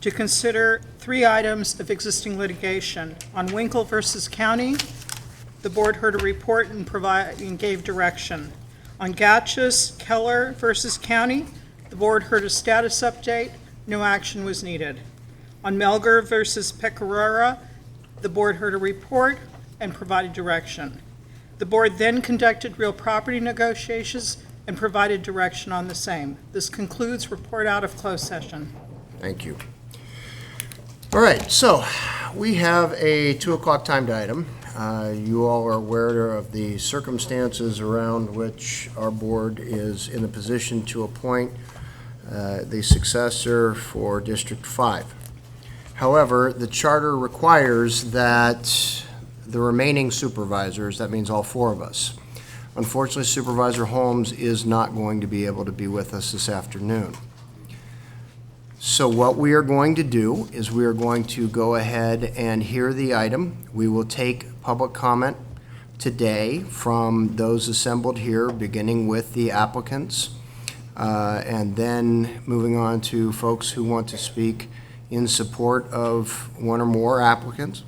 to consider 3 items of existing litigation. On Winkle versus County, the board heard a report and gave direction. On Gatchis Keller versus County, the board heard a status update. No action was needed. On Melger versus Pecoraro, the board heard a report and provided direction. The board then conducted real property negotiations and provided direction on the same. This concludes report out of closed session. Thank you. All right, so we have a 2 o'clock timed item. You all are aware of the circumstances around which our board is in a position to appoint the successor for District 5. However, the charter requires that the remaining supervisors, that means all 4 of us. Unfortunately, Supervisor Holmes is not going to be able to be with us this afternoon. So what we are going to do is we are going to go ahead and hear the item. We will take public comment today from those assembled here, beginning with the applicants, and then moving on to folks who want to speak in support of one or more applicants.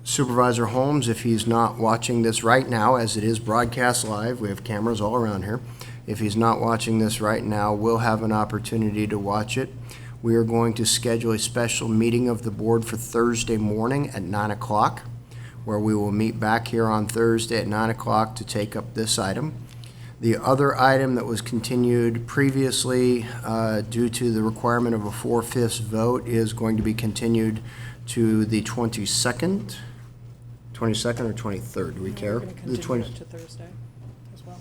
Supervisor Holmes, if he's not watching this right now, as it is broadcast live, we have cameras all around here. If he's not watching this right now, we'll have an opportunity to watch it. We are going to schedule a special meeting of the board for Thursday morning at 9 o'clock, where we will meet back here on Thursday at 9 o'clock to take up this item. The other item that was continued previously due to the requirement of a 4/5 vote is going to be continued to the 22nd or 23rd, do we care? We're going to continue it to Thursday as well.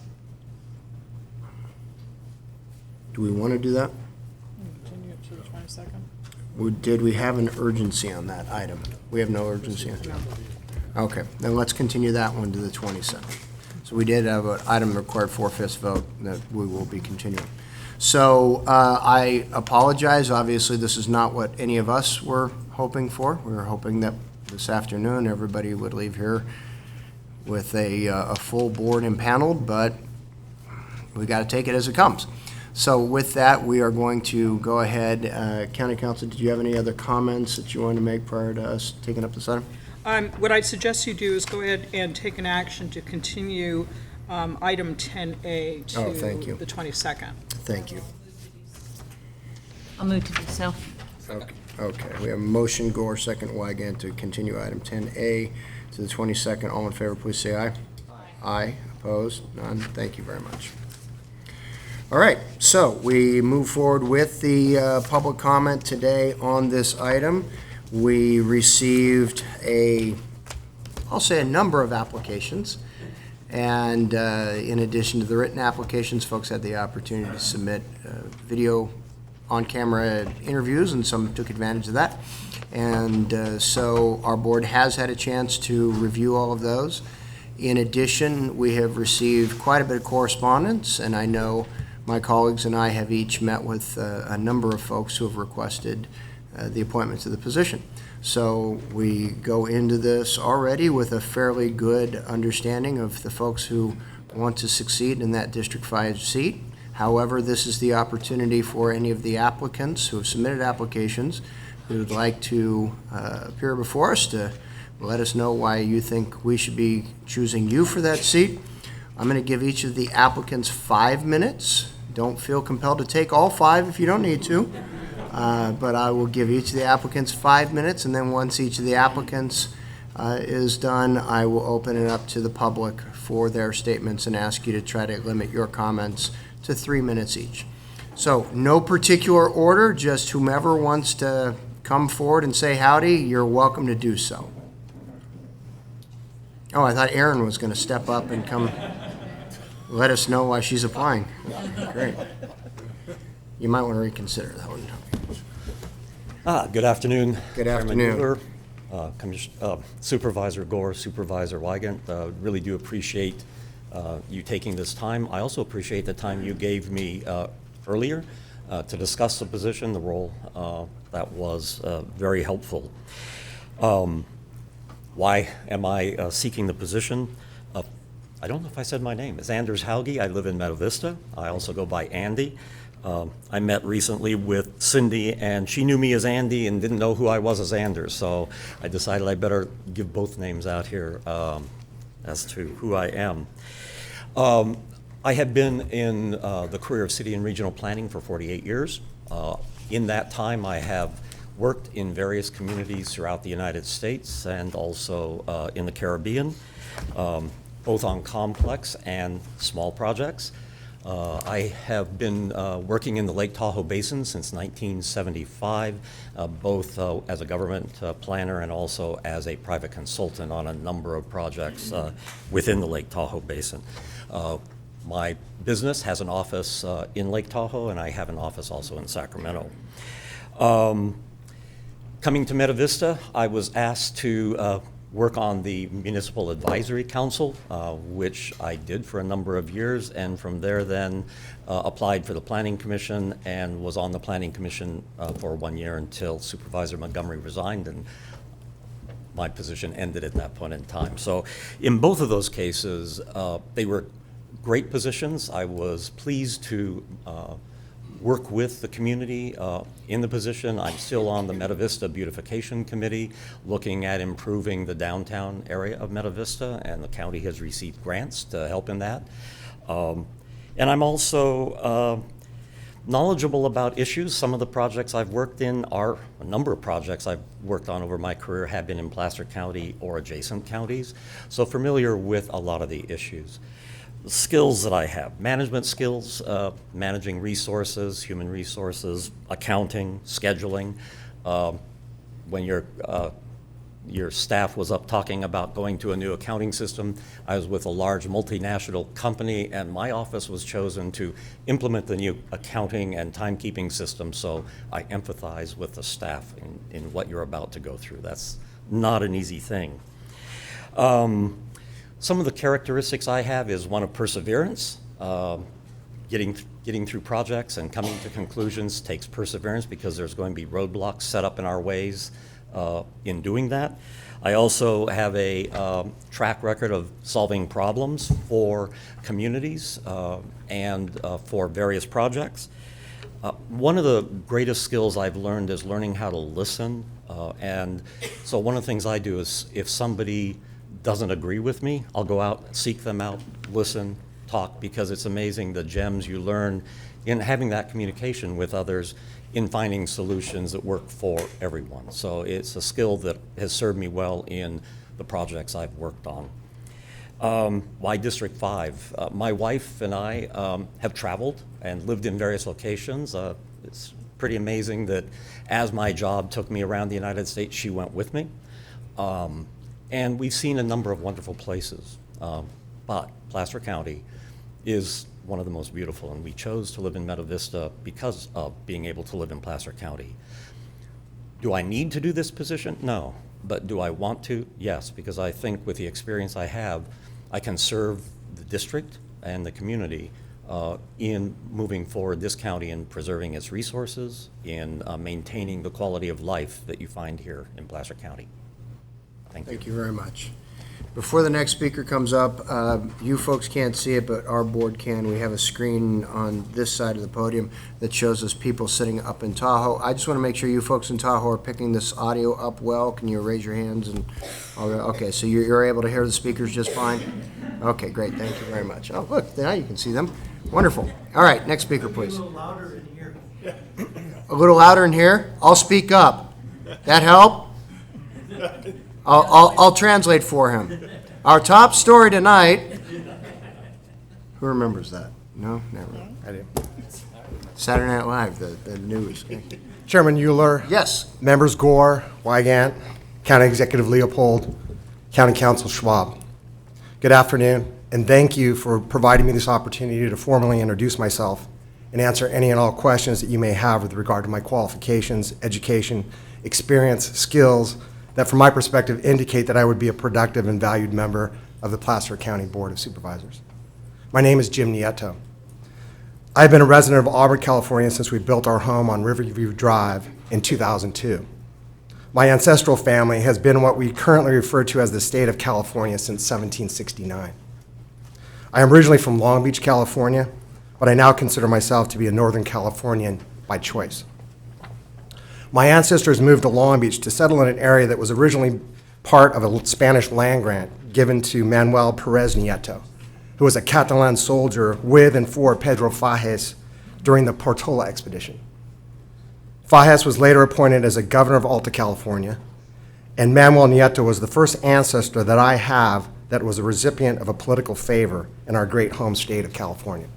Do we want to do that? Continue it to the 22nd. Did we have an urgency on that item? We have no urgency on it. Okay, then let's continue that one to the 22nd. So we did have an item that required 4/5 vote that we will be continuing. So I apologize. Obviously, this is not what any of us were hoping for. We were hoping that this afternoon everybody would leave here with a full board impaneled, but we got to take it as it comes. So with that, we are going to go ahead. County Council, did you have any other comments that you wanted to make prior to us taking up this item? What I'd suggest you do is go ahead and take an action to continue item 10A to the 22nd. Thank you. I'll move to do so. Okay, we have a motion, Gore, second, Wygant, to continue item 10A to the 22nd. All in favor, please say aye. Aye. Opposed? None? Thank you very much. All right, so we move forward with the public comment today on this item. We received I'll say a number of applications, and in addition to the written applications, folks had the opportunity to submit video on-camera interviews, and some took advantage of that. And so our board has had a chance to review all of those. In addition, we have received quite a bit of correspondence, and I know my colleagues and I have each met with a number of folks who have requested the appointment to the position. So we go into this already with a fairly good understanding of the folks who want to succeed in that District 5 seat. However, this is the opportunity for any of the applicants who have submitted applications who would like to appear before us to let us know why you think we should be choosing you for that seat. I'm going to give each of the applicants 5 minutes. Don't feel compelled to take all 5 if you don't need to. But I will give each of the applicants 5 minutes, and then once each of the applicants is done, I will open it up to the public for their statements and ask you to try to limit your comments to 3 minutes each. So no particular order, just whomever wants to come forward and say howdy, you're welcome to do so. Oh, I thought Erin was going to step up and come let us know why she's applying. Great. You might want to reconsider that one. Good afternoon. Good afternoon. Supervisor Gore, Supervisor Wygant, really do appreciate you taking this time. I also appreciate the time you gave me earlier to discuss the position, the role. That was very helpful. Why am I seeking the position? I don't know if I said my name. It's Anders Hauge. I live in Meadow Vista. I also go by Andy. I met recently with Cindy, and she knew me as Andy and didn't know who I was as Anders, so I decided I better give both names out here as to who I am. I have been in the career of city and regional planning for 48 years. In that time, I have worked in various communities throughout the United States and also in the Caribbean, both on complex and small projects. I have been working in the Lake Tahoe Basin since 1975, both as a government planner and also as a private consultant on a number of projects within the Lake Tahoe Basin. My business has an office in Lake Tahoe, and I have an office also in Sacramento. Coming to Meta Vista, I was asked to work on the Municipal Advisory Council, which I did for a number of years, and from there then applied for the Planning Commission and was on the Planning Commission for 1 year until Supervisor Montgomery resigned, and my position ended at that point in time. So in both of those cases, they were great positions. I was pleased to work with the community in the position. I'm still on the Meta Vista Beautification Committee, looking at improving the downtown area of Meta Vista, and the county has received grants to help in that. And I'm also knowledgeable about issues. Some of the projects I've worked in are, a number of projects I've worked on over my career have been in Placer County or adjacent counties, so familiar with a lot of the issues. The skills that I have, management skills, managing resources, human resources, accounting, scheduling. When your staff was up talking about going to a new accounting system, I was with a large multinational company, and my office was chosen to implement the new accounting and timekeeping system, so I empathize with the staff in what you're about to go through. That's not an easy thing. Some of the characteristics I have is one of perseverance. Getting through projects and coming to conclusions takes perseverance because there's going to be roadblocks set up in our ways in doing that. I also have a track record of solving problems for communities and for various projects. One of the greatest skills I've learned is learning how to listen. And so one of the things I do is if somebody doesn't agree with me, I'll go out, seek them out, listen, talk, because it's amazing the gems you learn in having that communication with others in finding solutions that work for everyone. So it's a skill that has served me well in the projects I've worked on. Why District 5? My wife and I have traveled and lived in various locations. It's pretty amazing that as my job took me around the United States, she went with me. And we've seen a number of wonderful places, but Placer County is one of the most beautiful, and we chose to live in Meta Vista because of being able to live in Placer County. Do I need to do this position? No. But do I want to? Yes, because I think with the experience I have, I can serve the district and the community in moving forward this county and preserving its resources, in maintaining the quality of life that you find here in Placer County. Thank you very much. Before the next speaker comes up, you folks can't see it, but our board can. We have a screen on this side of the podium that shows us people sitting up in Tahoe. I just want to make sure you folks in Tahoe are picking this audio up well. Can you raise your hands? And okay, so you're able to hear the speakers just fine? Okay, great. Thank you very much. Oh, look, now you can see them. Wonderful. All right, next speaker, please. A little louder in here. A little louder in here? I'll speak up. That help? I'll translate for him. Our top story tonight. Who remembers that? No, never. I do. Saturday Night Live, the news. Chairman Euler. Yes. Members Gore, Wygant, County Executive Leopold, County Council Schwab. Good afternoon, and thank you for providing me this opportunity to formally introduce myself and answer any and all questions that you may have with regard to my qualifications, education, experience, skills, that from my perspective indicate that I would be a productive and valued member of the Placer County Board of Supervisors. My name is Jim Nieto. I've been a resident of Auburn, California since we built our home on Riverview Drive in 2002. My ancestral family has been what we currently refer to as the state of California since 1769. I am originally from Long Beach, California, but I now consider myself to be a Northern Californian by choice. My ancestors moved to Long Beach to settle in an area that was originally part of a Spanish land grant given to Manuel Perez Nieto, who was a Catalan soldier with and for Pedro Fages during the Portola expedition. Fages was later appointed as a governor of Alta California, and Manuel Nieto was the first ancestor that I have that was a recipient of a political favor in our great home state of California.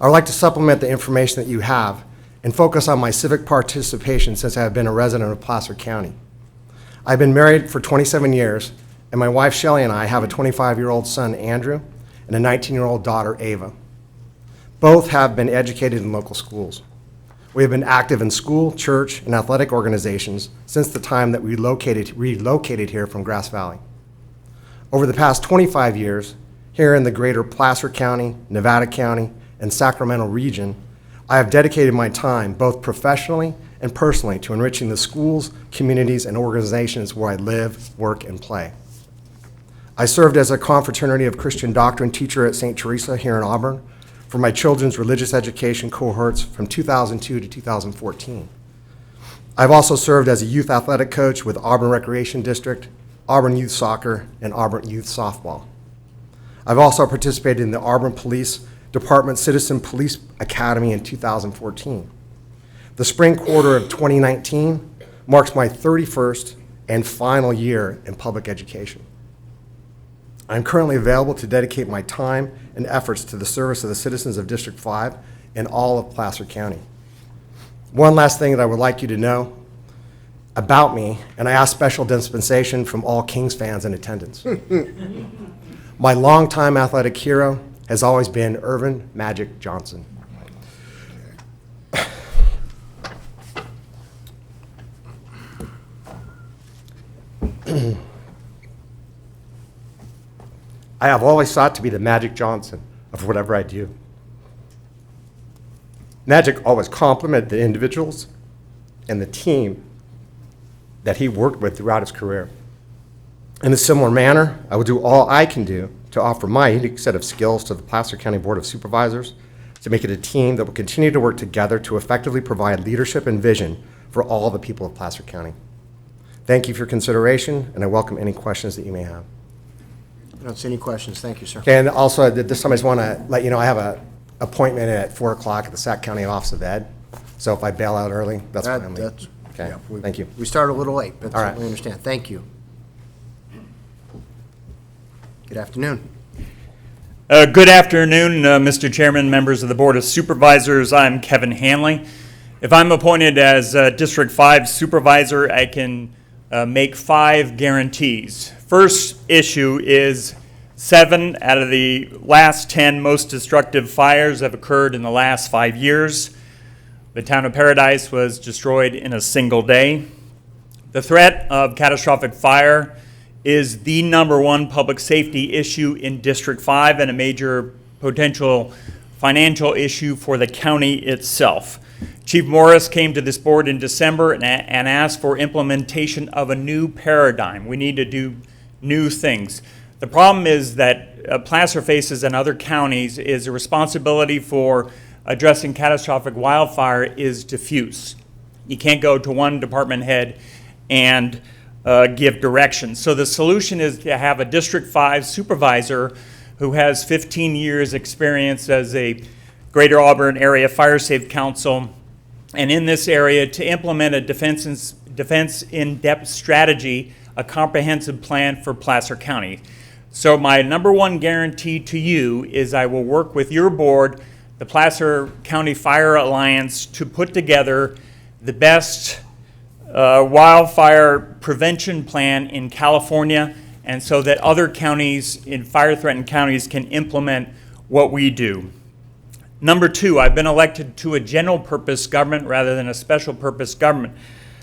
I would like to supplement the information that you have and focus on my civic participation since I have been a resident of Placer County. I've been married for 27 years, and my wife Shelley and I have a 25-year-old son, Andrew, and a 19-year-old daughter, Ava. Both have been educated in local schools. We have been active in school, church, and athletic organizations since the time that we relocated here from Grass Valley. Over the past 25 years, here in the greater Placer County, Nevada County, and Sacramento region, I have dedicated my time, both professionally and personally, to enriching the schools, communities, and organizations where I live, work, and play. I served as a confraternity of Christian doctrine teacher at St. Teresa here in Auburn for my children's religious education cohorts from 2002 to 2014. I've also served as a youth athletic coach with Auburn Recreation District, Auburn Youth Soccer, and Auburn Youth Softball. I've also participated in the Auburn Police Department Citizen Police Academy in 2014. The spring quarter of 2019 marks my 31st and final year in public education. I'm currently available to dedicate my time and efforts to the service of the citizens of District 5 and all of Placer County. One last thing that I would like you to know about me, and I ask special dispensation from all Kings fans in attendance. My longtime athletic hero has always been Irvin Magic Johnson. I have always sought to be the Magic Johnson of whatever I do. Magic always complimented the individuals and the team that he worked with throughout his career. In a similar manner, I will do all I can do to offer my unique set of skills to the Placer County Board of Supervisors to make it a team that will continue to work together to effectively provide leadership and vision for all the people of Placer County. Thank you for your consideration, and I welcome any questions that you may have. I don't see any questions. Thank you, sir. Okay, and also, at this time, I just want to let you know I have an appointment at 4 o'clock at the Sac County Office of Ed, so if I bail out early, that's fine. That's, Okay, yeah, thank you. We started a little late, but All right. certainly understand. Thank you. Good afternoon. Good afternoon, Mr. Chairman, members of the Board of Supervisors. I'm Kevin Hanley. If I'm appointed as District 5 Supervisor, I can make 5 guarantees. First issue is 7 out of the last 10 most destructive fires have occurred in the last 5 years. The town of Paradise was destroyed in a single day. The threat of catastrophic fire is the #1 public safety issue in District 5 and a major potential financial issue for the county itself. Chief Morris came to this board in December and asked for implementation of a new paradigm. We need to do new things. The problem is that Placer faces and other counties is the responsibility for addressing catastrophic wildfire is diffuse. You can't go to one department head and give direction. So the solution is to have a District 5 supervisor who has 15 years experience as a Greater Auburn Area Fire Safe Council, and in this area to implement a defense in-depth strategy, a comprehensive plan for Placer County. So my #1 guarantee to you is I will work with your board, the Placer County Fire Alliance, to put together the best wildfire prevention plan in California, and so that other counties in fire-threatened counties can implement what we do. #2, I've been elected to a general purpose government rather than a special purpose government.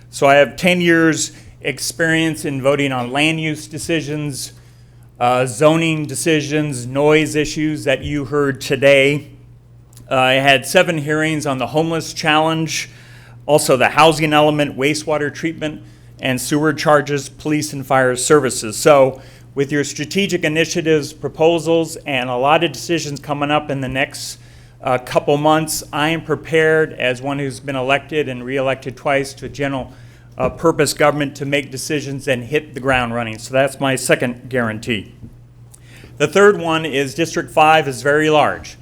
So I have 10 years experience in voting on land use decisions, zoning decisions, noise issues that you heard today. I had 7 hearings on the homeless challenge, also the housing element, wastewater treatment, and sewer charges, police and fire services. So With your strategic initiatives, proposals, and a lot of decisions coming up in the next couple months, I am prepared as one who's been elected and re-elected twice to general purpose government to make decisions and hit the ground running. So that's my second guarantee. The third one is District 5 is very large.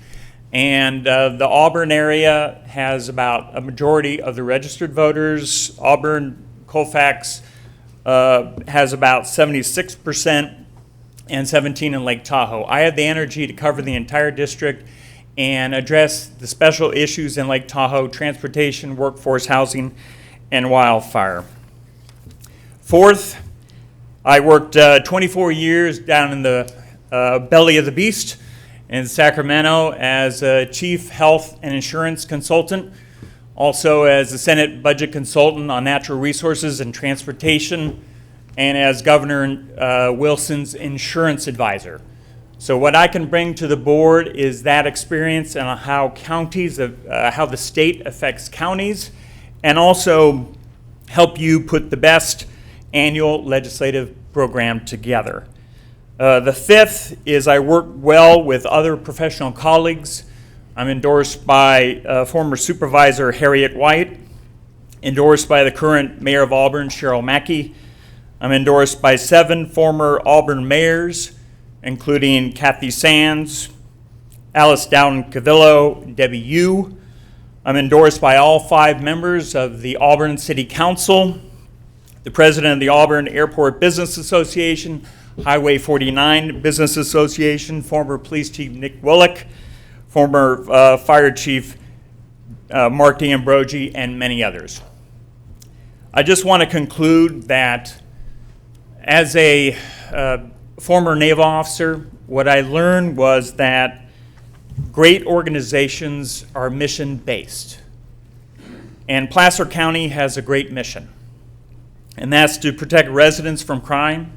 And the Auburn area has about a majority of the registered voters. Auburn, Colfax has about 76% and 17 in Lake Tahoe. I have the energy to cover the entire district and address the special issues in Lake Tahoe: transportation, workforce, housing, and wildfire. Fourth, I worked 24 years down in the belly of the beast in Sacramento as a chief health and insurance consultant, also as a Senate budget consultant on natural resources and transportation, and as Governor Wilson's insurance advisor. So what I can bring to the board is that experience and how counties, how the state affects counties, and also help you put the best annual legislative program together. The fifth is I work well with other professional colleagues. I'm endorsed by former Supervisor Harriet White, endorsed by the current Mayor of Auburn, Cheryl Mackey. I'm endorsed by 7 former Auburn mayors, including Kathy Sands, Alice Dowden Cavillo, Debbie Yu. I'm endorsed by all 5 members of the Auburn City Council, the president of the Auburn Airport Business Association, Highway 49 Business Association, former Police Chief Nick Willick, former Fire Chief Mark D'Ambrogi, and many others. I just want to conclude that as a former naval officer, what I learned was that great organizations are mission-based. And Placer County has a great mission, and that's to protect residents from crime,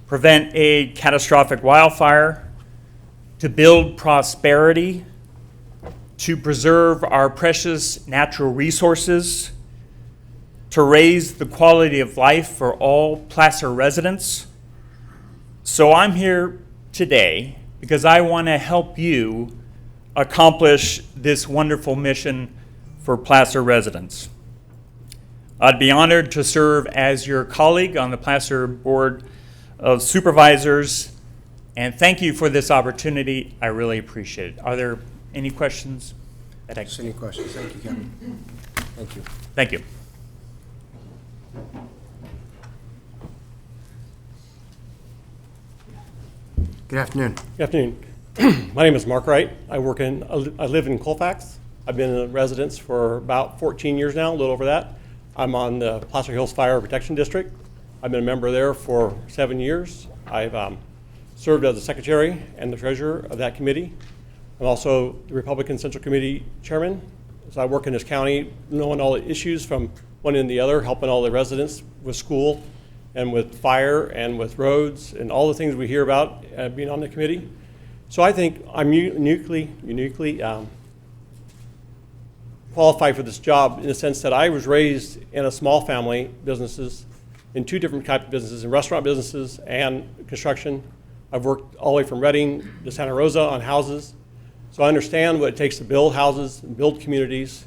prevent a catastrophic wildfire, to build prosperity, to preserve our precious natural resources, to raise the quality of life for all Placer residents. So I'm here today because I want to help you accomplish this wonderful mission for Placer residents. I'd be honored to serve as your colleague on the Placer Board of Supervisors, and thank you for this opportunity. I really appreciate it. Are there any questions? Any questions? Thank you, Kevin. Thank you. Thank you. Good afternoon. Good afternoon. My name is Mark Wright. I live in Colfax. I've been in residence for about 14 years now, a little over that. I'm on the Placer Hills Fire Protection District. I've been a member there for 7 years. I've served as the secretary and the treasurer of that committee. I'm also the Republican Central Committee chairman. So I work in this county, knowing all the issues from one end to the other, helping all the residents with school and with fire and with roads and all the things we hear about being on the committee. So I think I'm uniquely qualified for this job in the sense that I was raised in a small family businesses, in 2 different types of businesses, in restaurant businesses and construction. I've worked all the way from Reading to Santa Rosa on houses. So I understand what it takes to build houses and build communities,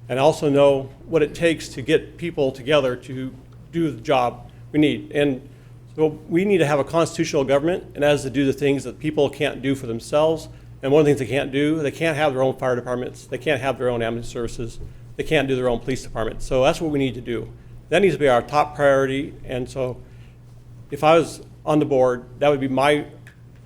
and I also know what it takes to get people together to do the job we need. And so we need to have a constitutional government, and that is to do the things that people can't do for themselves. And one of the things they can't do, they can't have their own fire departments, they can't have their own ambulance services, they can't do their own police department. So that's what we need to do. That needs to be our top priority. And so if I was on the board, that would be my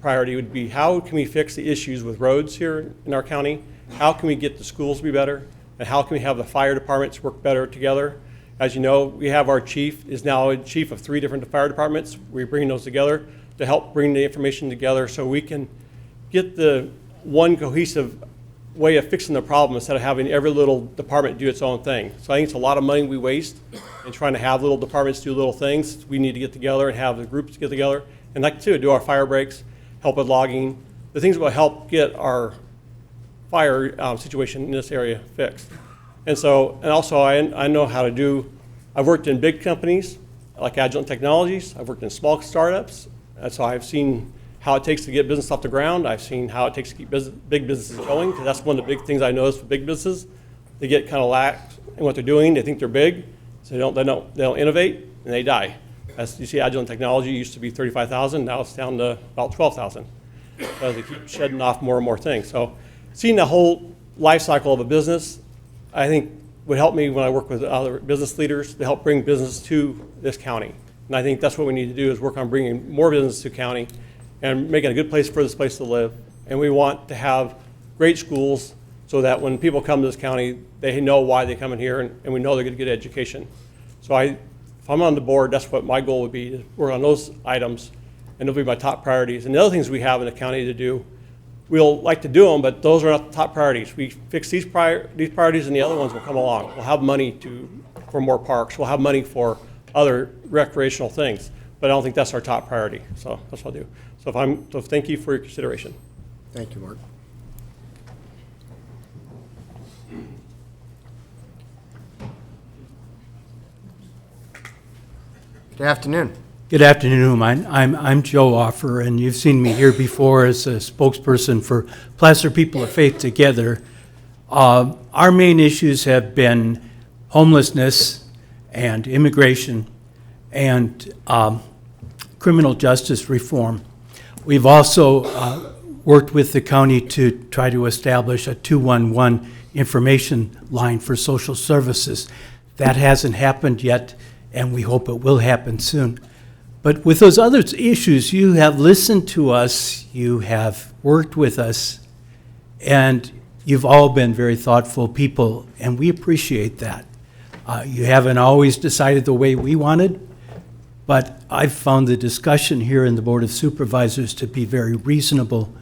priority, would be how can we fix the issues with roads here in our county? How can we get the schools to be better? And how can we have the fire departments work better together? As you know, we have our chief is now a chief of 3 different fire departments. We're bringing those together to help bring the information together so we can get the one cohesive way of fixing the problem instead of having every little department do its own thing. So I think it's a lot of money we waste in trying to have little departments do little things. We need to get together and have the groups get together and like to do our fire breaks, help with logging, the things that will help get our fire situation in this area fixed. And so, and also I know how to do, I've worked in big companies like Agilent Technologies, I've worked in small startups, And so I've seen how it takes to get business off the ground. I've seen how it takes to keep big businesses going, because that's one of the big things I noticed with big businesses. They get kind of lax in what they're doing. They think they're big, so they don't innovate, and they die. As you see, Agilent Technology used to be 35,000, now it's down to about 12,000. So they keep shedding off more and more things. So seeing the whole life cycle of a business, I think would help me when I work with other business leaders to help bring business to this county. And I think that's what we need to do, is work on bringing more business to county and making a good place for this place to live. And we want to have great schools so that when people come to this county, they know why they come in here, and we know they're going to get education. So if I'm on the board, that's what my goal would be, to work on those items, and they'll be my top priorities. And the other things we have in the county to do, we'll like to do them, but those are not the top priorities. We fix these priorities, and the other ones will come along. We'll have money for more parks. We'll have money for other recreational things, but I don't think that's our top priority. So that's what I'll do. So thank you for your consideration. Thank you, Mark. Good afternoon. Good afternoon. I'm Joe Offer, and you've seen me here before as a spokesperson for Placer People of Faith Together. Our main issues have been homelessness and immigration and criminal justice reform. We've also worked with the county to try to establish a 211 information line for social services. That hasn't happened yet, and we hope it will happen soon. But with those other issues, you have listened to us, you have worked with us, and you've all been very thoughtful people, and we appreciate that. You haven't always decided the way we wanted, but I've found the discussion here in the Board of Supervisors to be very reasonable,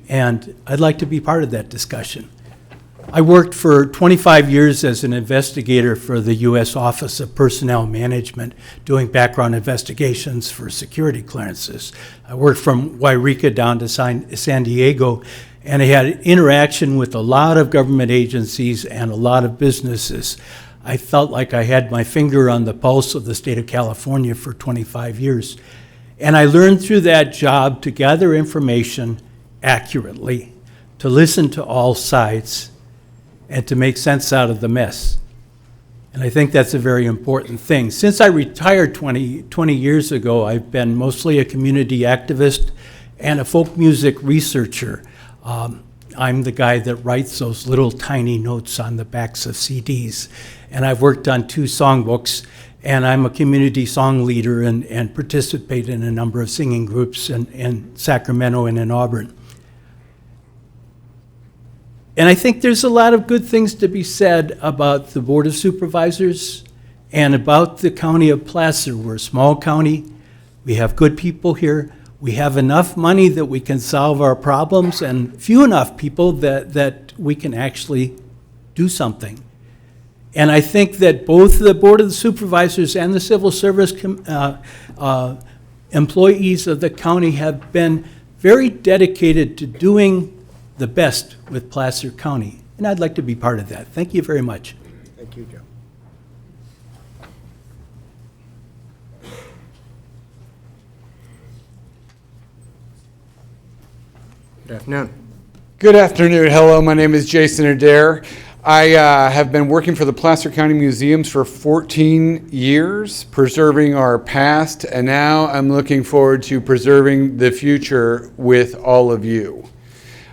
and I'd like to be part of that discussion. I worked for 25 years as an investigator for the U.S. Office of Personnel Management, doing background investigations for security clearances. I worked from Wairika down to San Diego, and I had interaction with a lot of government agencies and a lot of businesses. I felt like I had my finger on the pulse of the state of California for 25 years. And I learned through that job to gather information accurately, to listen to all sides, and to make sense out of the mess. And I think that's a very important thing. Since I retired 20 years ago, I've been mostly a community activist and a folk music researcher. I'm the guy that writes those little tiny notes on the backs of CDs. And I've worked on 2 songbooks, and I'm a community song leader and participate in a number of singing groups in Sacramento and in Auburn. And I think there's a lot of good things to be said about the Board of Supervisors and about the County of Placer. We're a small county. We have good people here. We have enough money that we can solve our problems, and few enough people that we can actually do something. And I think that both the Board of Supervisors and the civil service employees of the county have been very dedicated to doing the best with Placer County, and I'd like to be part of that. Thank you very much. Thank you, Joe. Good afternoon. Good afternoon. Hello, my name is Jason Adair. I have been working for the Placer County Museums for 14 years, preserving our past, and now I'm looking forward to preserving the future with all of you.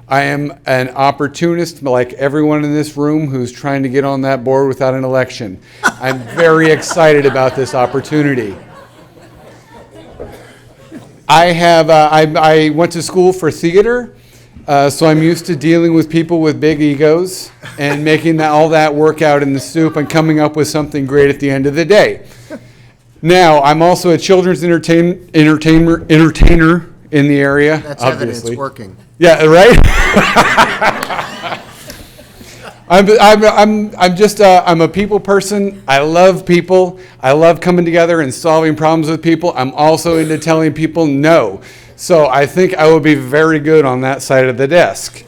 I am an opportunist like everyone in this room who's trying to get on that board without an election. I'm very excited about this opportunity. I went to school for theater, so I'm used to dealing with people with big egos and making all that work out in the soup and coming up with something great at the end of the day. Now, I'm also a children's entertainer in the area. That's obviously. evidence working. Yeah, right? I'm a people person. I love people. I love coming together and solving problems with people. I'm also into telling people no. So I think I will be very good on that side of the desk.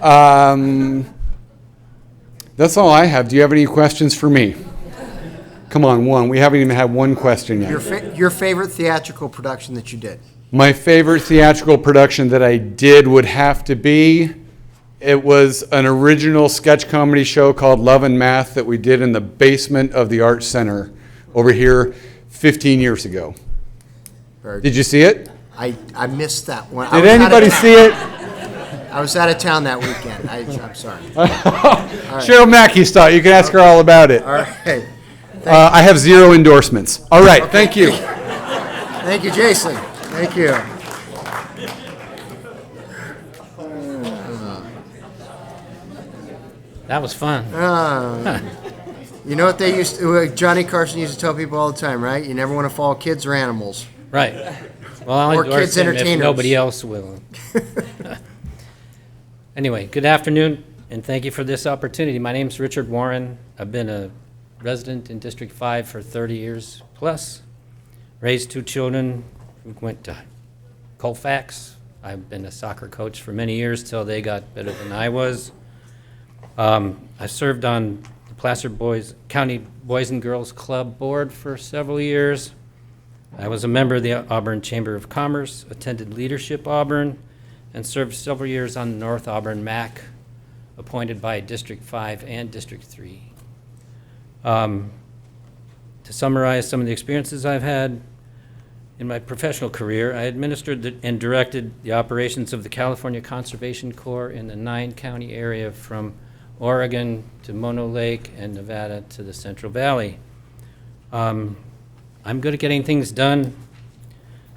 That's all I have. Do you have any questions for me? Come on, one. We haven't even had one question yet. Your favorite theatrical production that you did? My favorite theatrical production that I did would have to be, it was an original sketch comedy show called Love and Math that we did in the basement of the Art Center over here 15 years ago. Did you see it? I missed that one. Did anybody see it? I was out of town that weekend. I'm sorry. Cheryl Mackey saw it. You can ask her all about it. All right. I have 0 endorsements. All right, thank you. Thank you, Jason. Thank you. That was fun. You know what they used to, Johnny Carson used to tell people all the time, right? You never want to follow kids or animals. Right. Well, I'll Or endorse kids him if entertainers. nobody else will. Anyway, good afternoon, and thank you for this opportunity. My name's Richard Warren. I've been a resident in District 5 for 30 years plus. Raised 2 children who went to Colfax. I've been a soccer coach for many years till they got better than I was. I served on the Placer County Boys and Girls Club Board for several years. I was a member of the Auburn Chamber of Commerce, attended Leadership Auburn, and served several years on the North Auburn MAC, appointed by District 5 and District 3. To summarize some of the experiences I've had in my professional career, I administered and directed the operations of the California Conservation Corps in the 9-county area from Oregon to Mono Lake and Nevada to the Central Valley. I'm good at getting things done.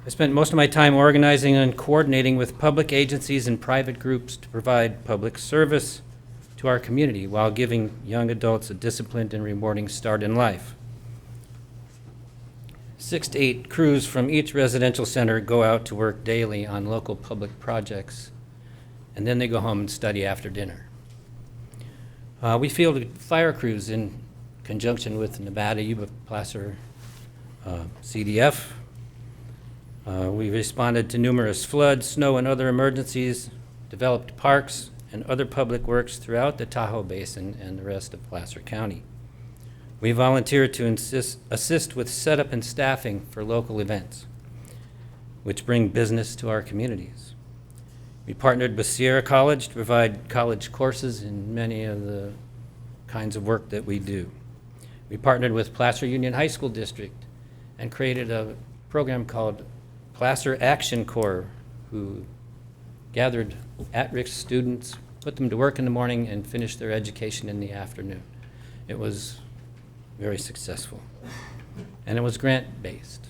I spent most of my time organizing and coordinating with public agencies and private groups to provide public service to our community while giving young adults a disciplined and rewarding start in life. 6 to 8 crews from each residential center go out to work daily on local public projects, and then they go home and study after dinner. We fielded fire crews in conjunction with Nevada Yuba Placer CDF. We responded to numerous floods, snow, and other emergencies, developed parks and other public works throughout the Tahoe Basin and the rest of Placer County. We volunteered to assist with setup and staffing for local events, which bring business to our communities. We partnered with Sierra College to provide college courses in many of the kinds of work that we do. We partnered with Placer Union High School District and created a program called Placer Action Corps, who gathered at-risk students, put them to work in the morning, and finished their education in the afternoon. It was very successful, and it was grant-based.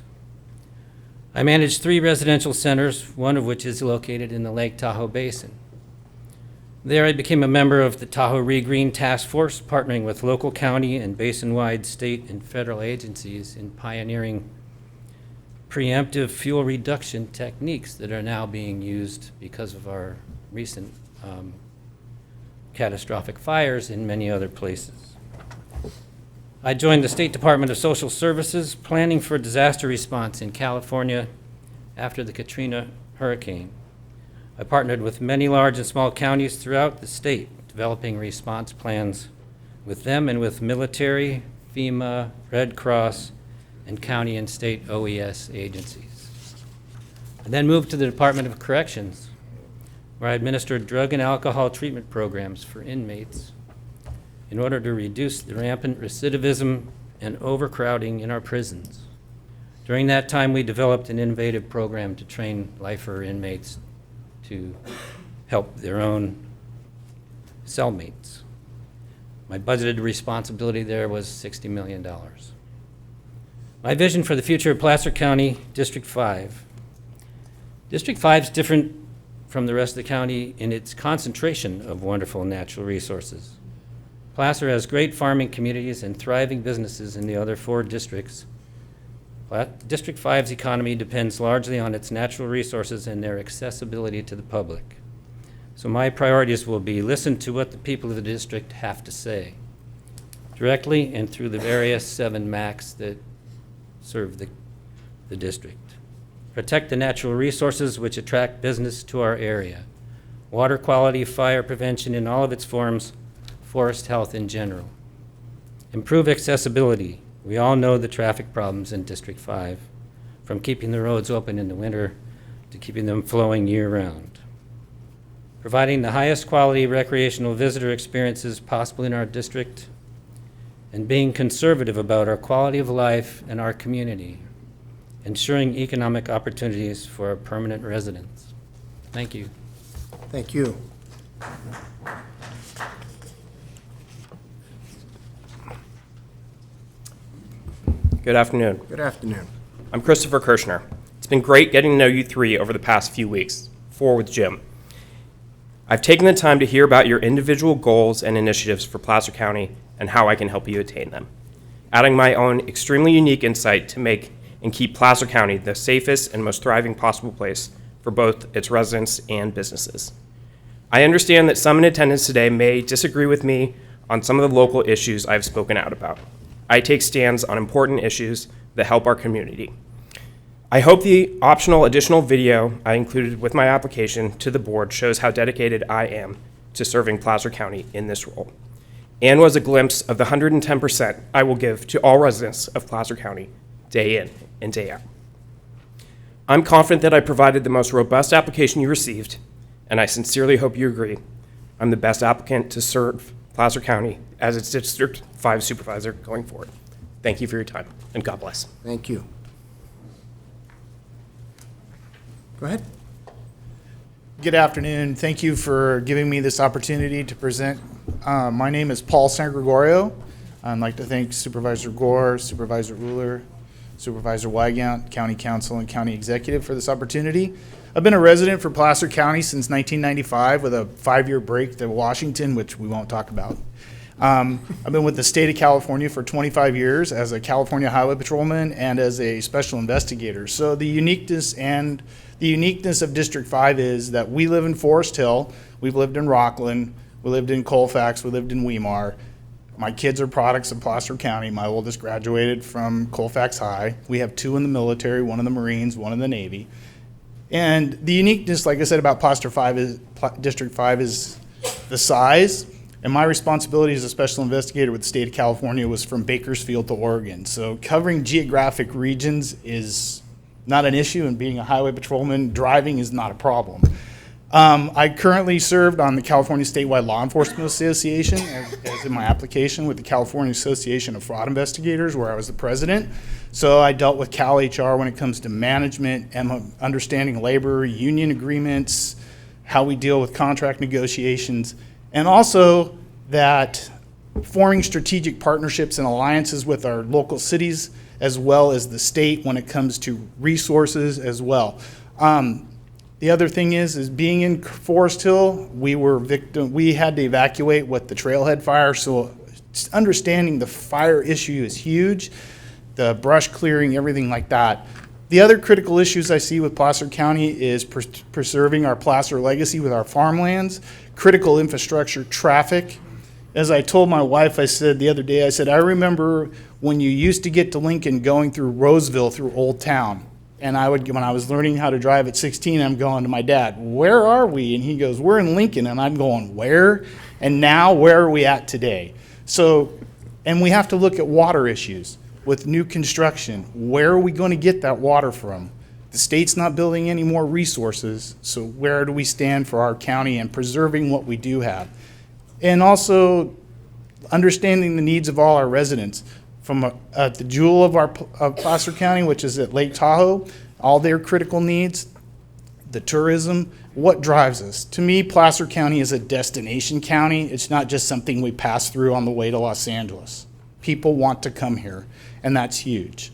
I managed 3 residential centers, one of which is located in the Lake Tahoe Basin. There I became a member of the Tahoe Re-Green Task Force, partnering with local county and basin-wide state and federal agencies in pioneering preemptive fuel reduction techniques that are now being used because of our recent catastrophic fires in many other places. I joined the State Department of Social Services, planning for disaster response in California after the Katrina hurricane. I partnered with many large and small counties throughout the state, developing response plans with them and with military, FEMA, Red Cross, and county and state OES agencies. I then moved to the Department of Corrections, where I administered drug and alcohol treatment programs for inmates in order to reduce the rampant recidivism and overcrowding in our prisons. During that time, we developed an innovative program to train lifer inmates to help their own cellmates. My budgeted responsibility there was $60 million. My vision for the future of Placer County, District 5. District 5 is different from the rest of the county in its concentration of wonderful natural resources. Placer has great farming communities and thriving businesses in the other 4 districts. District 5's economy depends largely on its natural resources and their accessibility to the public. So my priorities will be listen to what the people of the district have to say, directly and through the various 7 MACs that serve the district. Protect the natural resources which attract business to our area. Water quality, fire prevention in all of its forms, forest health in general. Improve accessibility. We all know the traffic problems in District 5, from keeping the roads open in the winter to keeping them flowing year-round. Providing the highest quality recreational visitor experiences possible in our district, and being conservative about our quality of life and our community, ensuring economic opportunities for our permanent residents. Thank you. Thank you. Good afternoon. Good afternoon. I'm Christopher Kirshner. It's been great getting to know you three over the past few weeks, 4 with Jim. I've taken the time to hear about your individual goals and initiatives for Placer County and how I can help you attain them, adding my own extremely unique insight to make and keep Placer County the safest and most thriving possible place for both its residents and businesses. I understand that some in attendance today may disagree with me on some of the local issues I've spoken out about. I take stands on important issues that help our community. I hope the optional additional video I included with my application to the board shows how dedicated I am to serving Placer County in this role, and was a glimpse of the 110% I will give to all residents of Placer County day in and day out. I'm confident that I provided the most robust application you received, and I sincerely hope you agree I'm the best applicant to serve Placer County as its District 5 Supervisor going forward. Thank you for your time, and God bless. Thank you. Go ahead. Good afternoon. Thank you for giving me this opportunity to present. My name is Paul San Gregorio. I'd like to thank Supervisor Gore, Supervisor Ruler, Supervisor Wygant, County Council, and County Executive for this opportunity. I've been a resident for Placer County since 1995 with a 5-year break to Washington, which we won't talk about. I've been with the state of California for 25 years as a California Highway Patrolman and as a special investigator. So the uniqueness of District 5 is that we live in Forest Hill, we've lived in Rockland, we lived in Colfax, we lived in Weimar. My kids are products of Placer County. My oldest graduated from Colfax High. We have 2 in the military, 1 in the Marines, 1 in the Navy. And the uniqueness, like I said, about District 5 is the size. And my responsibility as a special investigator with the state of California was from Bakersfield to Oregon. So covering geographic regions is not an issue, and being a highway patrolman, driving is not a problem. I currently served on the California Statewide Law Enforcement Association, as in my application, with the California Association of Fraud Investigators, where I was the president. So I dealt with Cal HR when it comes to management and understanding labor, union agreements, how we deal with contract negotiations, and also that forming strategic partnerships and alliances with our local cities as well as the state when it comes to resources as well. The other thing is being in Forest Hill, we had to evacuate with the Trailhead fire, so understanding the fire issue is huge, the brush clearing, everything like that. The other critical issues I see with Placer County is preserving our Placer legacy with our farmlands, critical infrastructure, traffic. As I told my wife, I said the other day, I remember when you used to get to Lincoln going through Roseville through Old Town. And when I was learning how to drive at 16, I'm going to my dad, where are we? And he goes, we're in Lincoln. And I'm going, where? And now, where are we at today? So, and we have to look at water issues. With new construction, where are we going to get that water from? The state's not building any more resources, so where do we stand for our county and preserving what we do have? And also understanding the needs of all our residents. From the jewel of Placer County, which is at Lake Tahoe, all their critical needs, the tourism, what drives us? To me, Placer County is a destination county. It's not just something we pass through on the way to Los Angeles. People want to come here, and that's huge.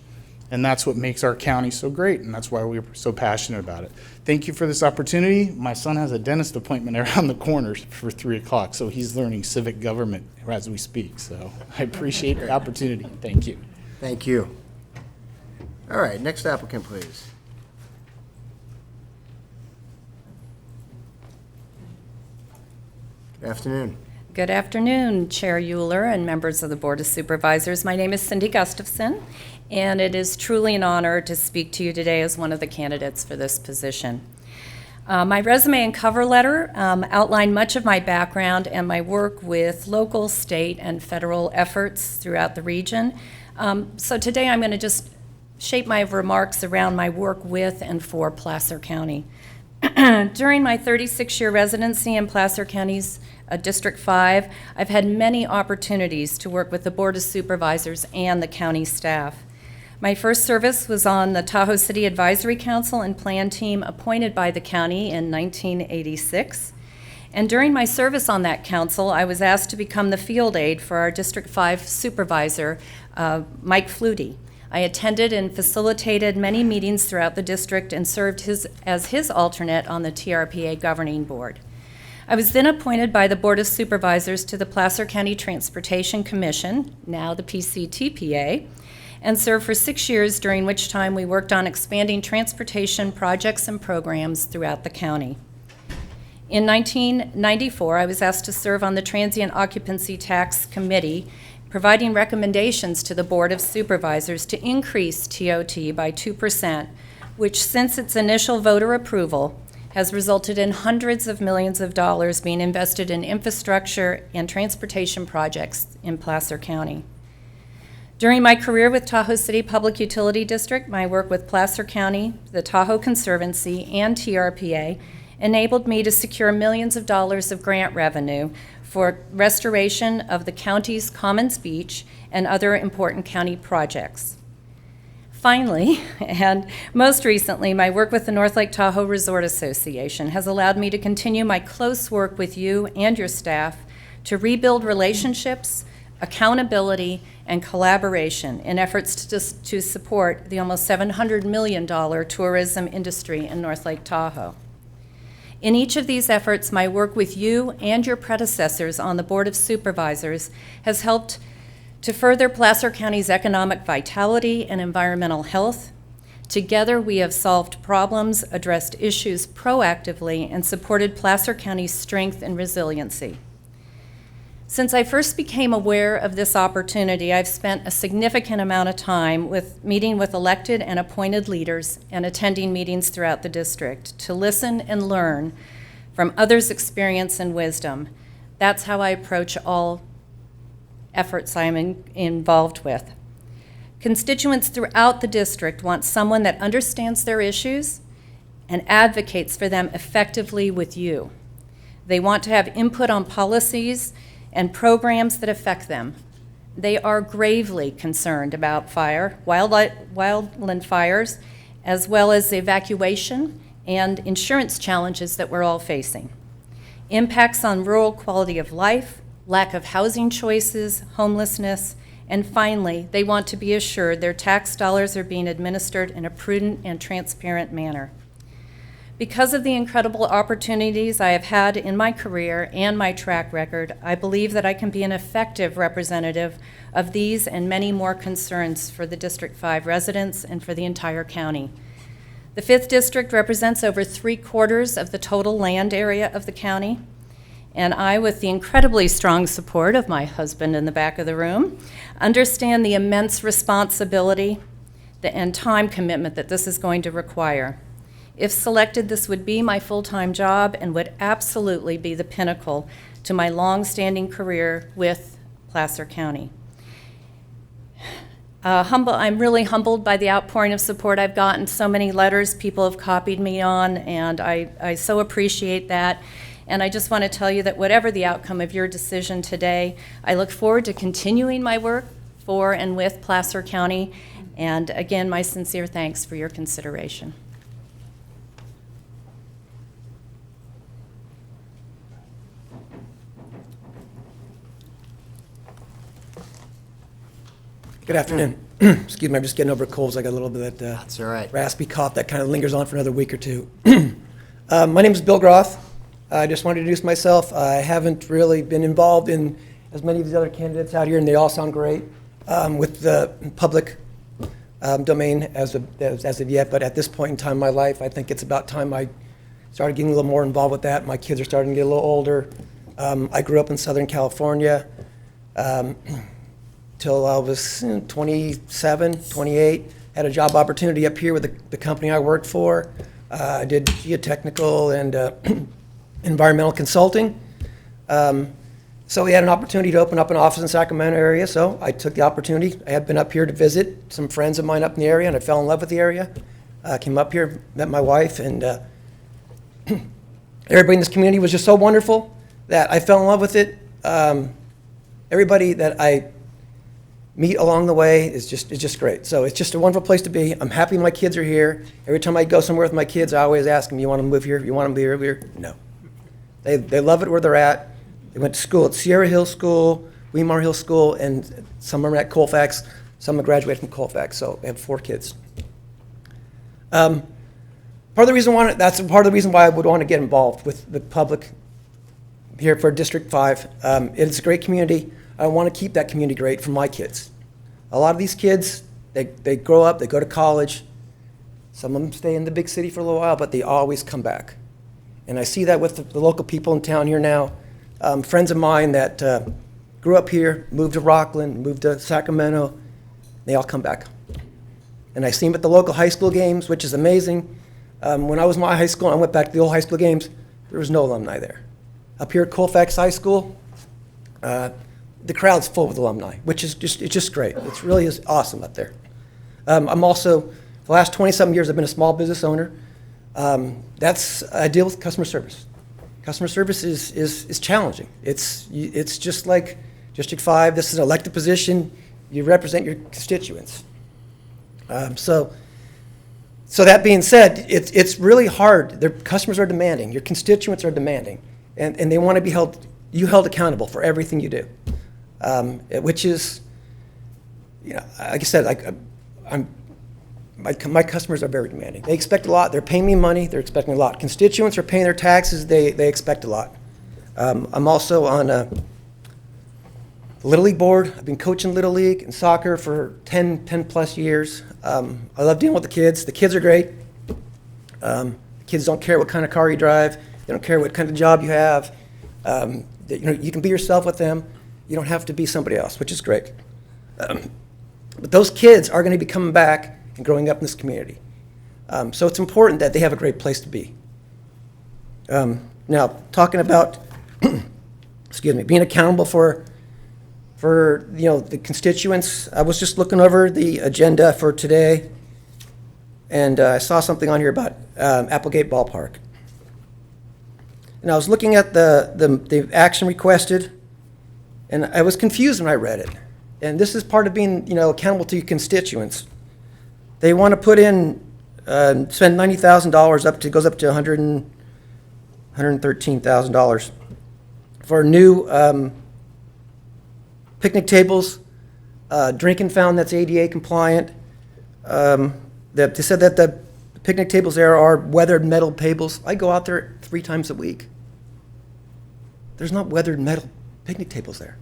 And that's what makes our county so great, and that's why we're so passionate about it. Thank you for this opportunity. My son has a dentist appointment around the corner for 3 o'clock, so he's learning civic government as we speak. So I appreciate the opportunity. Thank you. Thank you. All right, next applicant, please. Good afternoon. Good afternoon, Chair Euler and members of the Board of Supervisors. My name is Cindy Gustafson, and it is truly an honor to speak to you today as one of the candidates for this position. My resume and cover letter outline much of my background and my work with local, state, and federal efforts throughout the region. So today I'm going to just shape my remarks around my work with and for Placer County. During my 36-year residency in Placer County's District 5, I've had many opportunities to work with the Board of Supervisors and the county staff. My first service was on the Tahoe City Advisory Council and Plan Team appointed by the county in 1986. And during my service on that council, I was asked to become the field aide for our District 5 supervisor, Mike Flutie. I attended and facilitated many meetings throughout the district and served as his alternate on the TRPA governing board. I was then appointed by the Board of Supervisors to the Placer County Transportation Commission, now the PCTPA, and served for 6 years, during which time we worked on expanding transportation projects and programs throughout the county. In 1994, I was asked to serve on the Transient Occupancy Tax Committee, providing recommendations to the Board of Supervisors to increase TOT by 2%, which since its initial voter approval has resulted in hundreds of millions of dollars being invested in infrastructure and transportation projects in Placer County. During my career with Tahoe City Public Utility District, my work with Placer County, the Tahoe Conservancy, and TRPA enabled me to secure millions of dollars of grant revenue for restoration of the county's Commons Beach and other important county projects. Finally, and most recently, my work with the North Lake Tahoe Resort Association has allowed me to continue my close work with you and your staff to rebuild relationships, accountability, and collaboration in efforts to support the almost $700 million tourism industry in North Lake Tahoe. In each of these efforts, my work with you and your predecessors on the Board of Supervisors has helped to further Placer County's economic vitality and environmental health. Together, we have solved problems, addressed issues proactively, and supported Placer County's strength and resiliency. Since I first became aware of this opportunity, I've spent a significant amount of time meeting with elected and appointed leaders and attending meetings throughout the district to listen and learn from others' experience and wisdom. That's how I approach all efforts I'm involved with. Constituents throughout the district want someone that understands their issues and advocates for them effectively with you. They want to have input on policies and programs that affect them. They are gravely concerned about wildland fires, as well as the evacuation and insurance challenges that we're all facing. Impacts on rural quality of life, lack of housing choices, homelessness, and finally, they want to be assured their tax dollars are being administered in a prudent and transparent manner. Because of the incredible opportunities I have had in my career and my track record, I believe that I can be an effective representative of these and many more concerns for the District 5 residents and for the entire county. The 5th District represents over 3/4 of the total land area of the county, and I, with the incredibly strong support of my husband in the back of the room, understand the immense responsibility and time commitment that this is going to require. If selected, this would be my full-time job and would absolutely be the pinnacle to my long-standing career with Placer County. I'm really humbled by the outpouring of support I've gotten. So many letters people have copied me on, and I so appreciate that. And I just want to tell you that whatever the outcome of your decision today, I look forward to continuing my work for and with Placer County. And again, my sincere thanks for your consideration. Good afternoon. Excuse me, I'm just getting over colds. I got a little bit of that That's all right. raspy cough that kind of lingers on for another week or two. My name is Bill Groth. I just wanted to introduce myself. I haven't really been involved in as many of these other candidates out here, and they all sound great with the public domain as of yet. But at this point in time in my life, I think it's about time I started getting a little more involved with that. My kids are starting to get a little older. I grew up in Southern California. Till I was 27, 28, had a job opportunity up here with the company I worked for. I did geotechnical and environmental consulting. So we had an opportunity to open up an office in Sacramento area, so I took the opportunity. I had been up here to visit some friends of mine up in the area, and I fell in love with the area. Came up here, met my wife, and everybody in this community was just so wonderful that I fell in love with it. Everybody that I meet along the way is just great. So it's just a wonderful place to be. I'm happy my kids are here. Every time I go somewhere with my kids, I always ask them, you want to move here? You want to be here? No. They love it where they're at. They went to school at Sierra Hill School, Weimar Hill School, and some of them are at Colfax. Some have graduated from Colfax, so I have 4 kids. Part of the reason why I would want to get involved with the public here for District 5. It's a great community. I want to keep that community great for my kids. A lot of these kids, they grow up, they go to college. Some of them stay in the big city for a little while, but they always come back. And I see that with the local people in town here now. Friends of mine that grew up here, moved to Rockland, moved to Sacramento, they all come back. And I see them at the local high school games, which is amazing. When I was in my high school, I went back to the old high school games, there was no alumni there. Up here at Colfax High School, the crowd's full with alumni, which is just great. It really is awesome up there. I'm also, for the last 27 years, I've been a small business owner. I deal with customer service. Customer service is challenging. It's just like District 5. This is an elected position. You represent your constituents. So that being said, it's really hard. Their customers are demanding. Your constituents are demanding, and they want to be held accountable for everything you do, which is, like I said, my customers are very demanding. They expect a lot. They're paying me money. They're expecting a lot. Constituents are paying their taxes. They expect a lot. I'm also on a Little League board. I've been coaching Little League and soccer for 10 plus years. I love dealing with the kids. The kids are great. The kids don't care what kind of car you drive. They don't care what kind of job you have. You can be yourself with them. You don't have to be somebody else, which is great. But those kids are going to be coming back and growing up in this community. So it's important that they have a great place to be. Now, talking about, being accountable for the constituents, I was just looking over the agenda for today, and I saw something on here about Applegate Ballpark. And I was looking at the action requested, and I was confused when I read it. And this is part of being, accountable to your constituents. They want to put in, spend $90,000 goes up to $113,000 for new picnic tables, drinking fountain that's ADA compliant. They said that the picnic tables there are weathered metal tables. I go out there 3 times a week. There's not weathered metal picnic tables there.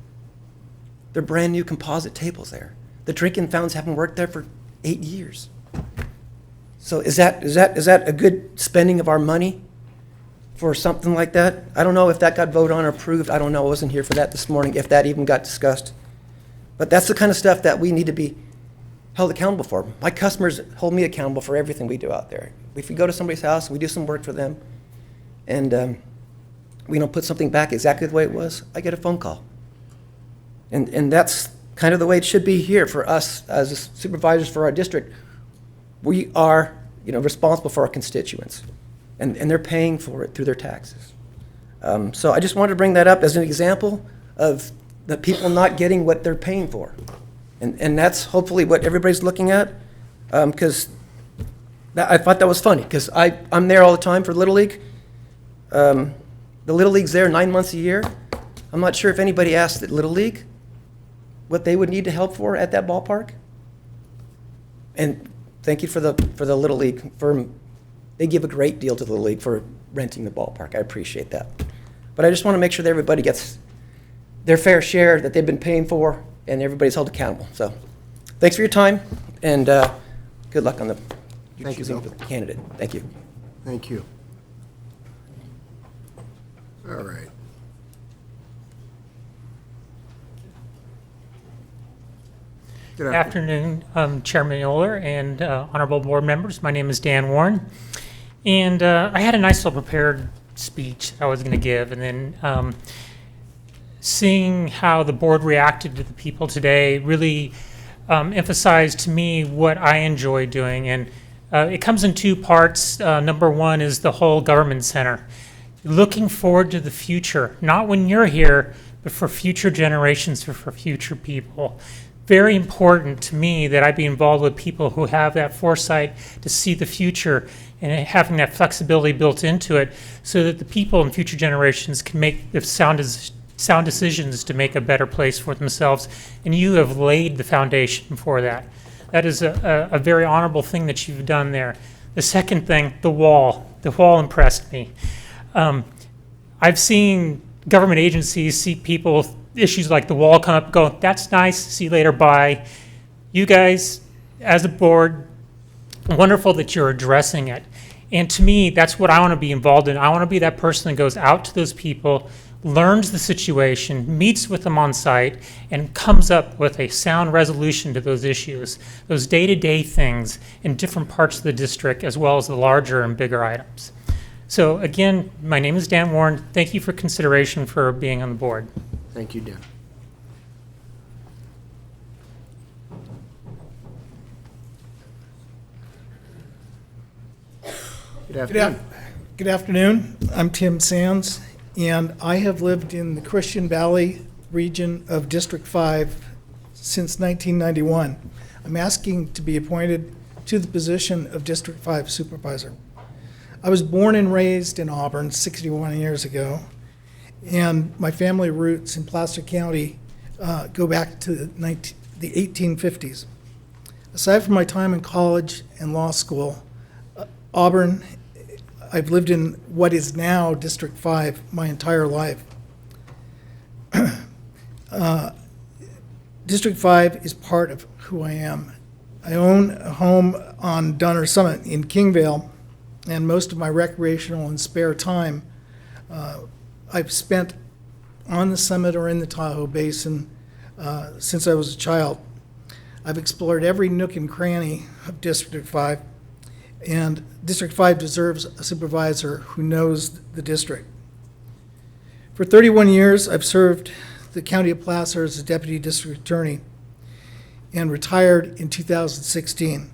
They're brand new composite tables there. The drinking fountains haven't worked there for 8 years. So is that a good spending of our money for something like that? I don't know if that got voted on or approved. I don't know. I wasn't here for that this morning, if that even got discussed. But that's the kind of stuff that we need to be held accountable for. My customers hold me accountable for everything we do out there. If we go to somebody's house, we do some work for them, and we don't put something back exactly the way it was, I get a phone call. And that's kind of the way it should be here for us as supervisors for our district. We are, responsible for our constituents, and they're paying for it through their taxes. So I just wanted to bring that up as an example of the people not getting what they're paying for. And that's hopefully what everybody's looking at, because I thought that was funny, because I'm there all the time for Little League. The Little League's there 9 months a year. I'm not sure if anybody asked the Little League what they would need to help for at that ballpark. And thank you for the Little League. They give a great deal to the Little League for renting the ballpark. I appreciate that. But I just want to make sure that everybody gets their fair share that they've been paying for, and everybody's held accountable. So thanks for your time, and good luck on the choosing the candidate. Thank you. Thank you. All right. Good afternoon, Chairman Euler and honorable board members. My name is Dan Warren, and I had a nice little prepared speech I was going to give, and then seeing how the board reacted to the people today really emphasized to me what I enjoy doing. And it comes in two parts. Number one is the whole government center. Looking forward to the future, not when you're here, but for future generations, for future people. Very important to me that I be involved with people who have that foresight to see the future and having that flexibility built into it so that the people in future generations can make the sound decisions to make a better place for themselves. And you have laid the foundation for that. That is a very honorable thing that you've done there. The second thing, the wall. The wall impressed me. I've seen government agencies see people with issues like the wall come up, go, that's nice, see you later, bye. You guys, as a board, wonderful that you're addressing it. And to me, that's what I want to be involved in. I want to be that person that goes out to those people, learns the situation, meets with them on site, and comes up with a sound resolution to those issues, those day-to-day things in different parts of the district, as well as the larger and bigger items. So again, my name is Dan Warren. Thank you for consideration for being on the board. Thank you, Dan. Good afternoon. Good afternoon. I'm Tim Sands, and I have lived in the Christian Valley region of District 5 since 1991. I'm asking to be appointed to the position of District 5 Supervisor. I was born and raised in Auburn 61 years ago, and my family roots in Placer County go back to the 1850s. Aside from my time in college and law school, Auburn, I've lived in what is now District 5 my entire life. District 5 is part of who I am. I own a home on Dunner Summit in Kingvale, and most of my recreational and spare time I've spent on the summit or in the Tahoe Basin since I was a child. I've explored every nook and cranny of District 5, and District 5 deserves a supervisor who knows the district. For 31 years, I've served the County of Placer as a Deputy District Attorney and retired in 2016.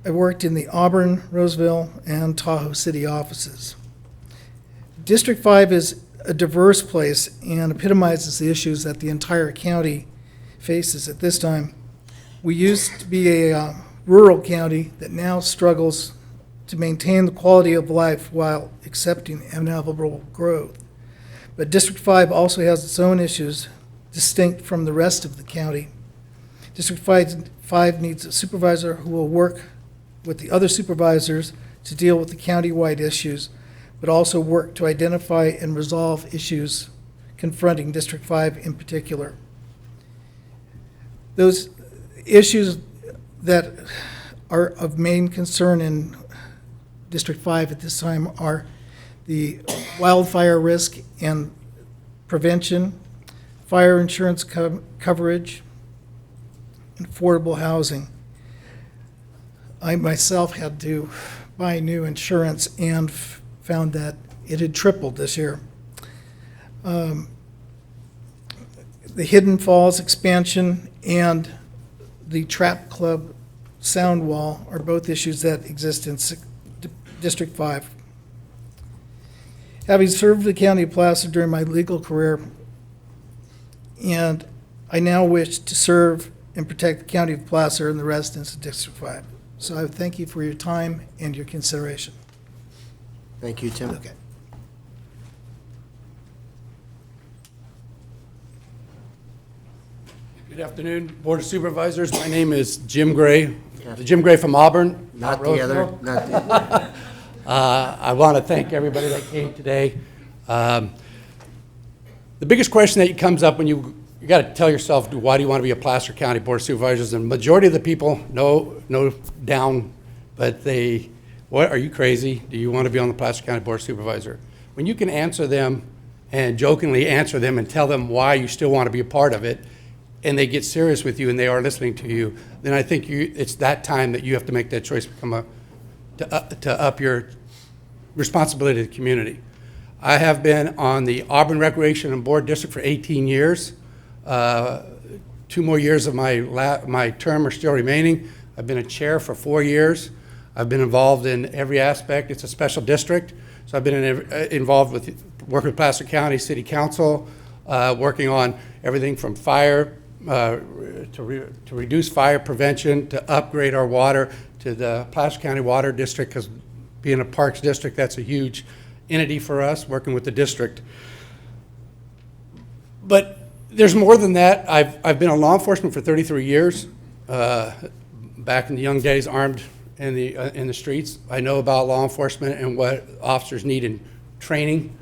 I worked in the Auburn, Roseville, and Tahoe City offices. District 5 is a diverse place and epitomizes the issues that the entire county faces at this time. We used to be a rural county that now struggles to maintain the quality of life while accepting inevitable growth. But District 5 also has its own issues distinct from the rest of the county. District 5 needs a supervisor who will work with the other supervisors to deal with the county-wide issues, but also work to identify and resolve issues confronting District 5 in particular. Those issues that are of main concern in District 5 at this time are the wildfire risk and prevention, fire insurance coverage, and affordable housing. I myself had to buy new insurance and found that it had tripled this year. The Hidden Falls expansion and the Trap Club sound wall are both issues that exist in District 5. Having served the County of Placer during my legal career, and I now wish to serve and protect the County of Placer and the residents of District 5. So I thank you for your time and your consideration. Thank you, Tim. Okay. Good afternoon, Board of Supervisors. My name is Jim Gray. Jim Gray from Auburn. Not the other. Not the I want to thank everybody that came today. The biggest question that comes up when you got to tell yourself, why do you want to be a Placer County Board of Supervisors? And majority of the people no down, but they, what, are you crazy? Do you want to be on the Placer County Board of Supervisor? When you can answer them and jokingly answer them and tell them why you still want to be a part of it, and they get serious with you and they are listening to you, then I think it's that time that you have to make that choice, to up your responsibility to the community. I have been on the Auburn Recreation and Board District for 18 years. 2 more years of my term are still remaining. I've been a chair for 4 years. I've been involved in every aspect. It's a special district, so I've been involved with working with Placer County City Council, working on everything from fire to reduce fire prevention, to upgrade our water, to the Placer County Water District, because being a parks district, that's a huge entity for us, working with the district. But there's more than that. I've been in law enforcement for 33 years. Back in the young days, armed in the streets. I know about law enforcement and what officers need in training,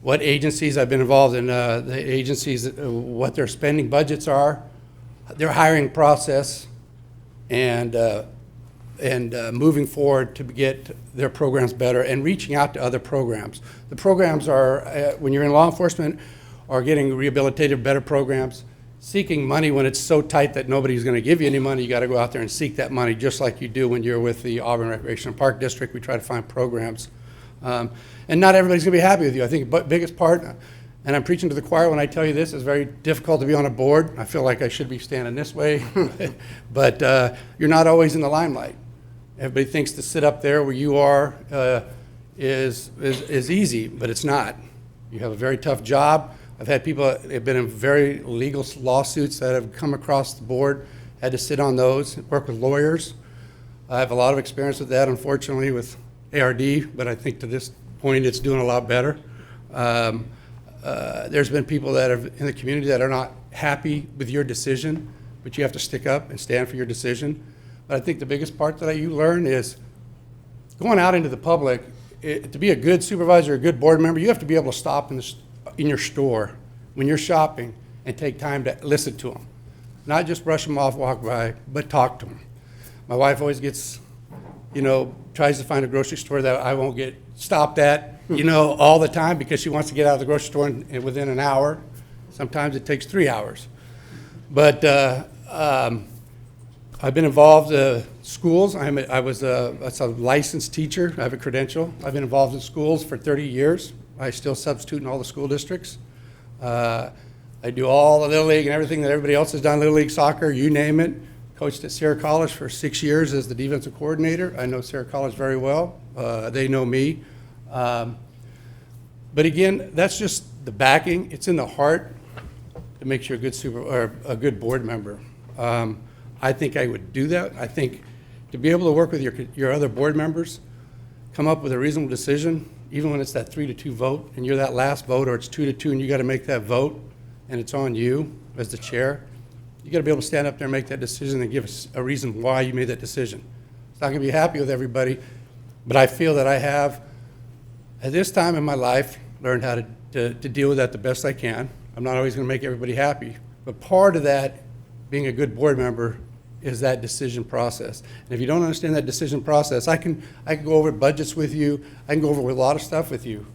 what agencies I've been involved in, the agencies, what their spending budgets are, their hiring process, and moving forward to get their programs better and reaching out to other programs. The programs are, when you're in law enforcement, are getting rehabilitated, better programs, seeking money when it's so tight that nobody's going to give you any money. You got to go out there and seek that money, just like you do when you're with the Auburn Recreation and Park District. We try to find programs. And not everybody's going to be happy with you. I think the biggest part, and I'm preaching to the choir when I tell you this, is very difficult to be on a board. I feel like I should be standing this way, but you're not always in the limelight. Everybody thinks to sit up there where you are is easy, but it's not. You have a very tough job. I've had people that have been in very legal lawsuits that have come across the board, had to sit on those, work with lawyers. I have a lot of experience with that, unfortunately, with ARD, but I think to this point it's doing a lot better. There's been people that are in the community that are not happy with your decision, but you have to stick up and stand for your decision. But I think the biggest part that you learn is going out into the public. To be a good supervisor, a good board member, you have to be able to stop in your store when you're shopping and take time to listen to them. Not just brush them off, walk by, but talk to them. My wife always gets, tries to find a grocery store that I won't get stopped at, all the time, because she wants to get out of the grocery store within an hour. Sometimes it takes 3 hours. But I've been involved in schools. I was a licensed teacher. I have a credential. I've been involved in schools for 30 years. I still substitute in all the school districts. I do all the Little League and everything that everybody else has done, Little League soccer, you name it. Coached at Sierra College for 6 years as the defensive coordinator. I know Sierra College very well. They know me. But again, that's just the backing. It's in the heart that makes you a good a good board member. I think I would do that. I think to be able to work with your other board members, come up with a reasonable decision, even when it's that 3-2 vote, and you're that last vote, or it's 2-2, and you got to make that vote, and it's on you as the chair. You got to be able to stand up there and make that decision and give us a reason why you made that decision. It's not going to be happy with everybody, but I feel that I have, at this time in my life, learned how to deal with that the best I can. I'm not always going to make everybody happy, but part of that, being a good board member, is that decision process. And if you don't understand that decision process, I can go over budgets with you, I can go over a lot of stuff with you.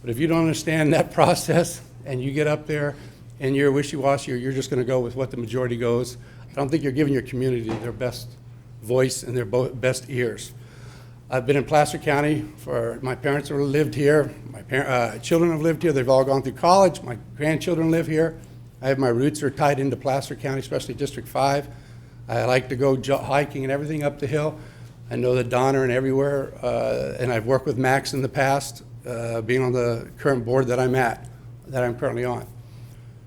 But if you don't understand that process and you get up there and you're wishy-washy, or you're just going to go with what the majority goes, I don't think you're giving your community their best voice and their best ears. I've been in Placer County my parents have lived here, my children have lived here, they've all gone through college, my grandchildren live here. My roots are tied into Placer County, especially District 5. I like to go hiking and everything up the hill. I know the Donner and everywhere, and I've worked with Max in the past, being on the current board that I'm currently on.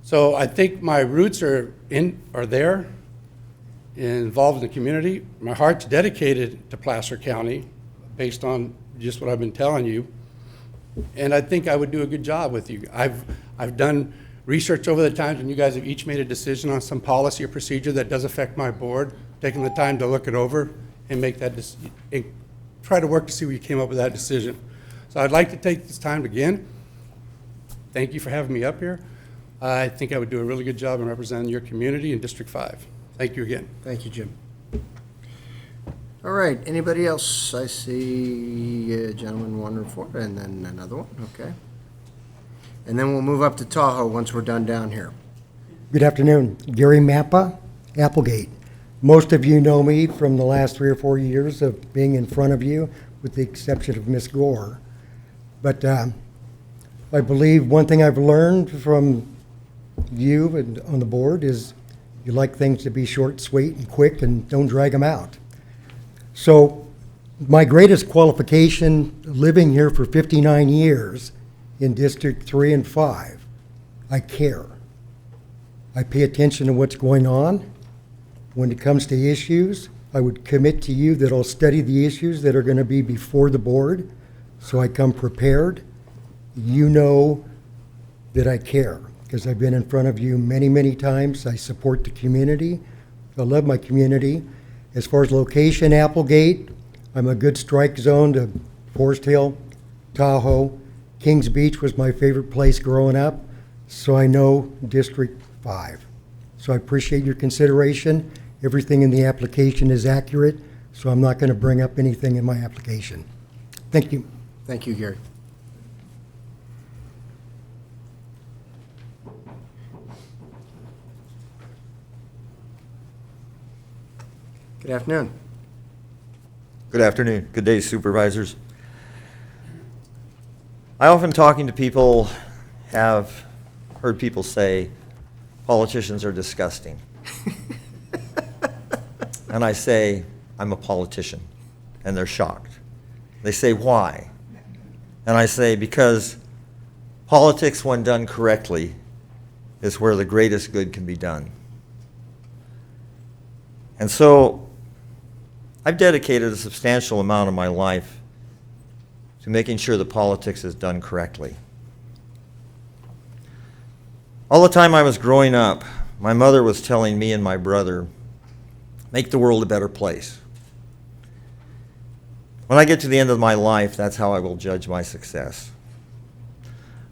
So I think my roots are there, involved in the community. My heart's dedicated to Placer County, based on just what I've been telling you. And I think I would do a good job with you. I've done research over the times when you guys have each made a decision on some policy or procedure that does affect my board, taking the time to look it over and make that and try to work to see where you came up with that decision. So I'd like to take this time again. Thank you for having me up here. I think I would do a really good job in representing your community in District 5. Thank you again. Thank you, Jim. All right, anybody else? I see a gentleman, 1 and then another one, okay. And then we'll move up to Tahoe once we're done down here. Good afternoon. Gary Mappa, Applegate. Most of you know me from the last 3 or 4 years of being in front of you, with the exception of Miss Gore. But I believe one thing I've learned from you and on the board is you like things to be short, sweet, and quick, and don't drag them out. So my greatest qualification, living here for 59 years in District 3 and 5, I care. I pay attention to what's going on. When it comes to issues, I would commit to you that I'll study the issues that are going to be before the board, so I come prepared. You know that I care, because I've been in front of you many, many times. I support the community. I love my community. As far as location, Applegate, I'm a good strike zone to Forest Hill, Tahoe. Kings Beach was my favorite place growing up, so I know District 5. So I appreciate your consideration. Everything in the application is accurate, so I'm not going to bring up anything in my application. Thank you. Thank you, Gary. Good afternoon. Good afternoon. Good day, supervisors. I often, talking to people, have heard people say politicians are disgusting. And I say, I'm a politician. And they're shocked. They say, why? And I say, because politics, when done correctly, is where the greatest good can be done. And so I've dedicated a substantial amount of my life to making sure that politics is done correctly. All the time I was growing up, my mother was telling me and my brother, make the world a better place. When I get to the end of my life, that's how I will judge my success.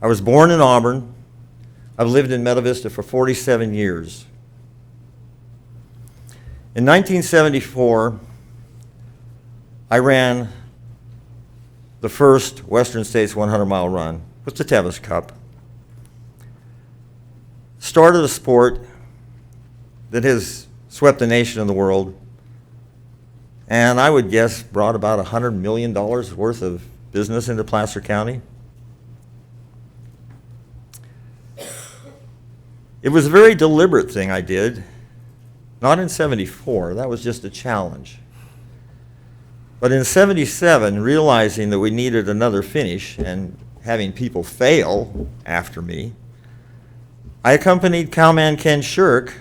I was born in Auburn. I've lived in Meta Vista for 47 years. In 1974, I ran the first Western States 100-mile run with the Tevis Cup. Started a sport that has swept the nation and the world, and I would guess brought about $100 million worth of business into Placer County. It was a very deliberate thing I did, not in 74, that was just a challenge. But in 77, realizing that we needed another finish and having people fail after me, I accompanied Cowman Ken Shirk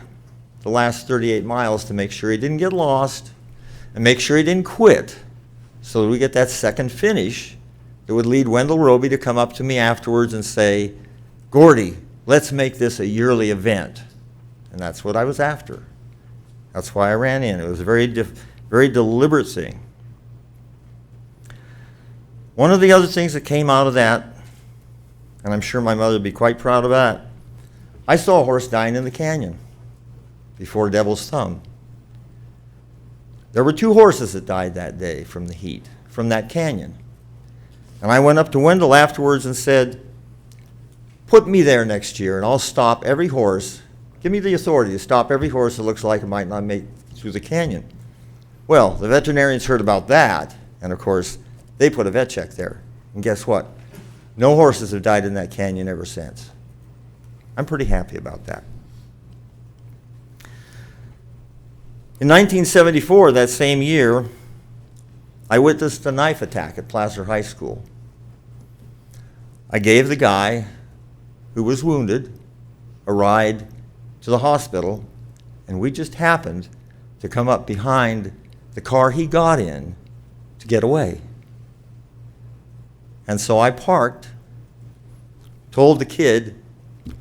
the last 38 miles to make sure he didn't get lost and make sure he didn't quit, so that we get that second finish that would lead Wendell Roby to come up to me afterwards and say, Gordy, let's make this a yearly event. And that's what I was after. That's why I ran in. It was a very deliberate thing. One of the other things that came out of that, and I'm sure my mother would be quite proud of that, I saw a horse dying in the canyon before Devil's Thumb. There were 2 horses that died that day from the heat, from that canyon. And I went up to Wendell afterwards and said, put me there next year and I'll stop every horse. Give me the authority to stop every horse that looks like it might not make it through the canyon. Well, the veterinarians heard about that, and of course, they put a vet check there. And guess what? No horses have died in that canyon ever since. I'm pretty happy about that. In 1974, that same year, I witnessed a knife attack at Placer High School. I gave the guy who was wounded a ride to the hospital, and we just happened to come up behind the car he got in to get away. And so I parked, told the kid,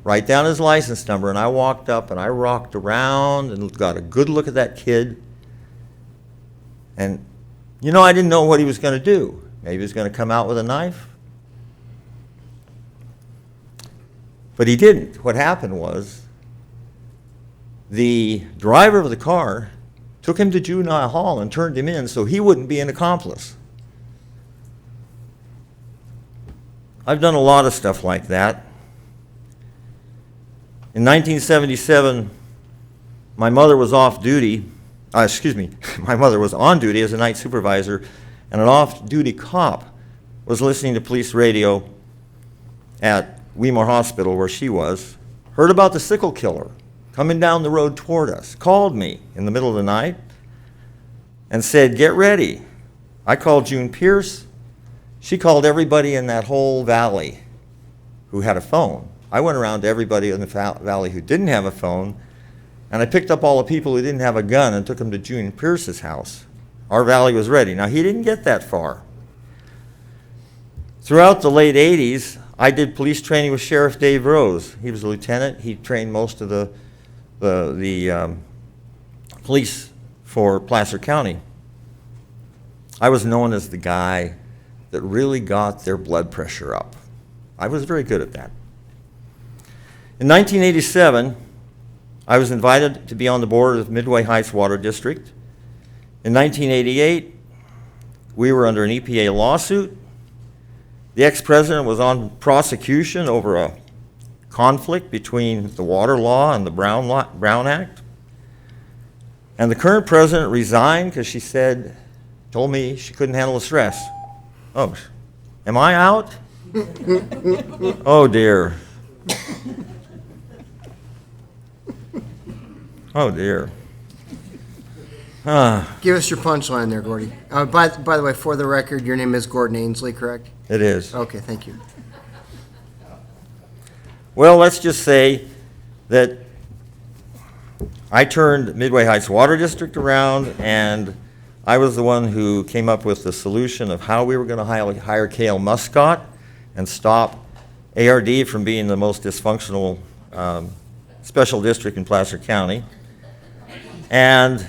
write down his license number, and I walked up and I rocked around and got a good look at that kid. And, you know, I didn't know what he was going to do. Maybe he was going to come out with a knife. But he didn't. What happened was the driver of the car took him to juvenile hall and turned him in so he wouldn't be an accomplice. I've done a lot of stuff like that. In 1977, my mother was off duty, my mother was on duty as a night supervisor, and an off-duty cop was listening to police radio, at Weimar Hospital where she was, heard about the sickle killer coming down the road toward us, called me in the middle of the night and said, get ready. I called June Pierce. She called everybody in that whole valley who had a phone. I went around to everybody in the valley who didn't have a phone, and I picked up all the people who didn't have a gun and took them to June Pierce's house. Our valley was ready. Now, he didn't get that far. Throughout the late 80s, I did police training with Sheriff Dave Rose. He was a lieutenant. He trained most of the police for Placer County. I was known as the guy that really got their blood pressure up. I was very good at that. In 1987, I was invited to be on the board of Midway Heights Water District. In 1988, we were under an EPA lawsuit. The ex-president was on prosecution over a conflict between the water law and the Brown Act. And the current president resigned because she told me she couldn't handle the stress. Oh, am I out? Oh dear. Oh dear. Give us your punchline there, Gordy. By the way, for the record, your name is Gordon Ainsley, correct? It is. Okay, thank you. Well, let's just say that I turned Midway Heights Water District around, and I was the one who came up with the solution of how we were going to hire Cale Muscott and stop ARD from being the most dysfunctional special district in Placer County. And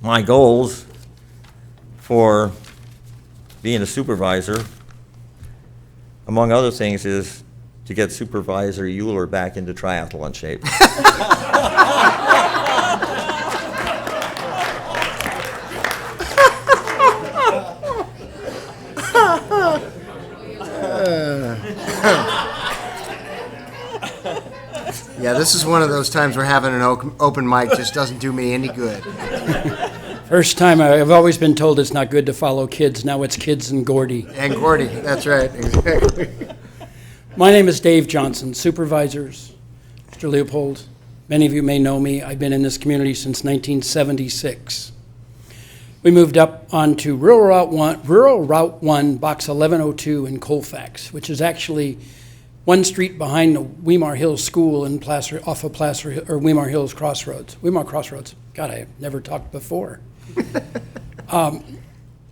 my goals for being a supervisor, among other things, is to get Supervisor Euler back into triathlon shape. Yeah, this is one of those times where having an open mic just doesn't do me any good. First time, I've always been told it's not good to follow kids. Now it's kids and Gordy. And Gordy, that's right, exactly. My name is Dave Johnson, Supervisors, Mr. Leopold. Many of you may know me. I've been in this community since 1976. We moved up onto Rural Route 1, Box 1102 in Colfax, which is actually one street behind the Weimar Hills School in Placer, off of Placer, or Weimar Hills Crossroads. Weimar Crossroads. God, I have never talked before.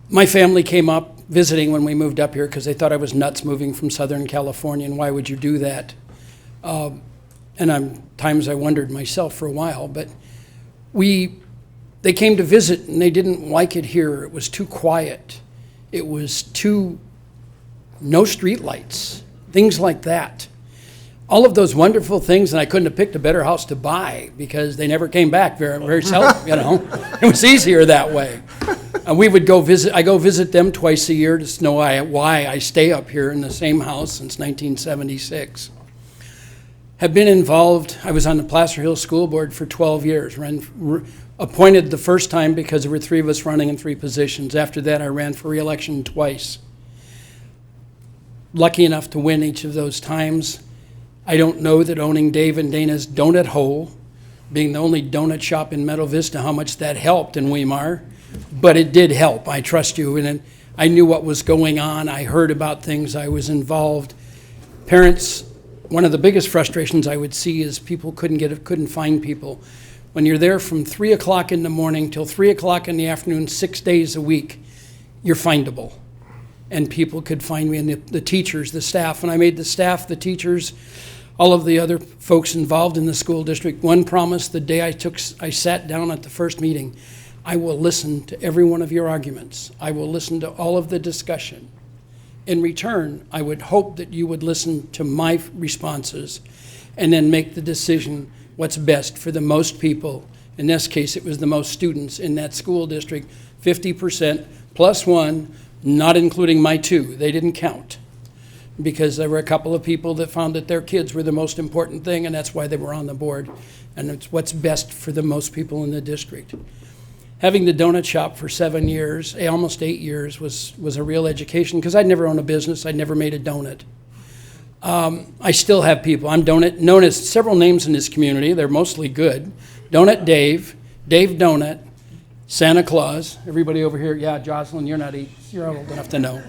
My family came up visiting when we moved up here because they thought I was nuts moving from Southern California, and why would you do that? And times I wondered myself for a while, but they came to visit and they didn't like it here. It was too quiet. It was no street lights, things like that. All of those wonderful things, and I couldn't have picked a better house to buy because they never came back very seldom, you know. It was easier that way. And we would go visit, I go visit them twice a year to know why I stay up here in the same house since 1976. Have been involved, I was on the Placer Hills School Board for 12 years, appointed the first time because there were 3 of us running in 3 positions. After that, I ran for re-election twice. Lucky enough to win each of those times. I don't know that owning Dave and Dana's Donut Hole, being the only donut shop in Meadow Vista, how much that helped in Weimar, but it did help, I trust you. And I knew what was going on. I heard about things. I was involved. Parents, one of the biggest frustrations I would see is people couldn't find people. When you're there from 3 o'clock in the morning till 3 o'clock in the afternoon, 6 days a week, you're findable. And people could find me, and the teachers, the staff. And I made the staff, the teachers, all of the other folks involved in the school district one promise the day I sat down at the first meeting. I will listen to every one of your arguments. I will listen to all of the discussion. In return, I would hope that you would listen to my responses and then make the decision what's best for the most people. In this case, it was the most students in that school district, 50% plus 1, not including my 2. They didn't count because there were a couple of people that found that their kids were the most important thing, and that's why they were on the board. And it's what's best for the most people in the district. Having the donut shop for 7 years, almost 8 years, was a real education because I'd never owned a business. I'd never made a donut. I still have people. I'm known as several names in this community. They're mostly good. Donut Dave, Dave Donut, Santa Claus. Everybody over here, yeah, Jocelyn, you're not 8. You're old enough to know.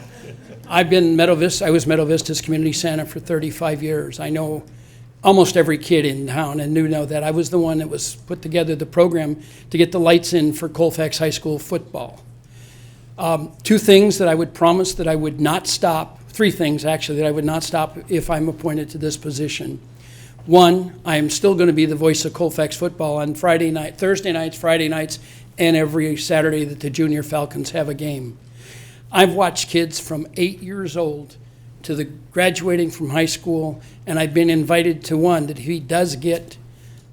I was Meadow Vista's community Santa for 35 years. I know almost every kid in town and know that. I was the one that was put together the program to get the lights in for Colfax High School football. 2 things that I would promise that I would not stop, 3 things actually that I would not stop if I'm appointed to this position. 1, I am still going to be the voice of Colfax football on Thursday nights, Friday nights, and every Saturday that the Junior Falcons have a game. I've watched kids from 8 years old to the graduating from high school, and I've been invited to one that he does get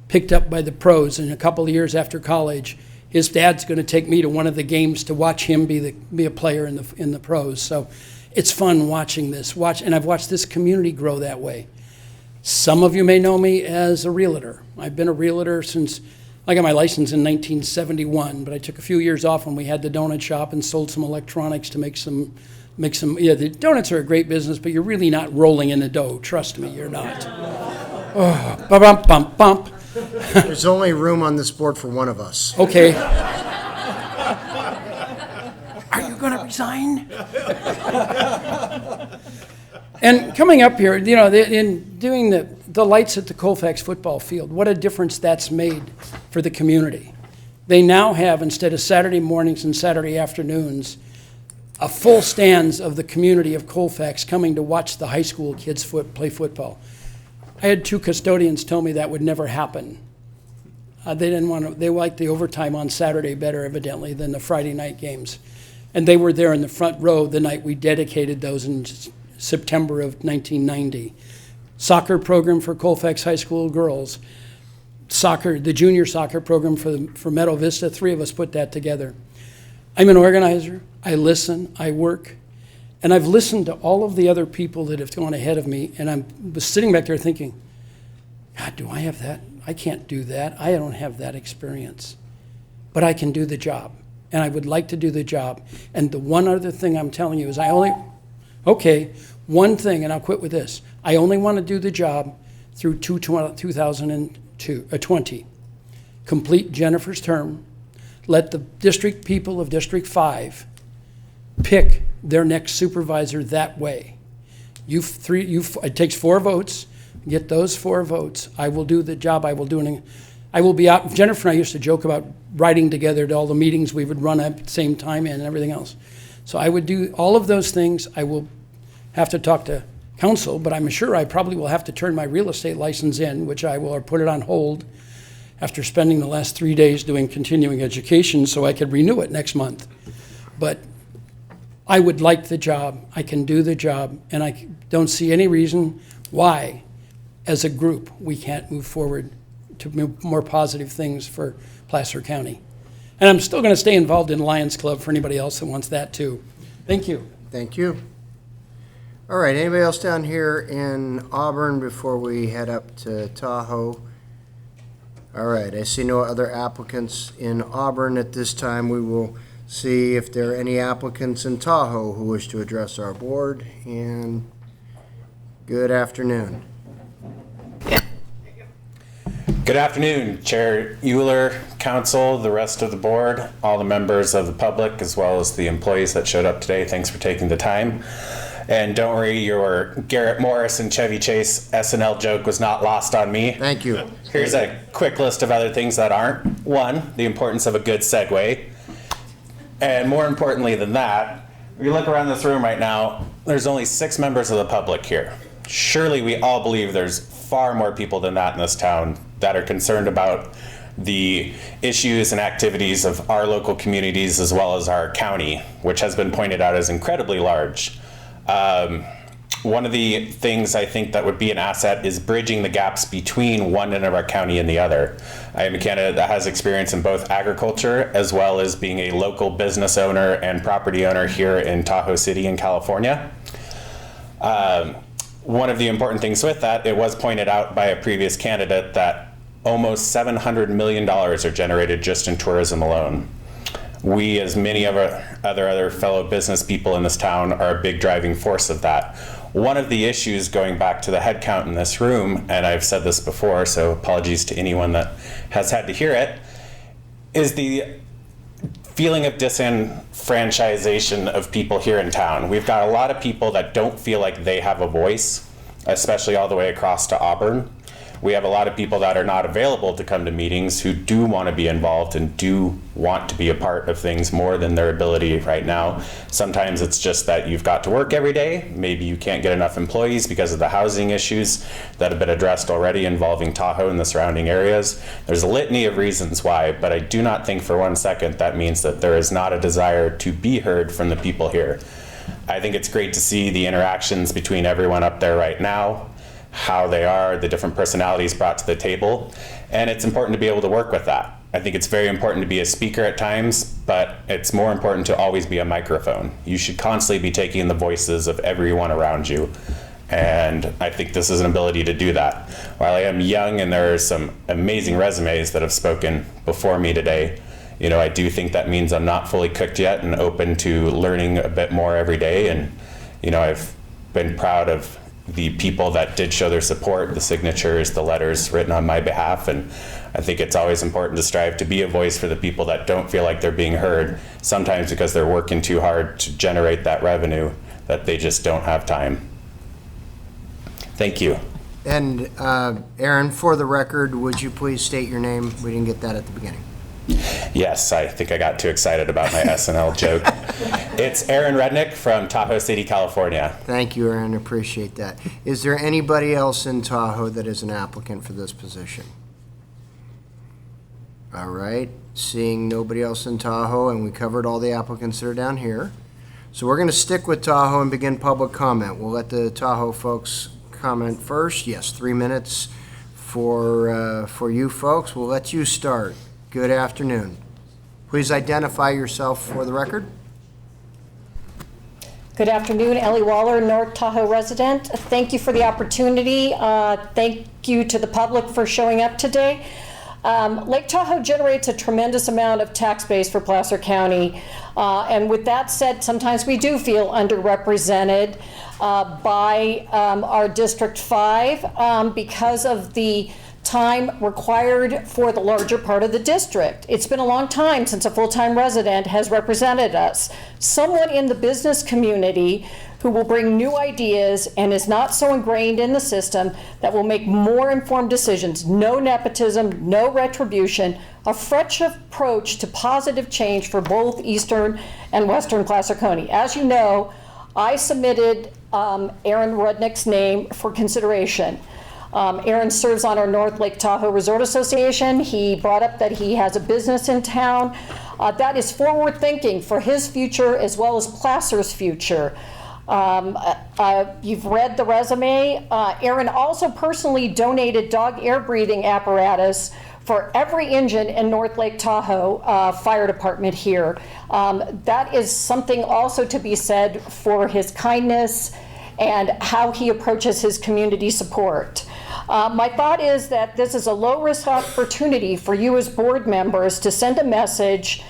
picked up by the pros in a couple of years after college. His dad's going to take me to one of the games to watch him be a player in the pros. So it's fun watching this. And I've watched this community grow that way. Some of you may know me as a realtor. I've been a realtor since I got my license in 1971, but I took a few years off when we had the donut shop and sold some electronics to make some. Yeah, the donuts are a great business, but you're really not rolling in the dough. Trust me, you're not. Oh, bump, bump, bump. There's only room on this board for one of us. Okay. Are you going to resign? And coming up here, you know, in doing the lights at the Colfax football field, what a difference that's made for the community. They now have, instead of Saturday mornings and Saturday afternoons, a full stands of the community of Colfax coming to watch the high school kids play football. I had 2 custodians tell me that would never happen. They liked the overtime on Saturday better, evidently, than the Friday night games. And they were there in the front row the night we dedicated those in September of 1990. Soccer program for Colfax High School girls. The junior soccer program for Meadow Vista. 3 of us put that together. I'm an organizer. I listen. I work. And I've listened to all of the other people that have gone ahead of me, and I was sitting back there thinking, God, do I have that? I can't do that. I don't have that experience. But I can do the job, and I would like to do the job. And the one other thing I'm telling you is one thing, and I'll quit with this. I only want to do the job through 2020. Complete Jennifer's term. Let the district people of District 5 pick their next supervisor that way. It takes 4 votes. Get those 4 votes. I will do the job. I will be out. Jennifer and I used to joke about riding together to all the meetings we would run at the same time and everything else. So I would do all of those things. I will have to talk to council, but I'm sure I probably will have to turn my real estate license in, which I will, or put it on hold after spending the last 3 days doing continuing education so I could renew it next month. But I would like the job, I can do the job, and I don't see any reason why, as a group, we can't move forward to move more positive things for Placer County. And I'm still going to stay involved in Lions Club for anybody else that wants that too. Thank you. Thank you. All right, anybody else down here in Auburn before we head up to Tahoe? All right, I see no other applicants in Auburn at this time. We will see if there are any applicants in Tahoe who wish to address our board, and good afternoon. Good afternoon, Chair Euler, Council, the rest of the board, all the members of the public, as well as the employees that showed up today. Thanks for taking the time. And don't worry, your Garrett Morris and Chevy Chase SNL joke was not lost on me. Thank you. Here's a quick list of other things that aren't. 1, the importance of a good segue. And more importantly than that, if you look around this room right now, there's only 6 members of the public here. Surely we all believe there's far more people than that in this town that are concerned about the issues and activities of our local communities as well as our county, which has been pointed out as incredibly large. One of the things I think that would be an asset is bridging the gaps between one end of our county and the other. I am a candidate that has experience in both agriculture as well as being a local business owner and property owner here in Tahoe City in California. One of the important things with that, it was pointed out by a previous candidate that almost $700 million are generated just in tourism alone. We, as many of our other fellow business people in this town, are a big driving force of that. One of the issues, going back to the head count in this room, and I've said this before, so apologies to anyone that has had to hear it, is the feeling of disenfranchisation of people here in town. We've got a lot of people that don't feel like they have a voice, especially all the way across to Auburn. We have a lot of people that are not available to come to meetings who do want to be involved and do want to be a part of things more than their ability right now. Sometimes it's just that you've got to work every day. Maybe you can't get enough employees because of the housing issues that have been addressed already involving Tahoe and the surrounding areas. There's a litany of reasons why, but I do not think for 1 second that means that there is not a desire to be heard from the people here. I think it's great to see the interactions between everyone up there right now, how they are, the different personalities brought to the table, and it's important to be able to work with that. I think it's very important to be a speaker at times, but it's more important to always be a microphone. You should constantly be taking the voices of everyone around you, and I think this is an ability to do that. While I am young and there are some amazing resumes that have spoken before me today, I do think that means I'm not fully cooked yet and open to learning a bit more every day, and I've been proud of the people that did show their support, the signatures, the letters written on my behalf, and I think it's always important to strive to be a voice for the people that don't feel like they're being heard, sometimes because they're working too hard to generate that revenue that they just don't have time. Thank you. And Aaron, for the record, would you please state your name? We didn't get that at the beginning. Yes, I think I got too excited about my SNL joke. It's Aaron Rudnick from Tahoe City, California. Thank you, Aaron. Appreciate that. Is there anybody else in Tahoe that is an applicant for this position? All right. Seeing nobody else in Tahoe, and we covered all the applicants that are down here. So we're going to stick with Tahoe and begin public comment. We'll let the Tahoe folks comment first. Yes, 3 minutes for you folks. We'll let you start. Good afternoon. Please identify yourself for the record. Good afternoon, Ellie Waller, North Tahoe resident. Thank you for the opportunity. Thank you to the public for showing up today. Lake Tahoe generates a tremendous amount of tax base for Placer County. And with that said, sometimes we do feel underrepresented by our District 5 because of the time required for the larger part of the district. It's been a long time since a full-time resident has represented us. Someone in the business community who will bring new ideas and is not so ingrained in the system that will make more informed decisions. No nepotism, no retribution, a fresh approach to positive change for both Eastern and Western Placer County. As you know, I submitted Aaron Rudnick's name for consideration. Aaron serves on our North Lake Tahoe Resort Association. He brought up that he has a business in town. That is forward thinking for his future as well as Placer's future. You've read the resume. Aaron also personally donated dog air breathing apparatus for every engine in North Lake Tahoe Fire Department here. That is something also to be said for his kindness and how he approaches his community support. My thought is that this is a low-risk opportunity for you as board members to send a message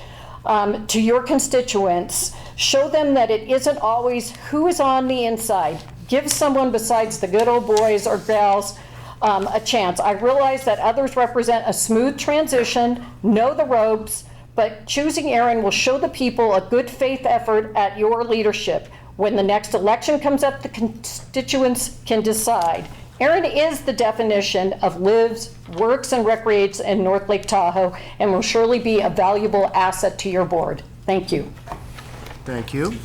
to your constituents. Show them that it isn't always who is on the inside. Give someone besides the good old boys or gals a chance. I realize that others represent a smooth transition, know the ropes, but choosing Aaron will show the people a good faith effort at your leadership. When the next election comes up, the constituents can decide. Aaron is the definition of lives, works, and recreates in North Lake Tahoe and will surely be a valuable asset to your board. Thank you. Thank you.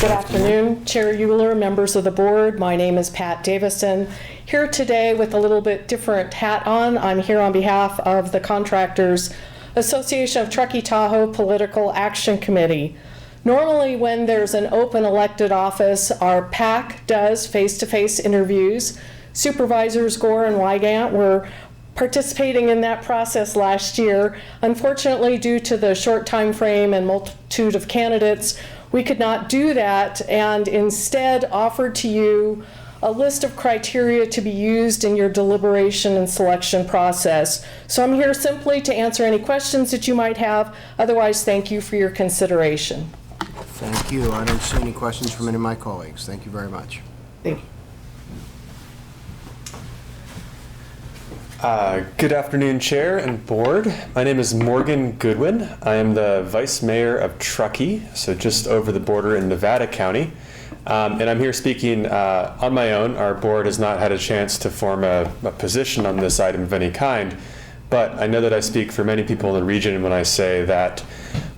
Good afternoon, Chair Euler, members of the board. My name is Pat Davison. Here today with a little bit different hat on. I'm here on behalf of the Contractors Association of Truckee Tahoe Political Action Committee. Normally when there's an open elected office, our PAC does face-to-face interviews. Supervisors Gore and Wygant were participating in that process last year. Unfortunately, due to the short time frame and multitude of candidates, we could not do that and instead offered to you a list of criteria to be used in your deliberation and selection process. So I'm here simply to answer any questions that you might have. Otherwise, thank you for your consideration. Thank you. I don't see any questions from any of my colleagues. Thank you very much. Thank you. Good afternoon, Chair and Board. My name is Morgan Goodwin. I am the Vice Mayor of Truckee, so just over the border in Nevada County. And I'm here speaking on my own. Our board has not had a chance to form a position on this item of any kind, but I know that I speak for many people in the region when I say that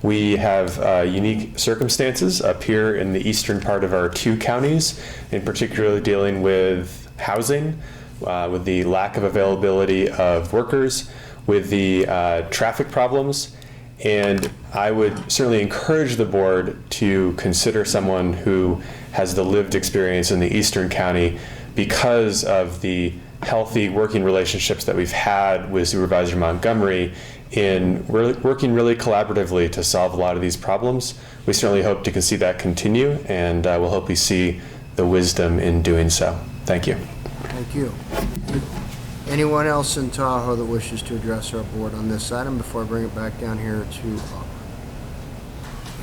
we have unique circumstances up here in the eastern part of our two counties, in particular dealing with housing, with the lack of availability of workers, with the traffic problems. And I would certainly encourage the board to consider someone who has the lived experience in the eastern county because of the healthy working relationships that we've had with Supervisor Montgomery in working really collaboratively to solve a lot of these problems. We certainly hope to see that continue, and we'll hope we see the wisdom in doing so. Thank you. Thank you. Anyone else in Tahoe that wishes to address our board on this item before I bring it back down here to Auburn?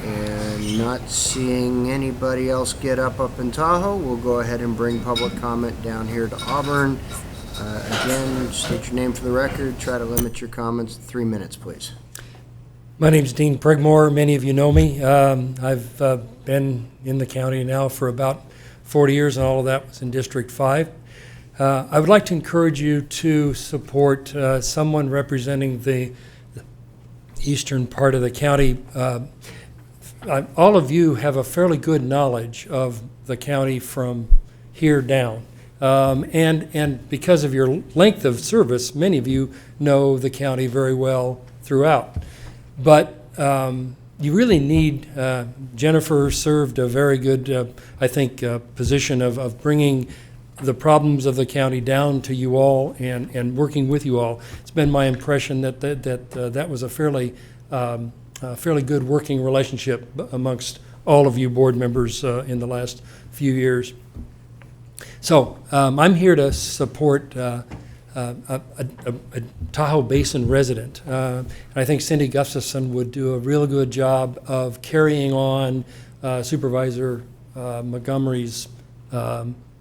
And not seeing anybody else get up in Tahoe, we'll go ahead and bring public comment down here to Auburn. Again, state your name for the record. Try to limit your comments to 3 minutes, please. My name's Dean Prigmore. Many of you know me. I've been in the county now for about 40 years, and all of that was in District 5. I would like to encourage you to support someone representing the eastern part of the county. All of you have a fairly good knowledge of the county from here down. And because of your length of service, many of you know the county very well throughout. But you really need, Jennifer served a very good, I think, position of bringing the problems of the county down to you all and working with you all. It's been my impression that was a fairly good working relationship amongst all of you board members in the last few years. So I'm here to support a Tahoe Basin resident. I think Cindy Gustafson would do a real good job of carrying on Supervisor Montgomery's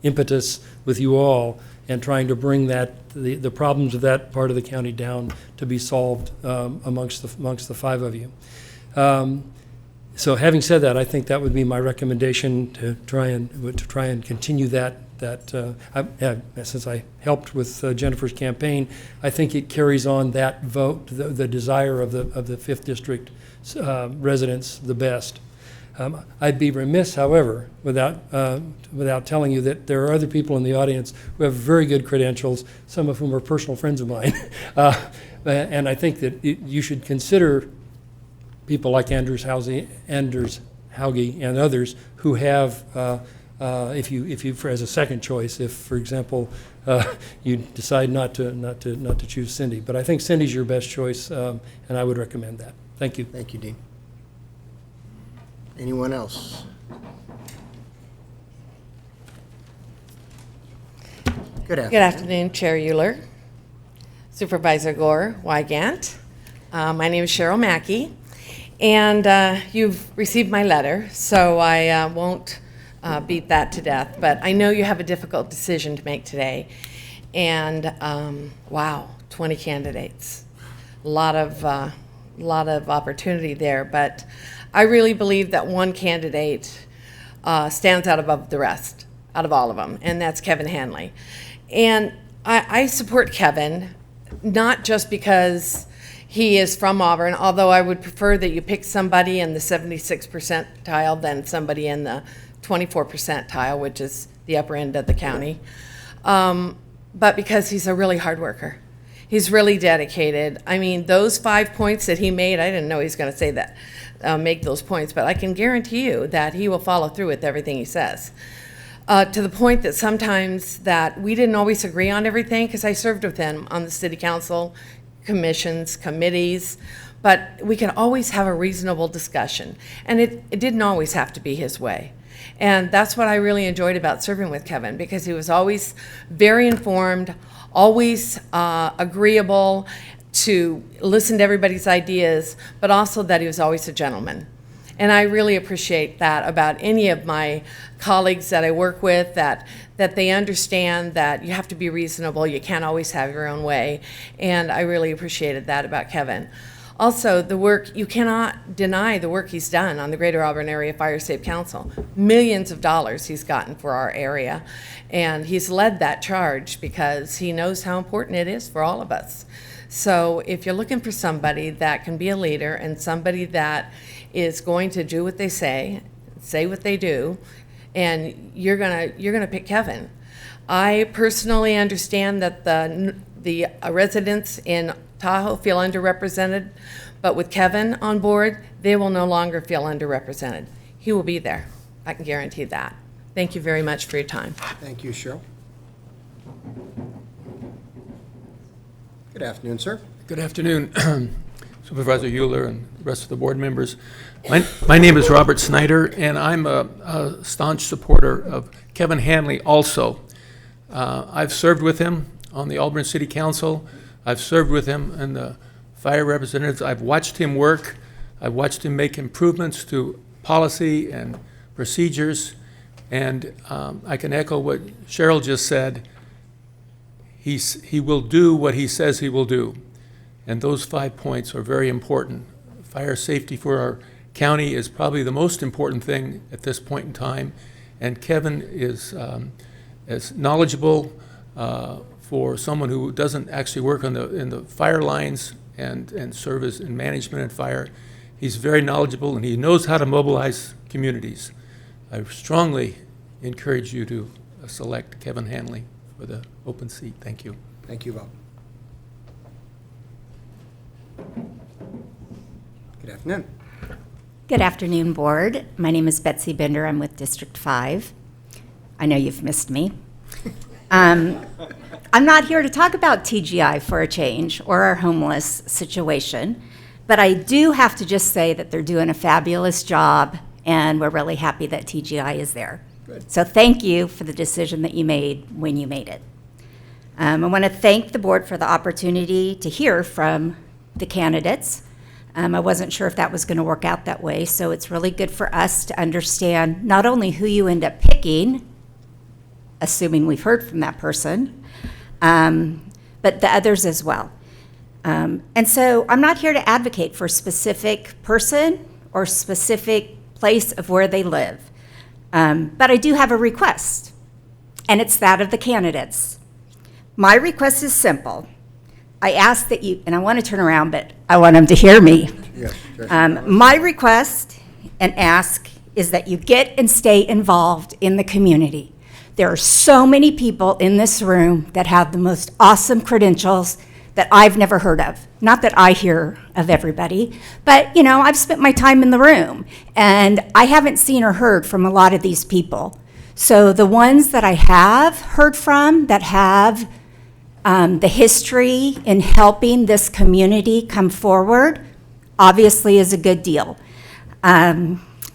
impetus with you all and trying to bring the problems of that part of the county down to be solved amongst the five of you. So having said that, I think that would be my recommendation to try and continue that. Since I helped with Jennifer's campaign, I think it carries on that vote, the desire of the 5th District residents the best. I'd be remiss, however, without telling you that there are other people in the audience who have very good credentials, some of whom are personal friends of mine. And I think that you should consider people like Anders Hauge and others who have, if you as a second choice, if, for example, you decide not to choose Cindy. But I think Cindy's your best choice, and I would recommend that. Thank you. Thank you, Dean. Anyone else? Good afternoon. Good afternoon, Chair Euler, Supervisor Gore, Wygant. My name is Cheryl Mackey, and you've received my letter, so I won't beat that to death. But I know you have a difficult decision to make today, and wow, 20 candidates, a lot of opportunity there. But I really believe that one candidate stands out above the rest, out of all of them, and that's Kevin Hanley. And I support Kevin, not just because he is from Auburn, although I would prefer that you pick somebody in the 76 percentile than somebody in the 24 percentile, which is the upper end of the county, but because he's a really hard worker. He's really dedicated. I mean, those 5 points that he made, I didn't know he was going to say that, make those points, but I can guarantee you that he will follow through with everything he says. To the point that sometimes that we didn't always agree on everything, because I served with him on the city council, commissions, committees, but we can always have a reasonable discussion. And it didn't always have to be his way. And that's what I really enjoyed about serving with Kevin, because he was always very informed, always agreeable to listen to everybody's ideas, but also that he was always a gentleman. And I really appreciate that about any of my colleagues that I work with, that they understand that you have to be reasonable, you can't always have your own way. And I really appreciated that about Kevin. Also, the work, you cannot deny the work he's done on the Greater Auburn Area Fire Safe Council. Millions of dollars he's gotten for our area. And he's led that charge because he knows how important it is for all of us. So if you're looking for somebody that can be a leader and somebody that is going to do what they say what they do, and you're gonna pick Kevin. I personally understand that the residents in Tahoe feel underrepresented, but with Kevin on board, they will no longer feel underrepresented. He will be there. I can guarantee that. Thank you very much for your time. Thank you, Cheryl. Good afternoon, sir. Good afternoon, Supervisor Euler and the rest of the board members. My name is Robert Snyder, and I'm a staunch supporter of Kevin Hanley also. I've served with him on the Auburn City Council. I've served with him in the fire representatives. I've watched him work. I've watched him make improvements to policy and procedures. And I can echo what Cheryl just said. He will do what he says he will do. And those 5 points are very important. Fire safety for our county is probably the most important thing at this point in time. And Kevin is as knowledgeable for someone who doesn't actually work in the fire lines and serve as in management and fire. He's very knowledgeable and he knows how to mobilize communities. I strongly encourage you to select Kevin Hanley for the open seat. Thank you. Thank you, Bob. Good afternoon. Good afternoon, Board. My name is Betsy Bender. I'm with District 5. I know you've missed me. I'm not here to talk about TGI for a change or our homeless situation, but I do have to just say that they're doing a fabulous job, and we're really happy that TGI is there. Good. So thank you for the decision that you made when you made it. I want to thank the board for the opportunity to hear from the candidates. I wasn't sure if that was going to work out that way, so it's really good for us to understand not only who you end up picking, assuming we've heard from that person, but the others as well. And so I'm not here to advocate for a specific person or specific place of where they live, but I do have a request, and it's that of the candidates. My request is simple. I ask that you, and I want to turn around, but I want them to hear me. Yes, sure. My request and ask is that you get and stay involved in the community. There are so many people in this room that have the most awesome credentials that I've never heard of. Not that I hear of everybody, but you know, I've spent my time in the room and I haven't seen or heard from a lot of these people. So the ones that I have heard from that have the history in helping this community come forward obviously is a good deal.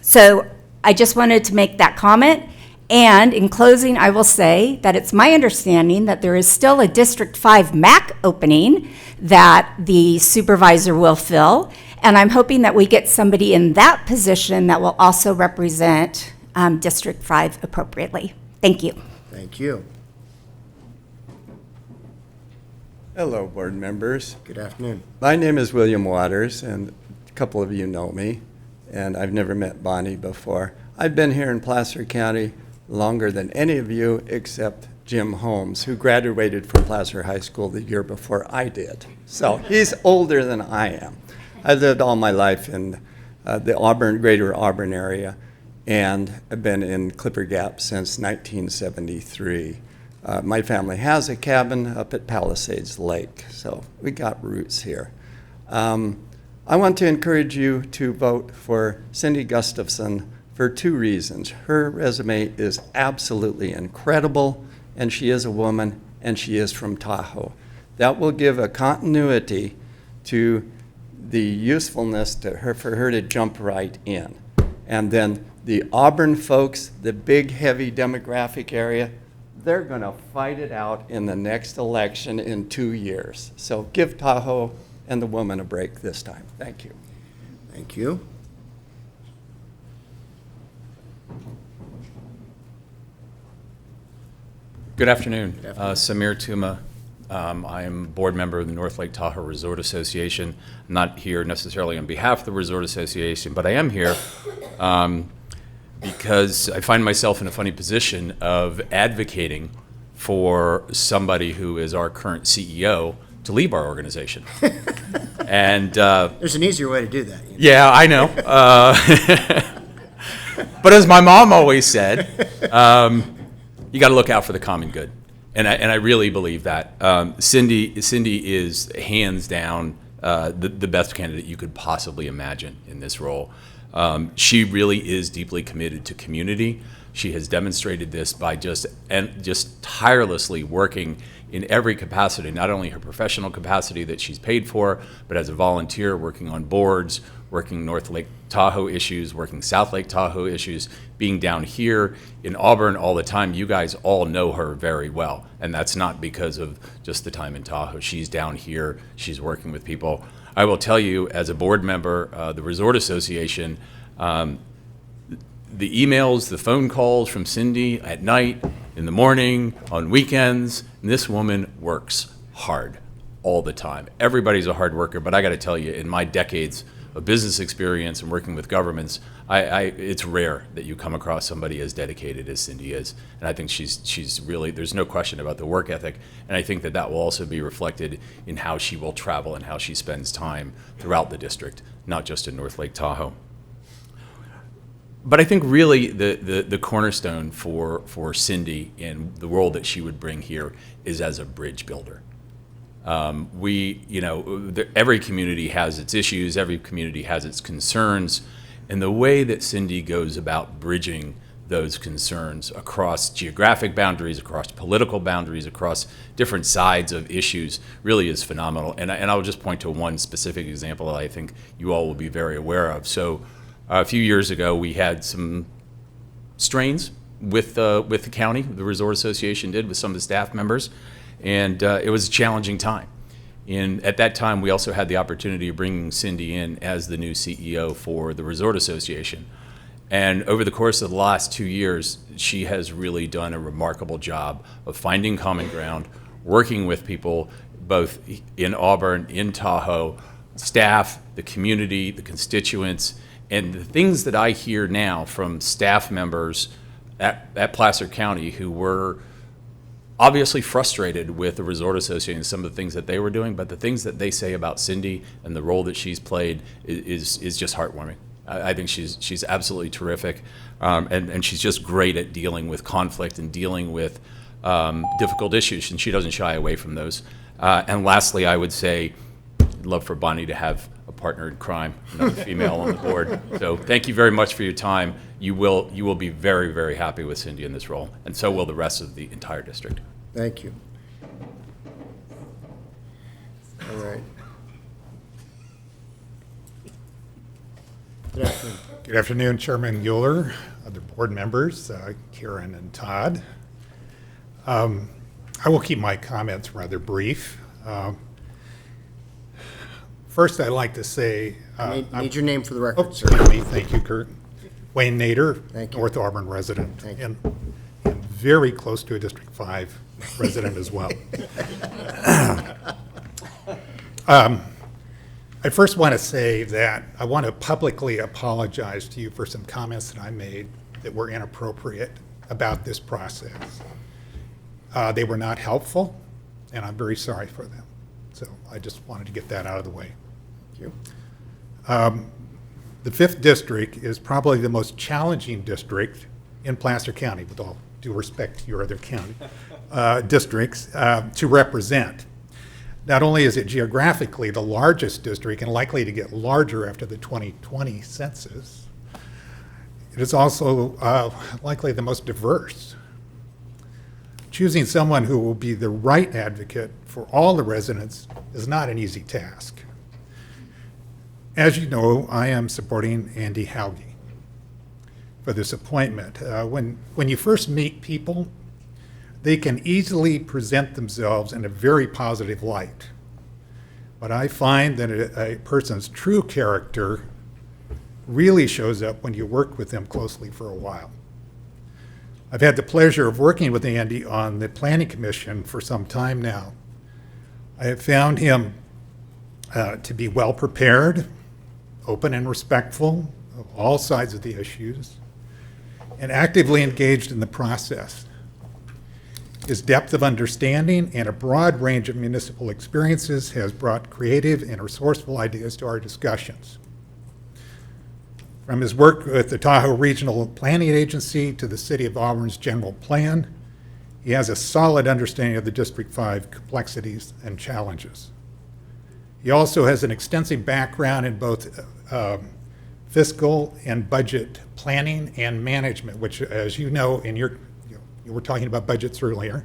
So I just wanted to make that comment. And in closing, I will say that it's my understanding that there is still a District 5 MAC opening that the supervisor will fill. And I'm hoping that we get somebody in that position that will also represent District 5 appropriately. Thank you. Thank you. Hello, board members. Good afternoon. My name is William Waters, and a couple of you know me, and I've never met Bonnie before. I've been here in Placer County longer than any of you except Jim Holmes, who graduated from Placer High School the year before I did. So he's older than I am. I lived all my life in the greater Auburn area, and I've been in Clipper Gap since 1973. My family has a cabin up at Palisades Lake, so we got roots here. I want to encourage you to vote for Cindy Gustafson for two reasons. Her resume is absolutely incredible, and she is a woman, and she is from Tahoe. That will give a continuity to the usefulness to her, for her to jump right in. And then the Auburn folks, the big, heavy demographic area, they're going to fight it out in the next election in 2 years. So give Tahoe and the woman a break this time. Thank you. Thank you. Good afternoon. Samir Tuma. I am a board member of the North Lake Tahoe Resort Association. I'm not here necessarily on behalf of the Resort Association, but I am here because I find myself in a funny position of advocating for somebody who is our current CEO to leave our organization. And there's an easier way to do that. Yeah, I know. But as my mom always said, you got to look out for the common good, and I really believe that. Cindy is hands down the best candidate you could possibly imagine in this role. She really is deeply committed to community. She has demonstrated this by just tirelessly working in every capacity, not only her professional capacity that she's paid for, but as a volunteer working on boards, working North Lake Tahoe issues, working South Lake Tahoe issues, being down here in Auburn all the time. You guys all know her very well, and that's not because of just the time in Tahoe. She's down here, she's working with people. I will tell you, as a board member, the Resort Association, the emails, the phone calls from Cindy at night, in the morning, on weekends, and this woman works hard all the time. Everybody's a hard worker, but I got to tell you, in my decades of business experience and working with governments, it's rare that you come across somebody as dedicated as Cindy is. And I think she's really, there's no question about the work ethic. And I think that will also be reflected in how she will travel and how she spends time throughout the district, not just in North Lake Tahoe. But I think really the cornerstone for Cindy and the role that she would bring here is as a bridge builder. Every community has its issues, every community has its concerns, and the way that Cindy goes about bridging those concerns across geographic boundaries, across political boundaries, across different sides of issues really is phenomenal. And I'll just point to one specific example that I think you all will be very aware of. So a few years ago, we had some strains with the county, the Resort Association did, with some of the staff members, and it was a challenging time. And at that time, we also had the opportunity of bringing Cindy in as the new CEO for the Resort Association. And over the course of the last 2 years, she has really done a remarkable job of finding common ground, working with people both in Auburn, in Tahoe, staff, the community, the constituents, and the things that I hear now from staff members at Placer County who were obviously frustrated with the Resort Association and some of the things that they were doing, but the things that they say about Cindy and the role that she's played is just heartwarming. I think she's absolutely terrific, and she's just great at dealing with conflict and dealing with difficult issues, and she doesn't shy away from those. And lastly, I would say, I'd love for Bonnie to have a partner in crime, another female on the board. So thank you very much for your time. You will be very, very happy with Cindy in this role, and so will the rest of the entire district. Thank you. All right. Good afternoon. Good afternoon, Chairman Euler, other board members, Karen and Todd. I will keep my comments rather brief. First, I'd like to say... need your name for the record, sir. Excuse me. Thank you, Kurt. Wayne Nader, Thank you. North Auburn resident, and very close to a District 5 resident as well. I first want to say that I want to publicly apologize to you for some comments that I made that were inappropriate about this process. They were not helpful, and I'm very sorry for them. So I just wanted to get that out of the way. Thank you. The 5th District is probably the most challenging district in Placer County, with all due respect to your other county districts, to represent. Not only is it geographically the largest district and likely to get larger after the 2020 census, it is also likely the most diverse. Choosing someone who will be the right advocate for all the residents is not an easy task. As you know, I am supporting Andy Hauge for this appointment. When you first meet people, they can easily present themselves in a very positive light. But I find that a person's true character really shows up when you work with them closely for a while. I've had the pleasure of working with Andy on the Planning Commission for some time now. I have found him to be well prepared, open and respectful of all sides of the issues, and actively engaged in the process. His depth of understanding and a broad range of municipal experiences has brought creative and resourceful ideas to our discussions. From his work with the Tahoe Regional Planning Agency to the City of Auburn's general plan, he has a solid understanding of the District 5 complexities and challenges. He also has an extensive background in both fiscal and budget planning and management, which, as you know, you were talking about budgets earlier,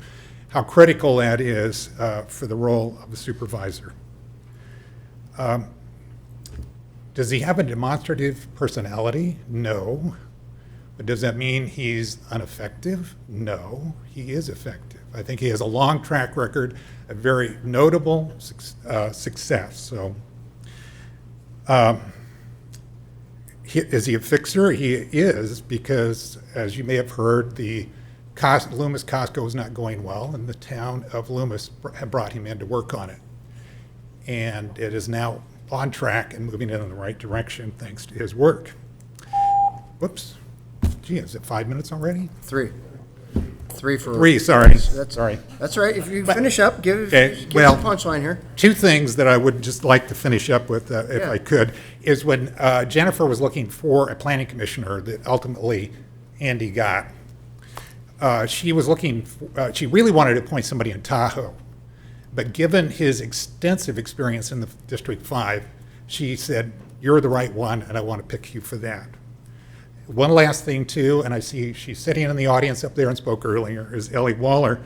how critical that is for the role of a supervisor. Does he have a demonstrative personality? No. But does that mean he's ineffective? No, he is effective. I think he has a long track record of very notable success. So, is he a fixer? He is, because as you may have heard, the Loomis Costco is not going well, and the town of Loomis have brought him in to work on it. And it is now on track and moving in the right direction thanks to his work. Whoops. Gee, is it 5 minutes already? Three, sorry. That's Sorry. That's all right. If you finish up, give Okay, the well, punchline here. Two things that I would just like to finish up with, if Yeah. I could, is when Jennifer was looking for a planning commissioner that ultimately Andy got, she was looking, she really wanted to appoint somebody in Tahoe. But given his extensive experience in the District 5, she said, "You're the right one, and I want to pick you for that." One last thing, too, and I see she's sitting in the audience up there and spoke earlier, is Ellie Waller.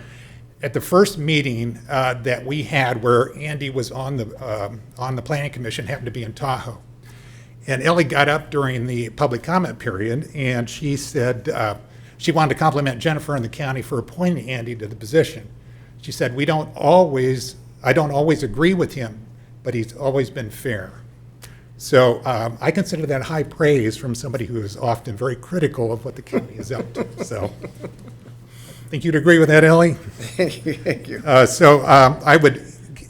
At the first meeting that we had where Andy was on the Planning Commission, happened to be in Tahoe. And Ellie got up during the public comment period, and she said she wanted to compliment Jennifer and the county for appointing Andy to the position. She said, I don't always agree with him, but he's always been fair. So I consider that high praise from somebody who is often very critical of what the county is up to. So I think you'd agree with that, Ellie? Thank you. I would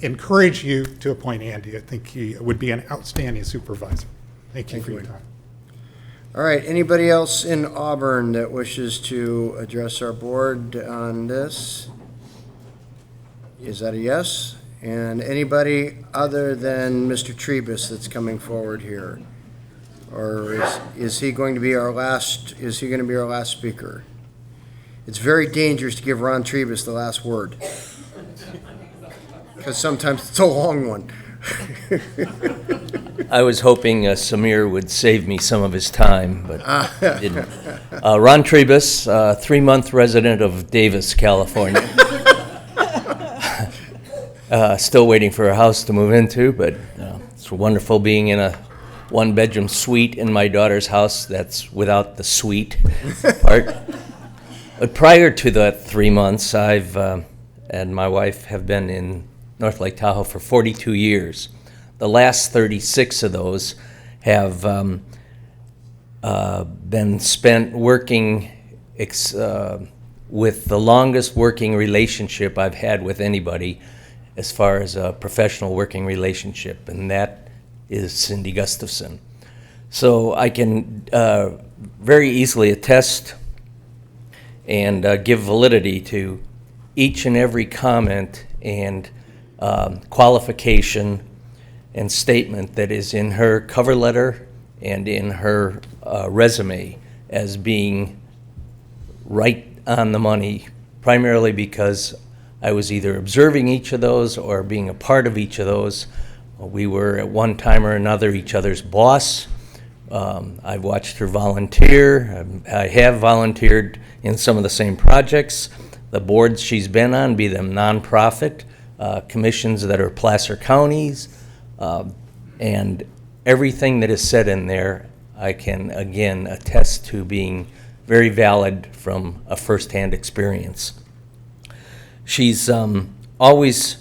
encourage you to appoint Andy. I think he would be an outstanding supervisor. Thank you for your time. All right, anybody else in Auburn that wishes to address our board on this? Is that a yes? And anybody other than Mr. Trebus that's coming forward here? Or is he going to be our last speaker? It's very dangerous to give Ron Trebus the last word, because sometimes it's a long one. I was hoping Samir would save me some of his time, but he didn't. Ron Trebus, 3-month resident of Davis, California. Still waiting for a house to move into, but it's wonderful being in a 1-bedroom suite in my daughter's house that's without the suite part. But prior to the 3 months, I've and my wife have been in North Lake Tahoe for 42 years. The last 36 of those have been spent working with the longest working relationship I've had with anybody as far as a professional working relationship, and that is Cindy Gustafson. So I can very easily attest and give validity to each and every comment and qualification and statement that is in her cover letter and in her resume as being right on the money, primarily because I was either observing each of those or being a part of each of those. We were at one time or another each other's boss. I've watched her volunteer. I have volunteered in some of the same projects. The boards she's been on, be them nonprofit, commissions that are placer counties, and everything that is said in there, I can again attest to being very valid from a firsthand experience. She's always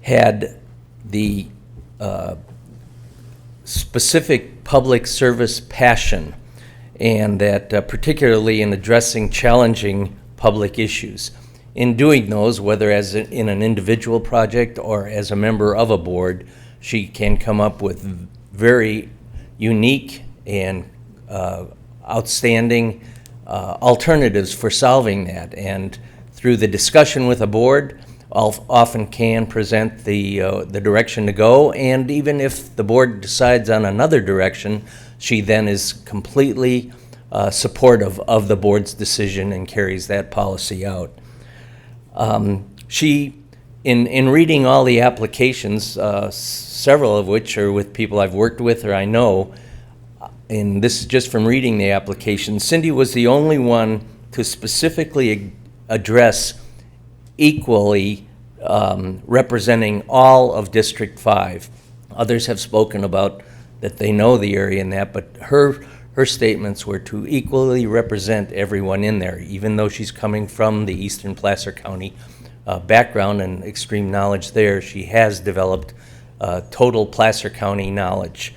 had the specific public service passion and that particularly in addressing challenging public issues. In doing those, whether in an individual project or as a member of a board, she can come up with very unique and outstanding alternatives for solving that. And through the discussion with a board, often can present the direction to go. And even if the board decides on another direction, she then is completely supportive of the board's decision and carries that policy out. She, in reading all the applications, several of which are with people I've worked with or I know, and this is just from reading the application, Cindy was the only one to specifically address equally representing all of District 5. Others have spoken about that they know the area and that, but her statements were to equally represent everyone in there, even though she's coming from the Eastern Placer County background and extreme knowledge there. She has developed total Placer County knowledge,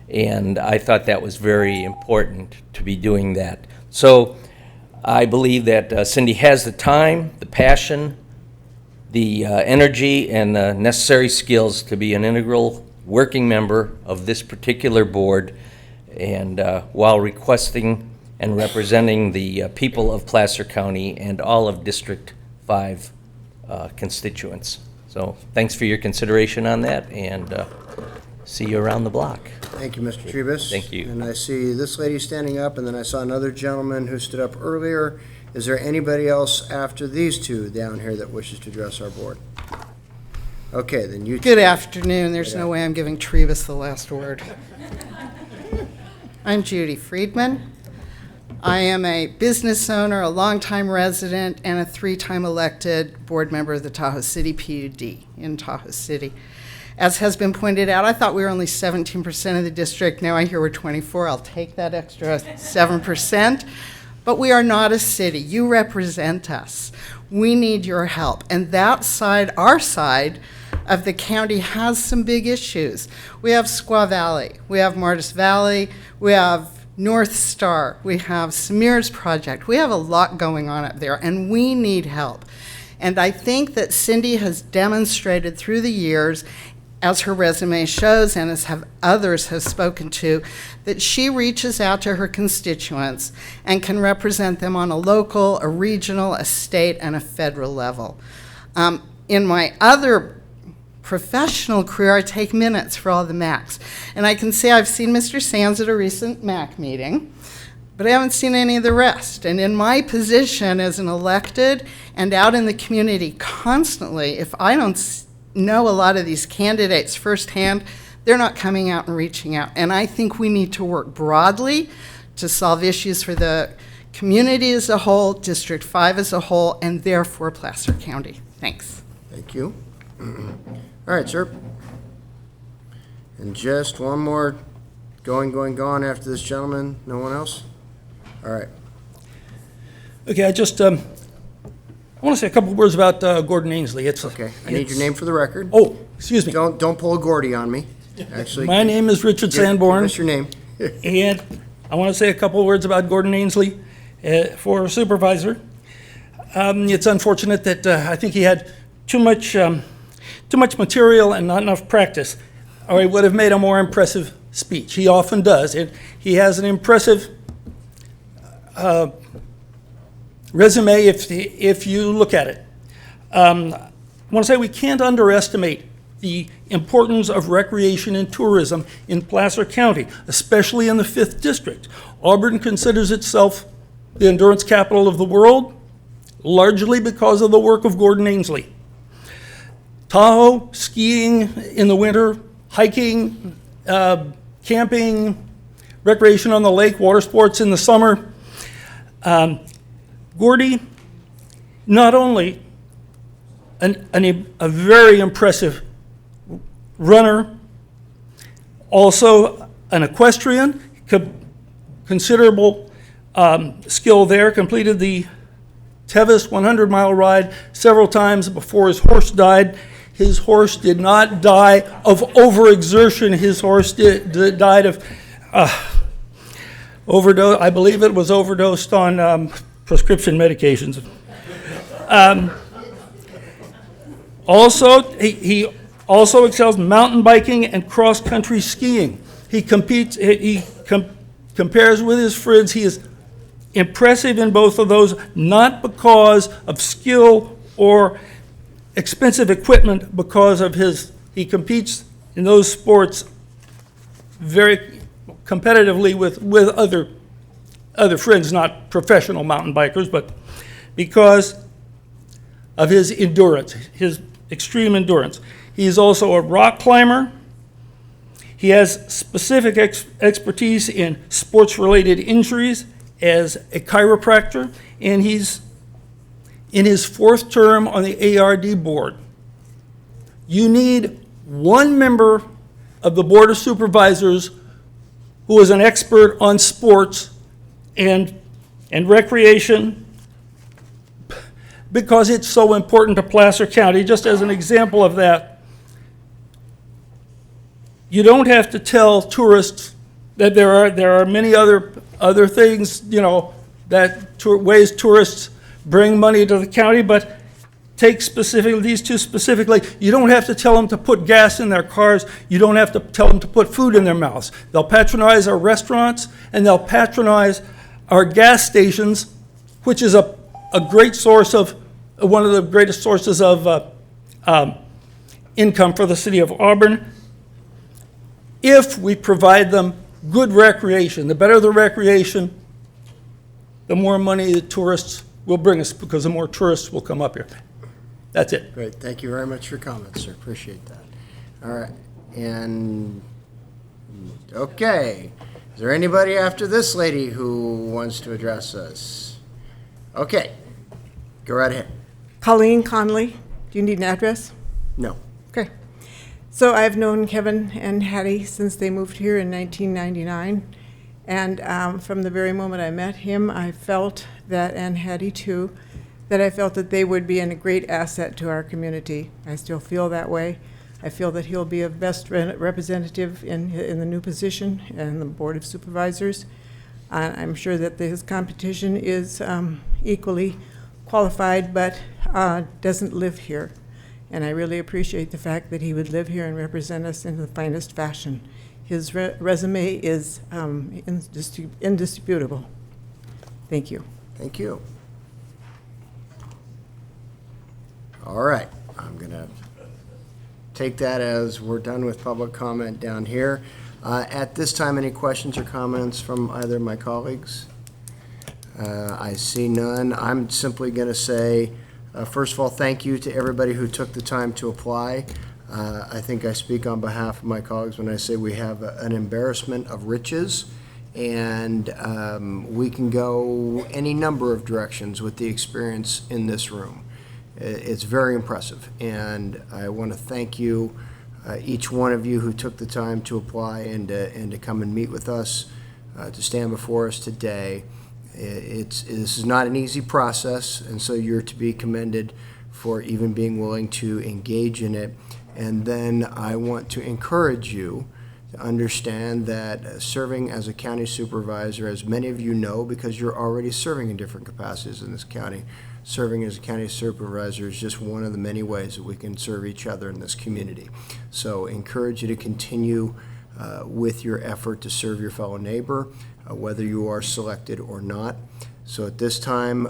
and I thought that was very important to be doing that. So I believe that Cindy has the time, the passion, the energy, and the necessary skills to be an integral working member of this particular board, and while requesting and representing the people of Placer County and all of District 5 constituents. So thanks for your consideration on that, and see you around the block. Thank you, Mr. Tribus. Thank you. And I see this lady standing up, and then I saw another gentleman who stood up earlier. Is there anybody else after these two down here that wishes to address our board? Okay, then you. Good afternoon. There's no way I'm giving Tribus the last word. I'm Judy Friedman. I am a business owner, a longtime resident, and a 3-time elected board member of the Tahoe City PUD in Tahoe City. As has been pointed out, I thought we were only 17% of the district. Now I hear we're 24. I'll take that extra 7%. But we are not a city. You represent us. We need your help. And that side, our side of the county, has some big issues. We have Squaw Valley. We have Martis Valley. We have North Star. We have Samir's project. We have a lot going on up there, and we need help. And I think that Cindy has demonstrated through the years, as her resume shows and as others have spoken to, that she reaches out to her constituents and can represent them on a local, a regional, a state, and a federal level. In my other professional career, I take minutes for all the MACs. And I can say I've seen Mr. Sands at a recent MAC meeting, but I haven't seen any of the rest. And in my position as an elected and out in the community constantly, if I don't know a lot of these candidates firsthand, they're not coming out and reaching out. And I think we need to work broadly to solve issues for the community as a whole, District 5 as a whole, and therefore Placer County. Thanks. Thank you. All right, sir. And just one more going after this gentleman. No one else? All right. Okay, I just I want to say a couple of words about Gordon Ainsley. Okay. I need your name for the record. Oh, excuse me. Don't pull a Gordy on me. Actually, my name is Richard Sanborn. What's your name? And I want to say a couple of words about Gordon Ainsley for supervisor. It's unfortunate that I think he had too much material and not enough practice, or he would have made a more impressive speech. He often does. He has an impressive resume if you look at it. I want to say we can't underestimate the importance of recreation and tourism in Placer County, especially in the 5th District. Auburn considers itself the endurance capital of the world, largely because of the work of Gordon Ainsley. Tahoe, skiing in the winter, hiking, camping, recreation on the lake, water sports in the summer. Gordy, not only a very impressive runner, also an equestrian, considerable skill there, completed the Tevis 100-mile ride several times before his horse died. His horse did not die of overexertion. His horse died of, overdose. I believe it was overdosed on prescription medications. Also, he also excels in mountain biking and cross-country skiing. He competes. He compares with his friends. He is impressive in both of those, not because of skill or expensive equipment, because of he competes in those sports very competitively with other friends, not professional mountain bikers, but because of his endurance, his extreme endurance. He is also a rock climber. He has specific expertise in sports-related injuries as a chiropractor, and he's in his 4th term on the ARD board. You need one member of the Board of Supervisors who is an expert on sports and recreation, because it's so important to Placer County. Just as an example of that, you don't have to tell tourists that there are many other things, ways tourists bring money to the county, but take specifically these two specifically. You don't have to tell them to put gas in their cars. You don't have to tell them to put food in their mouths. They'll patronize our restaurants, and they'll patronize our gas stations, which is a great source of, one of the greatest sources of income for the city of Auburn. If we provide them good recreation, the better the recreation, the more money the tourists will bring us, because the more tourists will come up here. That's it. Great, thank you very much for your comments, sir, appreciate that. All right, and, okay, is there anybody after this lady who wants to address us? Okay, go right ahead. Colleen Conley, do you need an address? No. Okay. So I've known Kevin and Hattie since they moved here in 1999. And from the very moment I met him, I felt that, and Hattie too, that I felt that they would be a great asset to our community. I still feel that way. I feel that he'll be a best representative in the new position and the Board of Supervisors. I'm sure that his competition is equally qualified, but doesn't live here. And I really appreciate the fact that he would live here and represent us in the finest fashion. His resume is indisputable. Thank you. Thank you. All right, I'm gonna take that as we're done with public comment down here. At this time, any questions or comments from either of my colleagues? I see none. I'm simply gonna say, first of all, thank you to everybody who took the time to apply. I think I speak on behalf of my colleagues when I say we have an embarrassment of riches, and we can go any number of directions with the experience in this room. It's very impressive, and I want to thank you, each one of you who took the time to apply and to come and meet with us, to stand before us today. This is not an easy process, and so you're to be commended for even being willing to engage in it. And then I want to encourage you to understand that serving as a county supervisor, as many of you know, because you're already serving in different capacities in this county, serving as a county supervisor is just one of the many ways that we can serve each other in this community. So encourage you to continue with your effort to serve your fellow neighbor, whether you are selected or not. So at this time,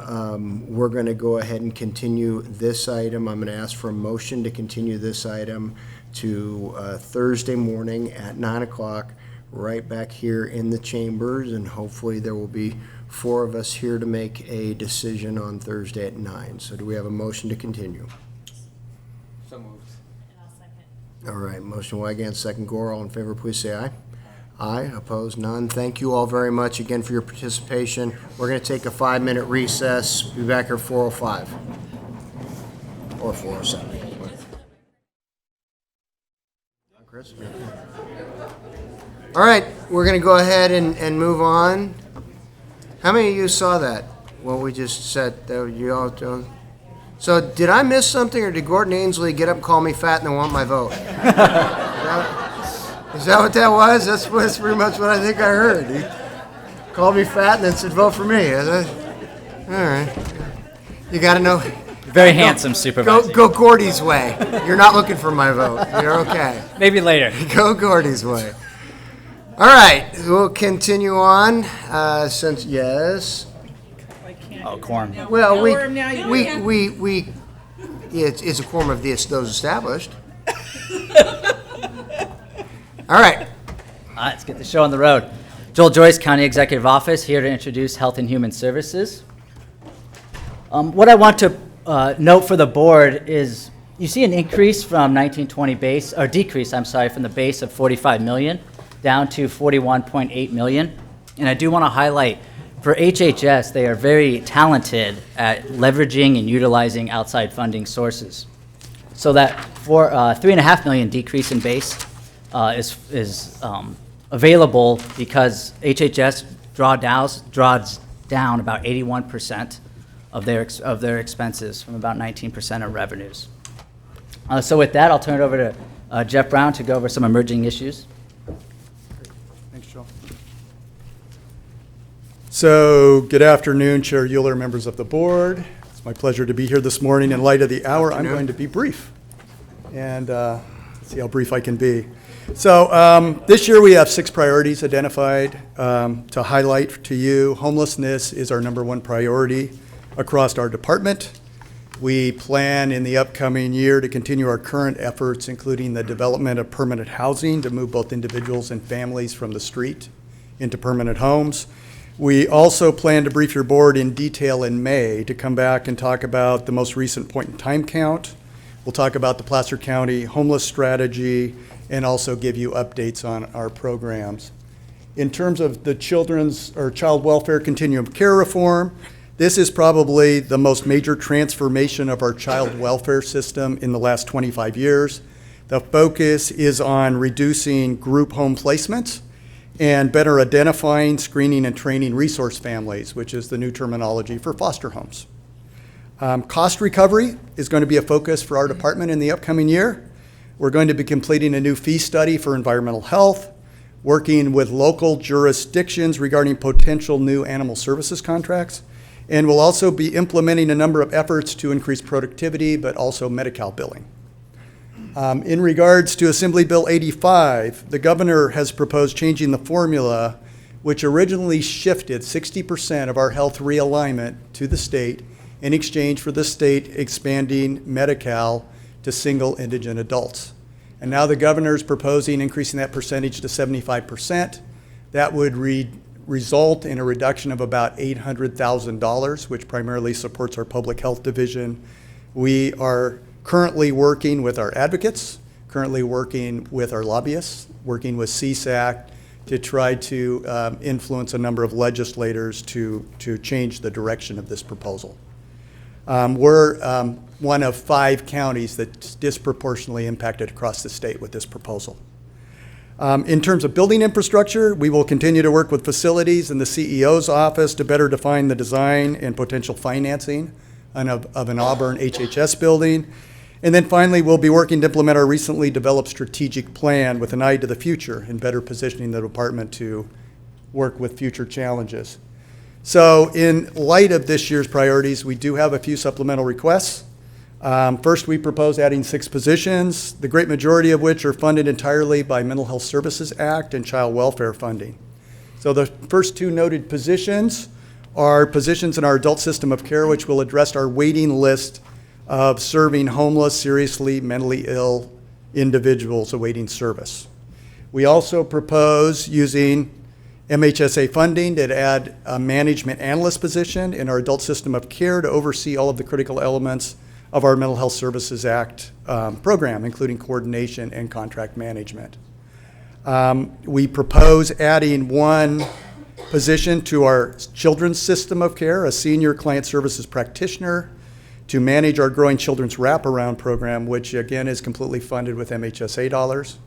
we're going to go ahead and continue this item. I'm going to ask for a motion to continue this item to Thursday morning at 9 o'clock, right back here in the chambers, and hopefully there will be 4 of us here to make a decision on Thursday at 9. So do we have a motion to continue? So moved. And I'll second. All right, motion Wygant, second Gore. All in favor, please say aye. Aye, opposed, none. Thank you all very much again for your participation. We're going to take a 5-minute recess. Be back here 4:05 or 4:07. Chris? All right, we're going to go ahead and move on. How many of you saw that? What we just said, that you all don't? So did I miss something, or did Gordon Ainsley get up and call me fat and then want my vote? Is that what that was? That's pretty much what I think I heard. Called me fat and then said, vote for me. Is it? All right. You got to know. Very handsome, Supervisor. Go Gordy's way. You're not looking for my vote. You're okay. Maybe later. Go Gordy's way. All right. We'll continue on. Since, yes. Oh, quorum. Well, it's a quorum of those established. All right. Let's get the show on the road. Joel Joyce, County Executive Office, here to introduce Health and Human Services. What I want to note for the board is you see an increase from 1920 base, or decrease, I'm sorry, from the base of 45 million down to 41.8 million. And I do want to highlight for HHS, they are very talented at leveraging and utilizing outside funding sources. So that for $3.5 million decrease in base is available because HHS draws down about 81% of their expenses from about 19% of revenues. So with that, I'll turn it over to Jeff Brown to go over some emerging issues. Thanks, Joel. So, good afternoon, Chair Euler, members of the board. It's my pleasure to be here this morning. In light of the hour, I'm going to be brief. And let's see how brief I can be. So, this year we have 6 priorities identified to highlight to you. Homelessness is our #1 priority across our department. We plan in the upcoming year to continue our current efforts, including the development of permanent housing to move both individuals and families from the street into permanent homes. We also plan to brief your board in detail in May to come back and talk about the most recent point-in-time count. We'll talk about the Placer County homeless strategy and also give you updates on our programs. In terms of the children's or child welfare continuum of care reform, this is probably the most major transformation of our child welfare system in the last 25 years. The focus is on reducing group home placements and better identifying, screening, and training resource families, which is the new terminology for foster homes. Cost recovery is going to be a focus for our department in the upcoming year. We're going to be completing a new fee study for environmental health, working with local jurisdictions regarding potential new animal services contracts, and we'll also be implementing a number of efforts to increase productivity, but also Medi-Cal billing. In regards to Assembly Bill 85, the governor has proposed changing the formula, which originally shifted 60% of our health realignment to the state in exchange for the state expanding Medi-Cal to single indigent adults. And now the governor is proposing increasing that percentage to 75%. That would result in a reduction of about $800,000, which primarily supports our public health division. We are currently working with our advocates, currently working with our lobbyists, working with CSAC to try to influence a number of legislators to change the direction of this proposal. We're one of 5 counties that's disproportionately impacted across the state with this proposal. In terms of building infrastructure, we will continue to work with facilities and the CEO's office to better define the design and potential financing of an Auburn HHS building. And then finally, we'll be working to implement our recently developed strategic plan with an eye to the future and better positioning the department to work with future challenges. So in light of this year's priorities, we do have a few supplemental requests. First, we propose adding 6 positions, the great majority of which are funded entirely by Mental Health Services Act and child welfare funding. So the first 2 noted positions are positions in our adult system of care, which will address our waiting list of serving homeless, seriously mentally ill individuals awaiting service. We also propose using MHSA funding to add a management analyst position in our adult system of care to oversee all of the critical elements of our Mental Health Services Act program, including coordination and contract management. We propose adding 1 position to our children's system of care, a senior client services practitioner, to manage our growing children's wraparound program, which again is completely funded with MHSA dollars.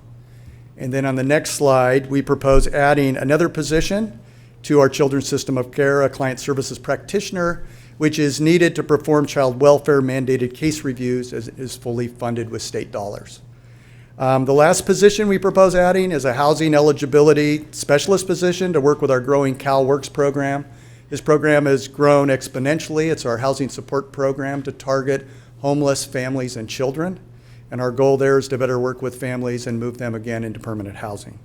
And then on the next slide, we propose adding another position to our children's system of care, a client services practitioner, which is needed to perform child welfare mandated case reviews as it is fully funded with state dollars. The last position we propose adding is a housing eligibility specialist position to work with our growing CalWorks program. This program has grown exponentially. It's our housing support program to target homeless families and children. And our goal there is to better work with families and move them again into permanent housing.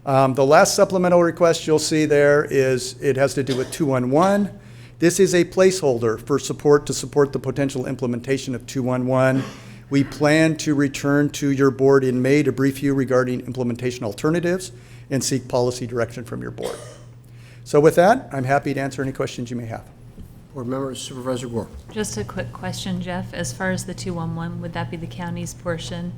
The last supplemental request you'll see there is, it has to do with 211. This is a placeholder for support to support the potential implementation of 211. We plan to return to your board in May to brief you regarding implementation alternatives and seek policy direction from your board. So with that, I'm happy to answer any questions you may have. Board member Supervisor Gore. Just a quick question, Jeff. As far as the 211, would that be the county's portion?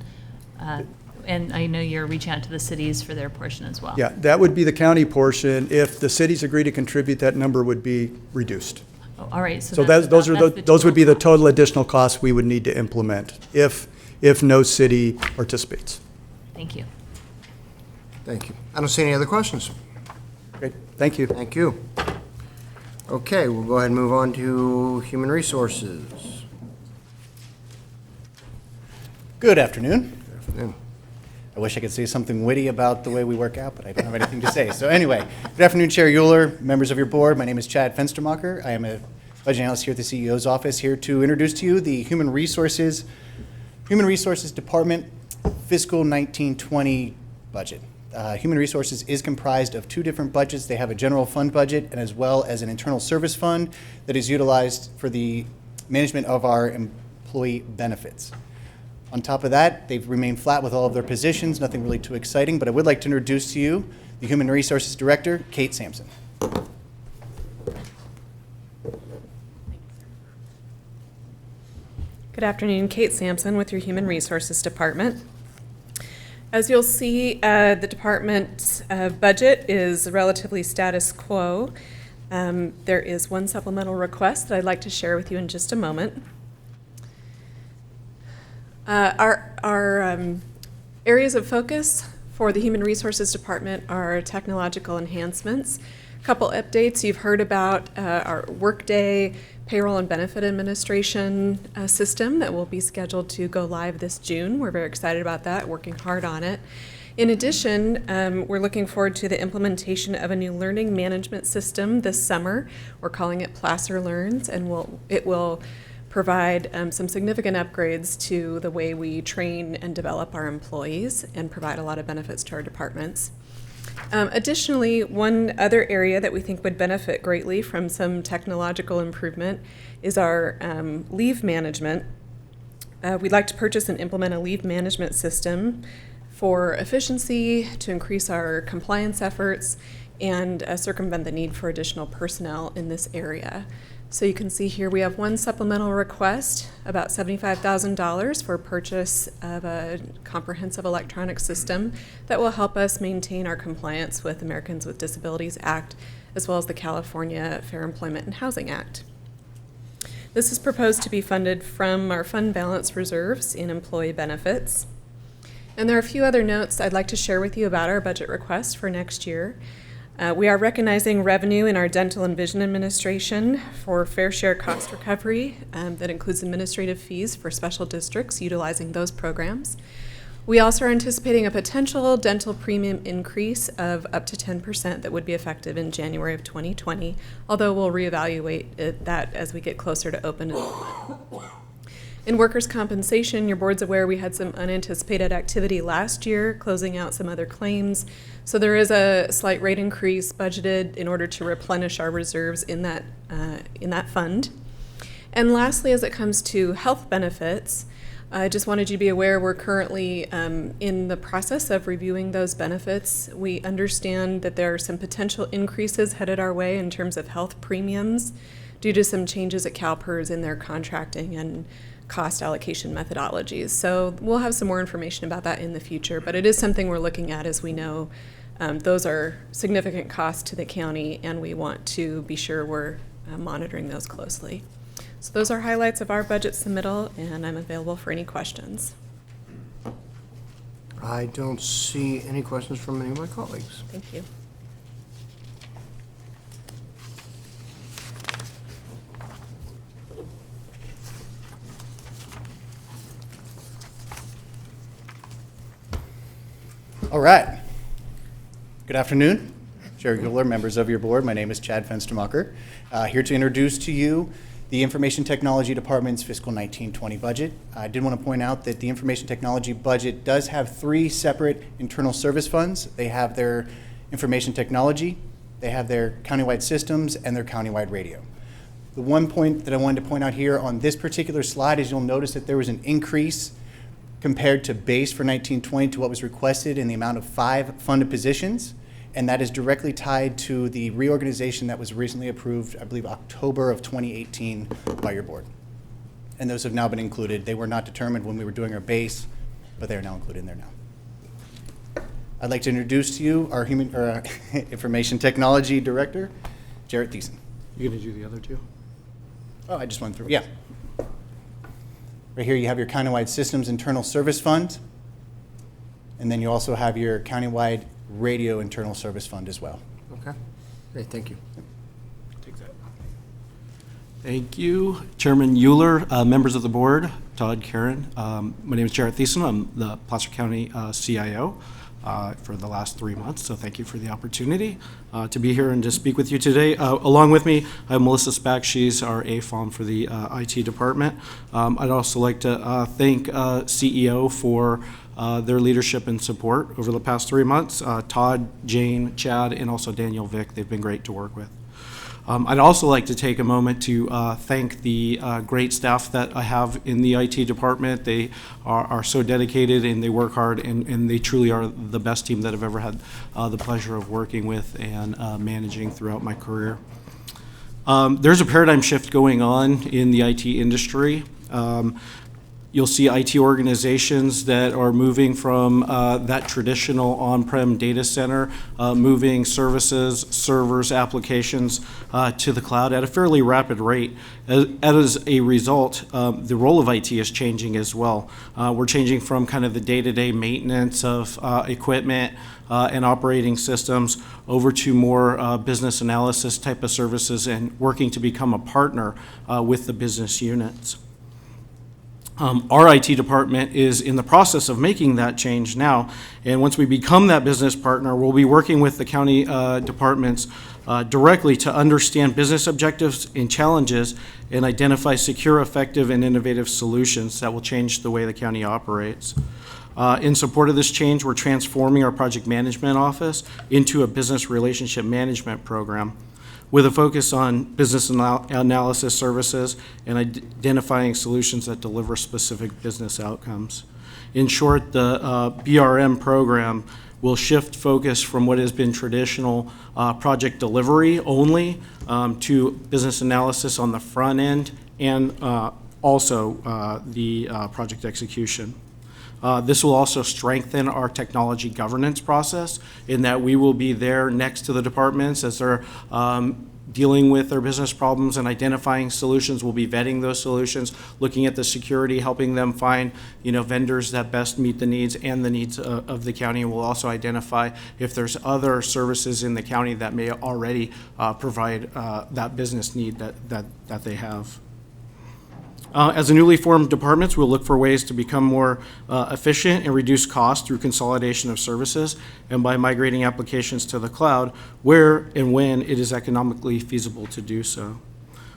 And I know you're reaching out to the cities for their portion as well. Yeah, that would be the county portion. If the cities agree to contribute, that number would be reduced. Oh, all right. So those would be the total additional costs we would need to implement if no city participates. Thank you. Thank you. I don't see any other questions. Great. Thank you. Thank you. Okay, we'll go ahead and move on to Human Resources. Good afternoon. Good afternoon. I wish I could say something witty about the way we work out, but I don't have anything to say. So anyway, good afternoon, Chair Euler, members of your board. My name is Chad Fenstermacher. I am a budget analyst here at the CEO's office, here to introduce to you the Human Resources Department Fiscal 1920 budget. Human Resources is comprised of two different budgets. They have a general fund budget and as well as an internal service fund that is utilized for the management of our employee benefits. On top of that, they've remained flat with all of their positions, nothing really too exciting, but I would like to introduce to you the Human Resources Director, Kate Sampson. Good afternoon, Kate Sampson with your Human Resources Department. As you'll see, the department's budget is relatively status quo. There is one supplemental request that I'd like to share with you in just a moment. Our areas of focus for the Human Resources Department are technological enhancements. A couple updates. You've heard about our Workday payroll and benefit administration system that will be scheduled to go live this June. We're very excited about that, working hard on it. In addition, we're looking forward to the implementation of a new learning management system this summer. We're calling it Placer Learns, and it will provide some significant upgrades to the way we train and develop our employees and provide a lot of benefits to our departments. Additionally, one other area that we think would benefit greatly from some technological improvement is our leave management. We'd like to purchase and implement a leave management system for efficiency, to increase our compliance efforts, and circumvent the need for additional personnel in this area. So you can see here we have one supplemental request, about $75,000 for purchase of a comprehensive electronic system that will help us maintain our compliance with Americans with Disabilities Act, as well as the California Fair Employment and Housing Act. This is proposed to be funded from our fund balance reserves in employee benefits. And there are a few other notes I'd like to share with you about our budget request for next year. We are recognizing revenue in our dental and vision administration for fair share cost recovery that includes administrative fees for special districts utilizing those programs. We also are anticipating a potential dental premium increase of up to 10% that would be effective in January of 2020, although we'll reevaluate that as we get closer to open enrollment. In workers' compensation, your board's aware we had some unanticipated activity last year, closing out some other claims. So there is a slight rate increase budgeted in order to replenish our reserves in that fund. And lastly, as it comes to health benefits, I just wanted you to be aware we're currently in the process of reviewing those benefits. We understand that there are some potential increases headed our way in terms of health premiums due to some changes at CalPERS in their contracting and cost allocation methodologies. So we'll have some more information about that in the future, but it is something we're looking at, as we know those are significant costs to the county, and we want to be sure we're monitoring those closely. So those are highlights of our budget submittal, and I'm available for any questions. I don't see any questions from any of my colleagues. Thank you. All right. Good afternoon, Chair Guler, members of your board. My name is Chad Fenstermacher, here to introduce to you the Information Technology Department's fiscal 1920 budget. I did want to point out that the Information Technology budget does have 3 separate internal service funds. They have their information technology, they have their countywide systems, and their countywide radio. The one point that I wanted to point out here on this particular slide is you'll notice that there was an increase compared to base for 1920 to what was requested in the amount of 5 funded positions, and that is directly tied to the reorganization that was recently approved, I believe October of 2018 by your board. And those have now been included. They were not determined when we were doing our base, but they are now included in there now. I'd like to introduce to you our Information Technology Director, Jarrett Thiessen. You gonna do the other 2? Oh, I just went through, yeah. Right here you have your countywide systems internal service fund, and then you also have your countywide radio internal service fund as well. Okay. Great, thank you. Take that. Thank you, Chairman Euler, members of the board, Todd, Karen. My name is Jarrett Thiessen. I'm the Placer County CIO for the last 3 months, so thank you for the opportunity to be here and to speak with you today. Along with me, I have Melissa Spack. She's our AFOM for the IT department. I'd also like to thank CEO for their leadership and support over the past 3 months. Todd, Jane, Chad, and also Daniel Vick, they've been great to work with. I'd also like to take a moment to thank the great staff that I have in the IT department. They are so dedicated and they work hard, and they truly are the best team that I've ever had the pleasure of working with and managing throughout my career. There's a paradigm shift going on in the IT industry. You'll see IT organizations that are moving from that traditional on-prem data center, moving services, servers, applications to the cloud at a fairly rapid rate. As a result, the role of IT is changing as well. We're changing from kind of the day-to-day maintenance of equipment and operating systems over to more business analysis type of services and working to become a partner with the business units. Our IT department is in the process of making that change now, and once we become that business partner, we'll be working with the county departments directly to understand business objectives and challenges and identify secure, effective, and innovative solutions that will change the way the county operates. In support of this change, we're transforming our project management office into a business relationship management program, with a focus on business analysis services and identifying solutions that deliver specific business outcomes. In short, the BRM program will shift focus from what has been traditional project delivery only to business analysis on the front end and also the project execution. This will also strengthen our technology governance process in that we will be there next to the departments as they're dealing with their business problems and identifying solutions. We'll be vetting those solutions, looking at the security, helping them find vendors that best meet the needs and the needs of the county. We'll also identify if there's other services in the county that may already provide that business need that they have. As a newly formed departments, we'll look for ways to become more efficient and reduce costs through consolidation of services and by migrating applications to the cloud where and when it is economically feasible to do so.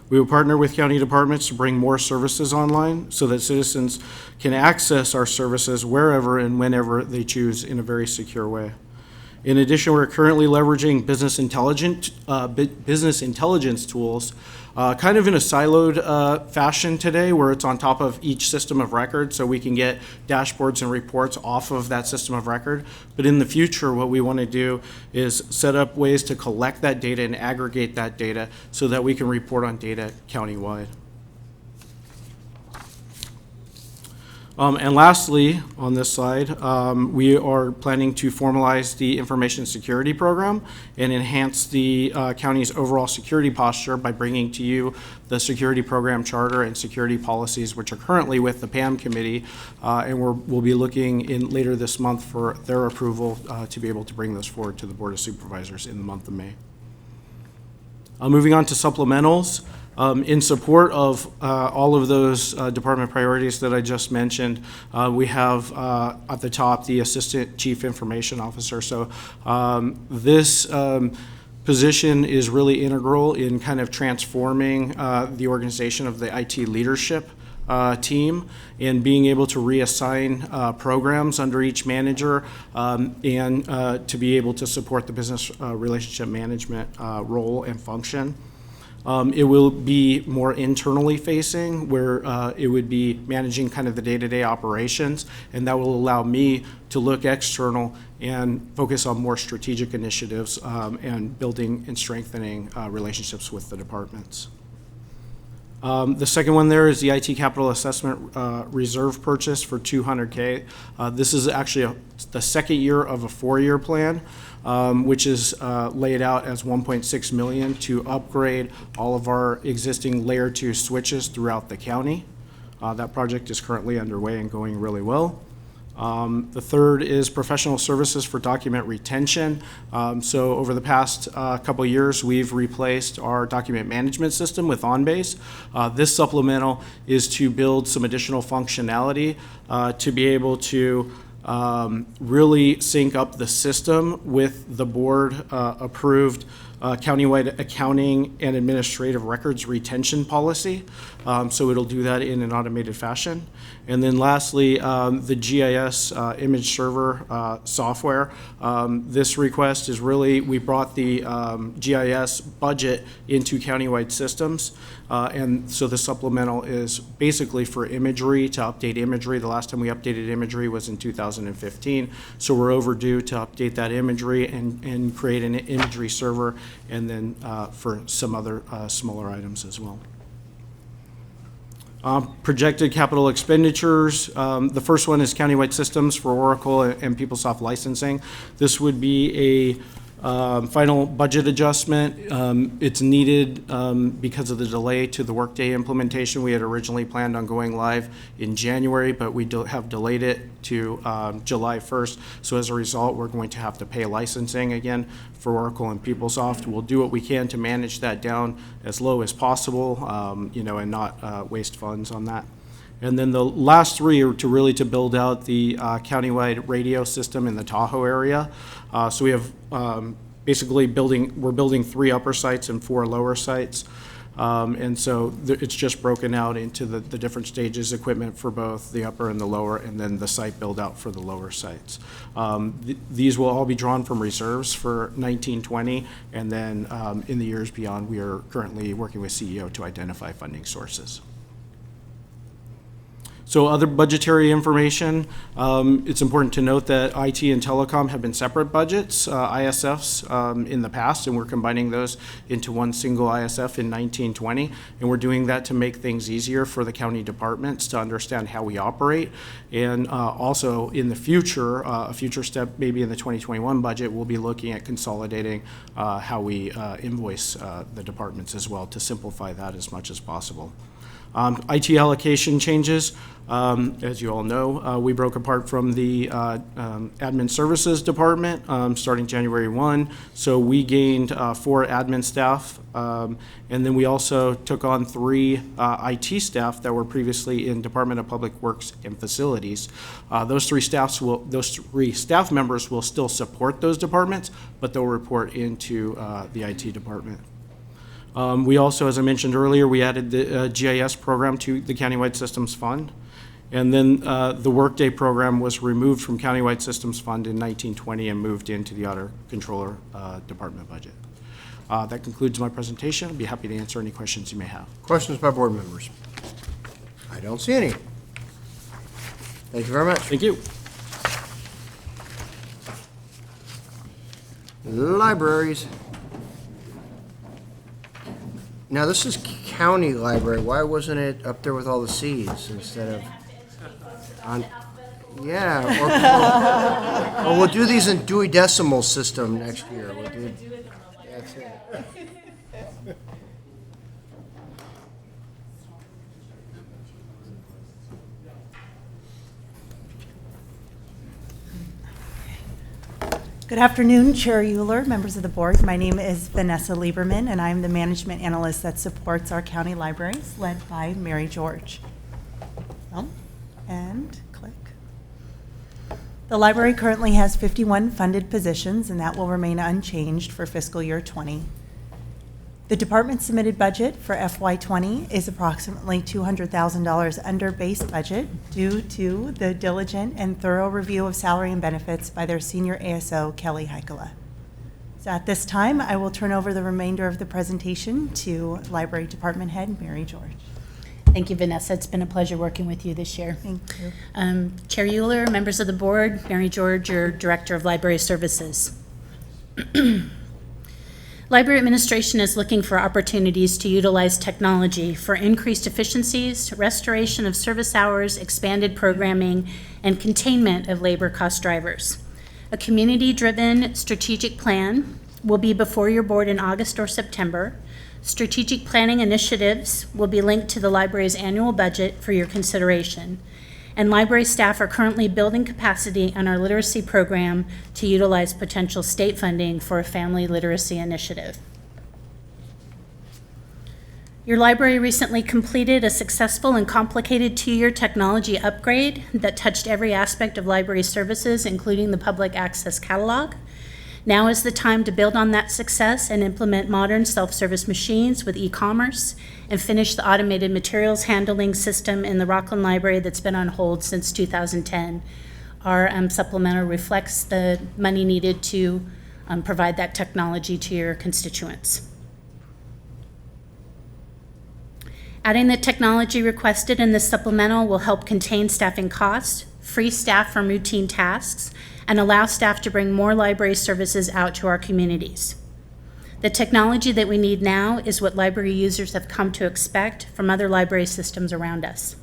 We will partner with county departments to bring more services online so that citizens can access our services wherever and whenever they choose in a very secure way. In addition, we're currently leveraging business intelligence tools kind of in a siloed fashion today, where it's on top of each system of record, so we can get dashboards and reports off of that system of record. But in the future, what we want to do is set up ways to collect that data and aggregate that data so that we can report on data countywide. And lastly, on this slide, we are planning to formalize the information security program and enhance the county's overall security posture by bringing to you the security program charter and security policies, which are currently with the PAM committee, and we'll be looking in later this month for their approval to be able to bring those forward to the Board of Supervisors in the month of May. Moving on to supplementals. In support of all of those department priorities that I just mentioned, we have at the top the Assistant Chief Information Officer. So this position is really integral in kind of transforming the organization of the IT leadership team and being able to reassign programs under each manager and to be able to support the business relationship management role and function. It will be more internally facing, where it would be managing kind of the day-to-day operations, and that will allow me to look external and focus on more strategic initiatives and building and strengthening relationships with the departments. The second one there is the IT capital assessment reserve purchase for $200K. This is actually the second year of a 4-year plan, which is laid out as $1.6 million to upgrade all of our existing layer 2 switches throughout the county. That project is currently underway and going really well. The third is professional services for document retention. So over the past couple years, we've replaced our document management system with OnBase. This supplemental is to build some additional functionality to be able to really sync up the system with the board approved countywide accounting and administrative records retention policy. So it'll do that in an automated fashion. And then lastly, the GIS image server software. This request is really, we brought the GIS budget into countywide systems. And so the supplemental is basically for imagery, to update imagery. The last time we updated imagery was in 2015. So we're overdue to update that imagery and create an imagery server, and then for some other smaller items as well. Projected capital expenditures. The first one is countywide systems for Oracle and PeopleSoft licensing. This would be a final budget adjustment. It's needed because of the delay to the Workday implementation. We had originally planned on going live in January, but we have delayed it to July 1st. So as a result, we're going to have to pay licensing again for Oracle and PeopleSoft. We'll do what we can to manage that down as low as possible, and not waste funds on that. And then the last three are to build out the countywide radio system in the Tahoe area. So we have basically we're building 3 upper sites and 4 lower sites. And so it's just broken out into the different stages, equipment for both the upper and the lower, and then the site build out for the lower sites. These will all be drawn from reserves for 1920, and then in the years beyond, we are currently working with CEO to identify funding sources. So other budgetary information, it's important to note that IT and telecom have been separate budgets, ISFs, in the past, and we're combining those into one single ISF in 1920. And we're doing that to make things easier for the county departments to understand how we operate. And also in the future, a future step maybe in the 2021 budget, we'll be looking at consolidating how we invoice the departments as well to simplify that as much as possible. IT allocation changes. As you all know, we broke apart from the admin services department starting January 1. So we gained 4 admin staff, and then we also took on 3 IT staff that were previously in Department of Public Works and Facilities. Those three staff members will still support those departments, but they'll report into the IT department. We also, as I mentioned earlier, we added the GIS program to the Countywide Systems Fund. And then the Workday program was removed from Countywide Systems Fund in 1920 and moved into the Auditor Controller Department budget. That concludes my presentation. I'd be happy to answer any questions you may have. Questions by board members? I don't see any. Thank you very much. Thank you. Libraries. Now, this is county library. Why wasn't it up there with all the C's instead of on? Yeah, or we'll do these in Dewey Decimal System next year. We'll do, that's it. Good afternoon, Chair Euler, members of the board. My name is Vanessa Lieberman, and I'm the management analyst that supports our county libraries, led by Mary George. And click. The library currently has 51 funded positions, and that will remain unchanged for fiscal year 20. The department submitted budget for FY20 is approximately $200,000 under base budget due to the diligent and thorough review of salary and benefits by their senior ASO, Kelly Heikola. So at this time, I will turn over the remainder of the presentation to Library Department Head Mary George. Thank you, Vanessa. It's been a pleasure working with you this year. Thank you. Chair Euler, members of the board, Mary George, your Director of Library Services. Library administration is looking for opportunities to utilize technology for increased efficiencies, restoration of service hours, expanded programming, and containment of labor cost drivers. A community-driven strategic plan will be before your board in August or September. Strategic planning initiatives will be linked to the library's annual budget for your consideration. And library staff are currently building capacity on our literacy program to utilize potential state funding for a family literacy initiative. Your library recently completed a successful and complicated 2-year technology upgrade that touched every aspect of library services, including the public access catalog. Now is the time to build on that success and implement modern self-service machines with e-commerce and finish the automated materials handling system in the Rockland Library that's been on hold since 2010. Our supplemental reflects the money needed to provide that technology to your constituents. Adding the technology requested in this supplemental will help contain staffing costs, free staff from routine tasks, and allow staff to bring more library services out to our communities. The technology that we need now is what library users have come to expect from other library systems around us.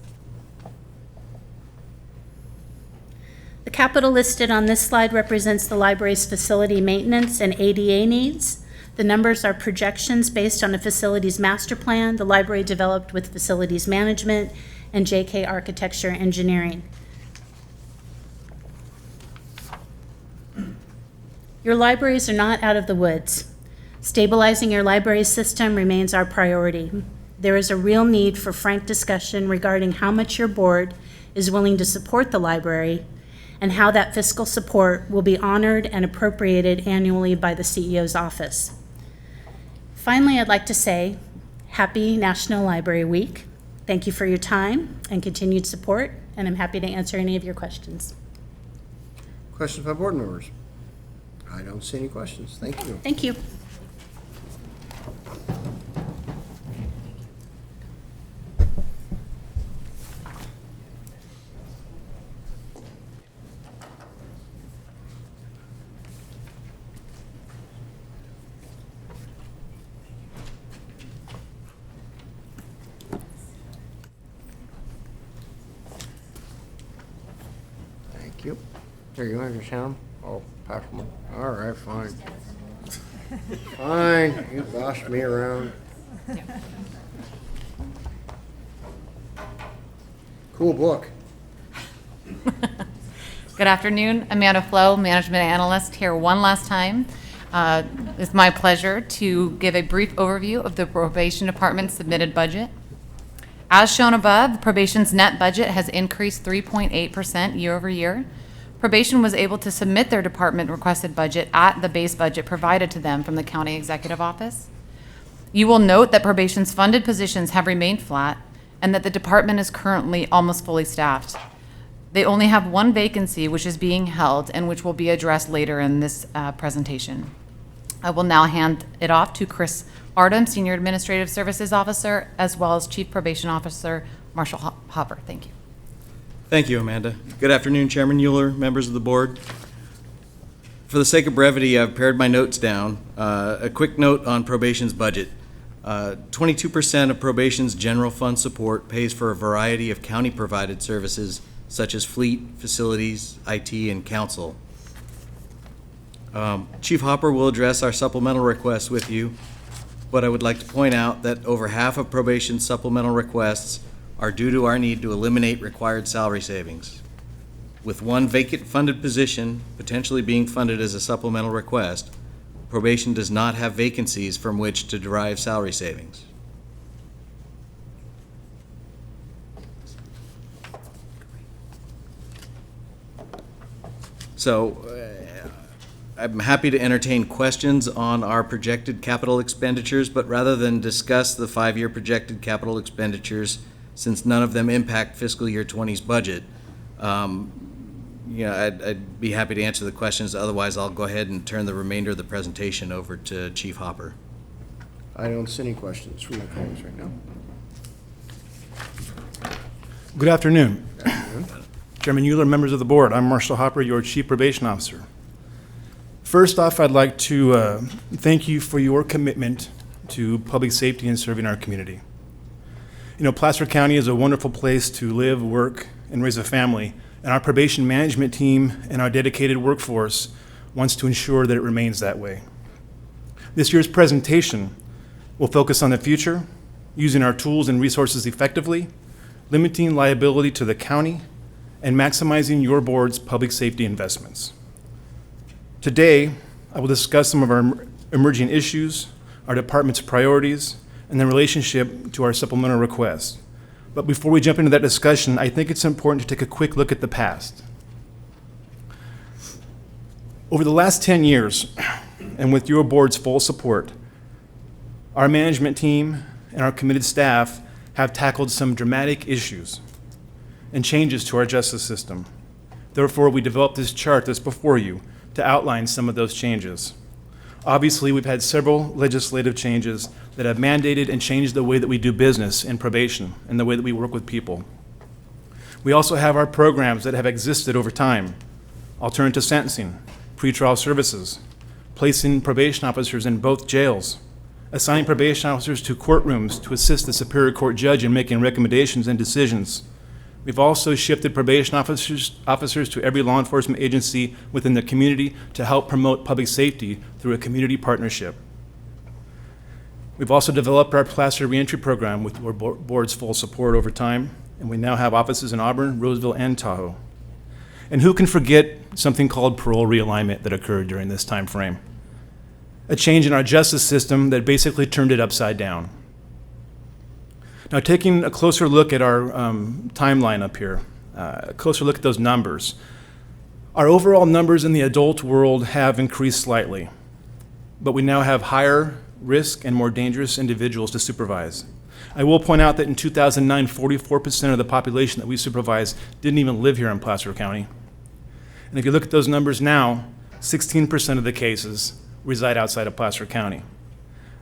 The capital listed on this slide represents the library's facility maintenance and ADA needs. The numbers are projections based on a facilities master plan the library developed with facilities management and JK Architecture Engineering. Your libraries are not out of the woods. Stabilizing your library system remains our priority. There is a real need for frank discussion regarding how much your board is willing to support the library and how that fiscal support will be honored and appropriated annually by the CEO's office. Finally, I'd like to say Happy National Library Week. Thank you for your time and continued support, and I'm happy to answer any of your questions. Questions by board members? I don't see any questions. Thank you. Thank you. Thank you. Here, you want to just hand them? Oh, pass them on. All right, fine. Fine, you bossed me around. Cool book. Good afternoon, Amanda Flo, Management Analyst, here one last time. It's my pleasure to give a brief overview of the Probation Department's submitted budget. As shown above, probation's net budget has increased 3.8% year over year. Probation was able to submit their department requested budget at the base budget provided to them from the County Executive Office. You will note that probation's funded positions have remained flat and that the department is currently almost fully staffed. They only have one vacancy which is being held and which will be addressed later in this presentation. I will now hand it off to Chris Artem, Senior Administrative Services Officer, as well as Chief Probation Officer Marshall Hopper. Thank you. Thank you, Amanda. Good afternoon, Chairman Euler, members of the board. For the sake of brevity, I've pared my notes down. A quick note on probation's budget. 22% of probation's general fund support pays for a variety of county-provided services such as fleet, facilities, IT, and counsel. Chief Hopper will address our supplemental requests with you, but I would like to point out that over half of probation's supplemental requests are due to our need to eliminate required salary savings. with one vacant funded position potentially being funded as a supplemental request, probation does not have vacancies from which to derive salary savings. So I'm happy to entertain questions on our projected capital expenditures, but rather than discuss the 5-year projected capital expenditures, since none of them impact fiscal year 20's budget, I'd be happy to answer the questions. Otherwise, I'll go ahead and turn the remainder of the presentation over to Chief Hopper. I don't see any questions from my colleagues right now. Good afternoon. Chairman Euler, members of the board, I'm Marshall Hopper, your Chief Probation Officer. First off, I'd like to thank you for your commitment to public safety and serving our community. You know, Placer County is a wonderful place to live, work, and raise a family, and our probation management team and our dedicated workforce wants to ensure that it remains that way. This year's presentation will focus on the future, using our tools and resources effectively, limiting liability to the county, and maximizing your board's public safety investments. Today, I will discuss some of our emerging issues, our department's priorities, and the relationship to our supplemental requests. But before we jump into that discussion, I think it's important to take a quick look at the past. Over the last 10 years, and with your board's full support, our management team and our committed staff have tackled some dramatic issues and changes to our justice system. Therefore, we developed this chart that's before you to outline some of those changes. Obviously, we've had several legislative changes that have mandated and changed the way that we do business in probation and the way that we work with people. We also have our programs that have existed over time: alternative sentencing, pretrial services, placing probation officers in both jails, assigning probation officers to courtrooms to assist the Superior Court judge in making recommendations and decisions. We've also shifted probation officers to every law enforcement agency within the community to help promote public safety through a community partnership. We've also developed our Placer reentry program with your board's full support over time, and we now have offices in Auburn, Roseville, and Tahoe. And who can forget something called parole realignment that occurred during this time frame? A change in our justice system that basically turned it upside down. Now, taking a closer look at our timeline up here, a closer look at those numbers. Our overall numbers in the adult world have increased slightly, but we now have higher risk and more dangerous individuals to supervise. I will point out that in 2009, 44% of the population that we supervised didn't even live here in Placer County. And if you look at those numbers now, 16% of the cases reside outside of Placer County.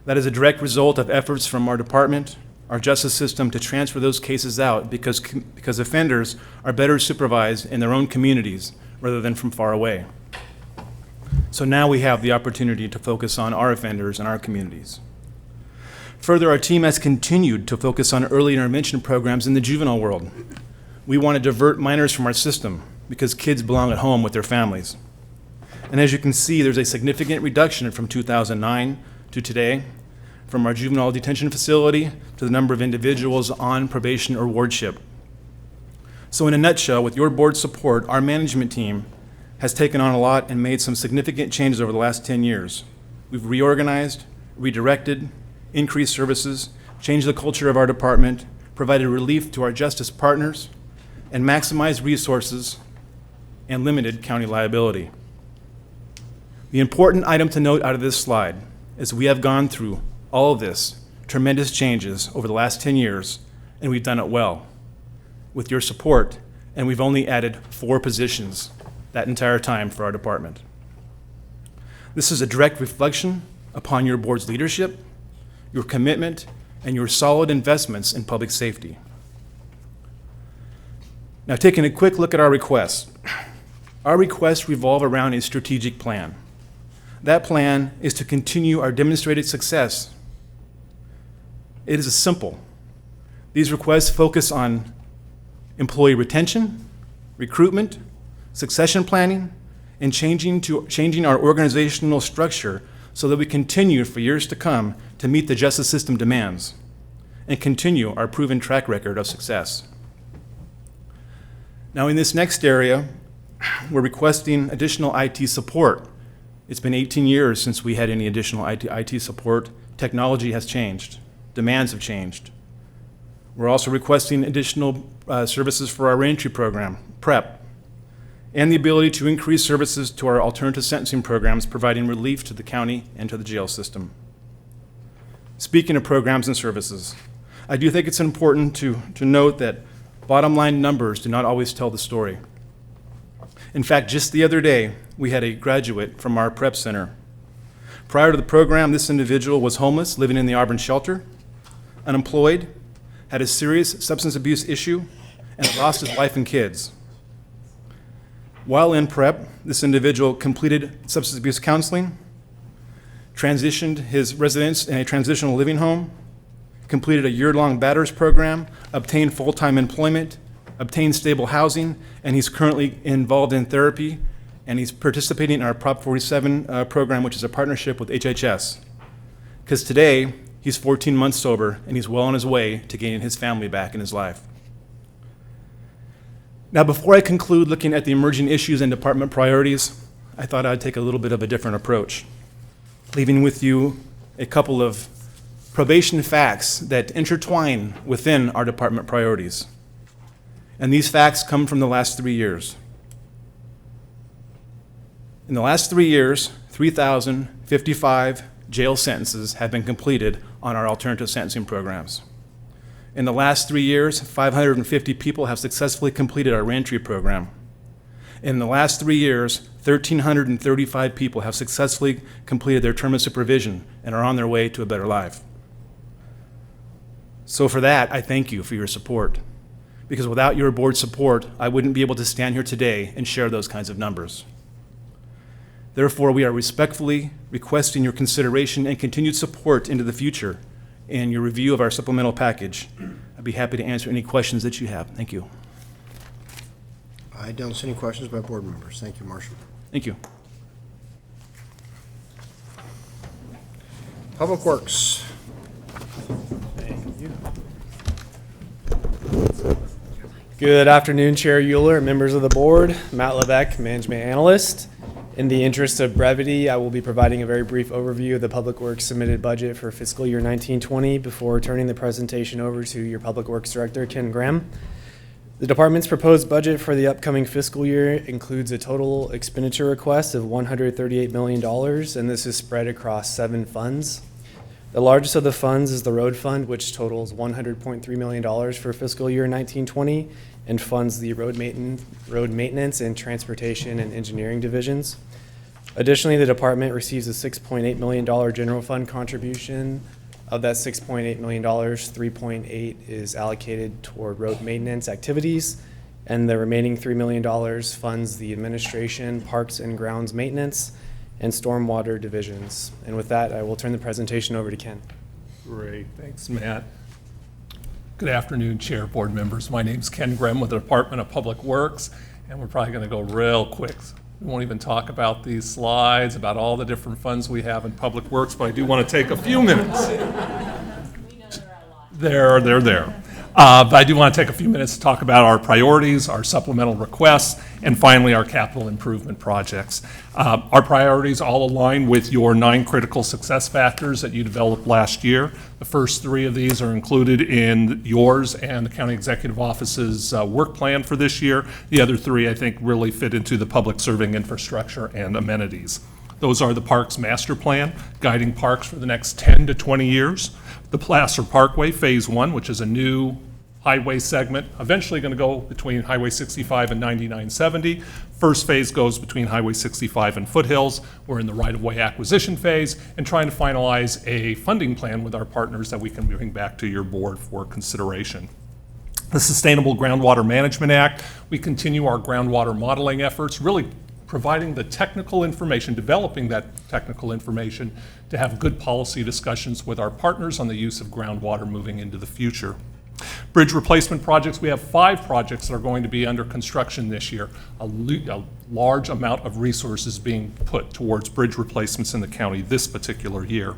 That is a direct result of efforts from our department, our justice system, to transfer those cases out because offenders are better supervised in their own communities rather than from far away. So now we have the opportunity to focus on our offenders and our communities. Further, our team has continued to focus on early intervention programs in the juvenile world. We want to divert minors from our system because kids belong at home with their families. And as you can see, there's a significant reduction from 2009 to today, from our juvenile detention facility to the number of individuals on probation or wardship. So in a nutshell, with your board support, our management team has taken on a lot and made some significant changes over the last 10 years. We've reorganized, redirected, increased services, changed the culture of our department, provided relief to our justice partners, and maximized resources and limited county liability. The important item to note out of this slide is we have gone through all of this, tremendous changes over the last 10 years, and we've done it well with your support, and we've only added 4 positions that entire time for our department. This is a direct reflection upon your board's leadership, your commitment, and your solid investments in public safety. Now, taking a quick look at our requests. Our requests revolve around a strategic plan. That plan is to continue our demonstrated success. It is simple. These requests focus on employee retention, recruitment, succession planning, and changing our organizational structure so that we continue for years to come to meet the justice system demands and continue our proven track record of success. Now, in this next area, We're requesting additional IT support. It's been 18 years since we had any additional IT support. Technology has changed. Demands have changed. We're also requesting additional services for our reentry program, PrEP, and the ability to increase services to our alternative sentencing programs, providing relief to the county and to the jail system. Speaking of programs and services, I do think it's important to note that bottom line numbers do not always tell the story. In fact, just the other day, we had a graduate from our PrEP center. Prior to the program, this individual was homeless, living in the Auburn shelter, unemployed, had a serious substance abuse issue, and lost his wife and kids. While in PrEP, this individual completed substance abuse counseling, transitioned his residence in a transitional living home, completed a year-long batters program, obtained full-time employment, obtained stable housing, and he's currently involved in therapy, and he's participating in our Prop 47 program, which is a partnership with HHS. Because today, he's 14 months sober, and he's well on his way to gaining his family back in his life. Now, before I conclude looking at the emerging issues and department priorities, I thought I'd take a little bit of a different approach, leaving with you a couple of probation facts that intertwine within our department priorities. And these facts come from the last 3 years. In the last 3 years, 3,055 jail sentences have been completed on our alternative sentencing programs. In the last 3 years, 550 people have successfully completed our reentry program. In the last 3 years, 1,335 people have successfully completed their term of supervision and are on their way to a better life. So for that, I thank you for your support. Because without your board support, I wouldn't be able to stand here today and share those kinds of numbers. Therefore, we are respectfully requesting your consideration and continued support into the future in your review of our supplemental package. I'd be happy to answer any questions that you have. Thank you. I don't see any questions by board members. Thank you, Marshall. Thank you. Public Works. Good afternoon, Chair Euler, members of the board. Matt Levesque, Management Analyst. In the interest of brevity, I will be providing a very brief overview of the Public Works submitted budget for fiscal year 1920 before turning the presentation over to your Public Works Director, Ken Graham. The department's proposed budget for the upcoming fiscal year includes a total expenditure request of $138 million, and this is spread across 7 funds. The largest of the funds is the road fund, which totals $100.3 million for fiscal year 1920 and funds the road maintenance and transportation and engineering divisions. Additionally, the department receives a $6.8 million general fund contribution. Of that $6.8 million, $3.8 is allocated toward road maintenance activities, and the remaining $3 million funds the administration, parks and grounds maintenance, and stormwater divisions. And with that, I will turn the presentation over to Ken. Great, thanks, Matt. Good afternoon, Chair, board members. My name's Ken Graham with the Department of Public Works, and we're probably going to go real quick. We won't even talk about these slides, about all the different funds we have in Public Works, but I do want to take a few minutes. They're there. But I do want to take a few minutes to talk about our priorities, our supplemental requests, and finally our capital improvement projects. Our priorities all align with your 9 critical success factors that you developed last year. The first 3 of these are included in yours and the County Executive Office's work plan for this year. The other 3, I think, really fit into the public serving infrastructure and amenities. Those are the Parks Master Plan, guiding parks for the next 10 to 20 years. The Placer Parkway Phase 1, which is a new highway segment, eventually going to go between Highway 65 and 9970. First phase goes between Highway 65 and Foothills. We're in the right-of-way acquisition phase and trying to finalize a funding plan with our partners that we can bring back to your board for consideration. The Sustainable Groundwater Management Act, we continue our groundwater modeling efforts, really providing the technical information, developing that technical information to have good policy discussions with our partners on the use of groundwater moving into the future. Bridge replacement projects, we have 5 projects that are going to be under construction this year. A large amount of resources being put towards bridge replacements in the county this particular year.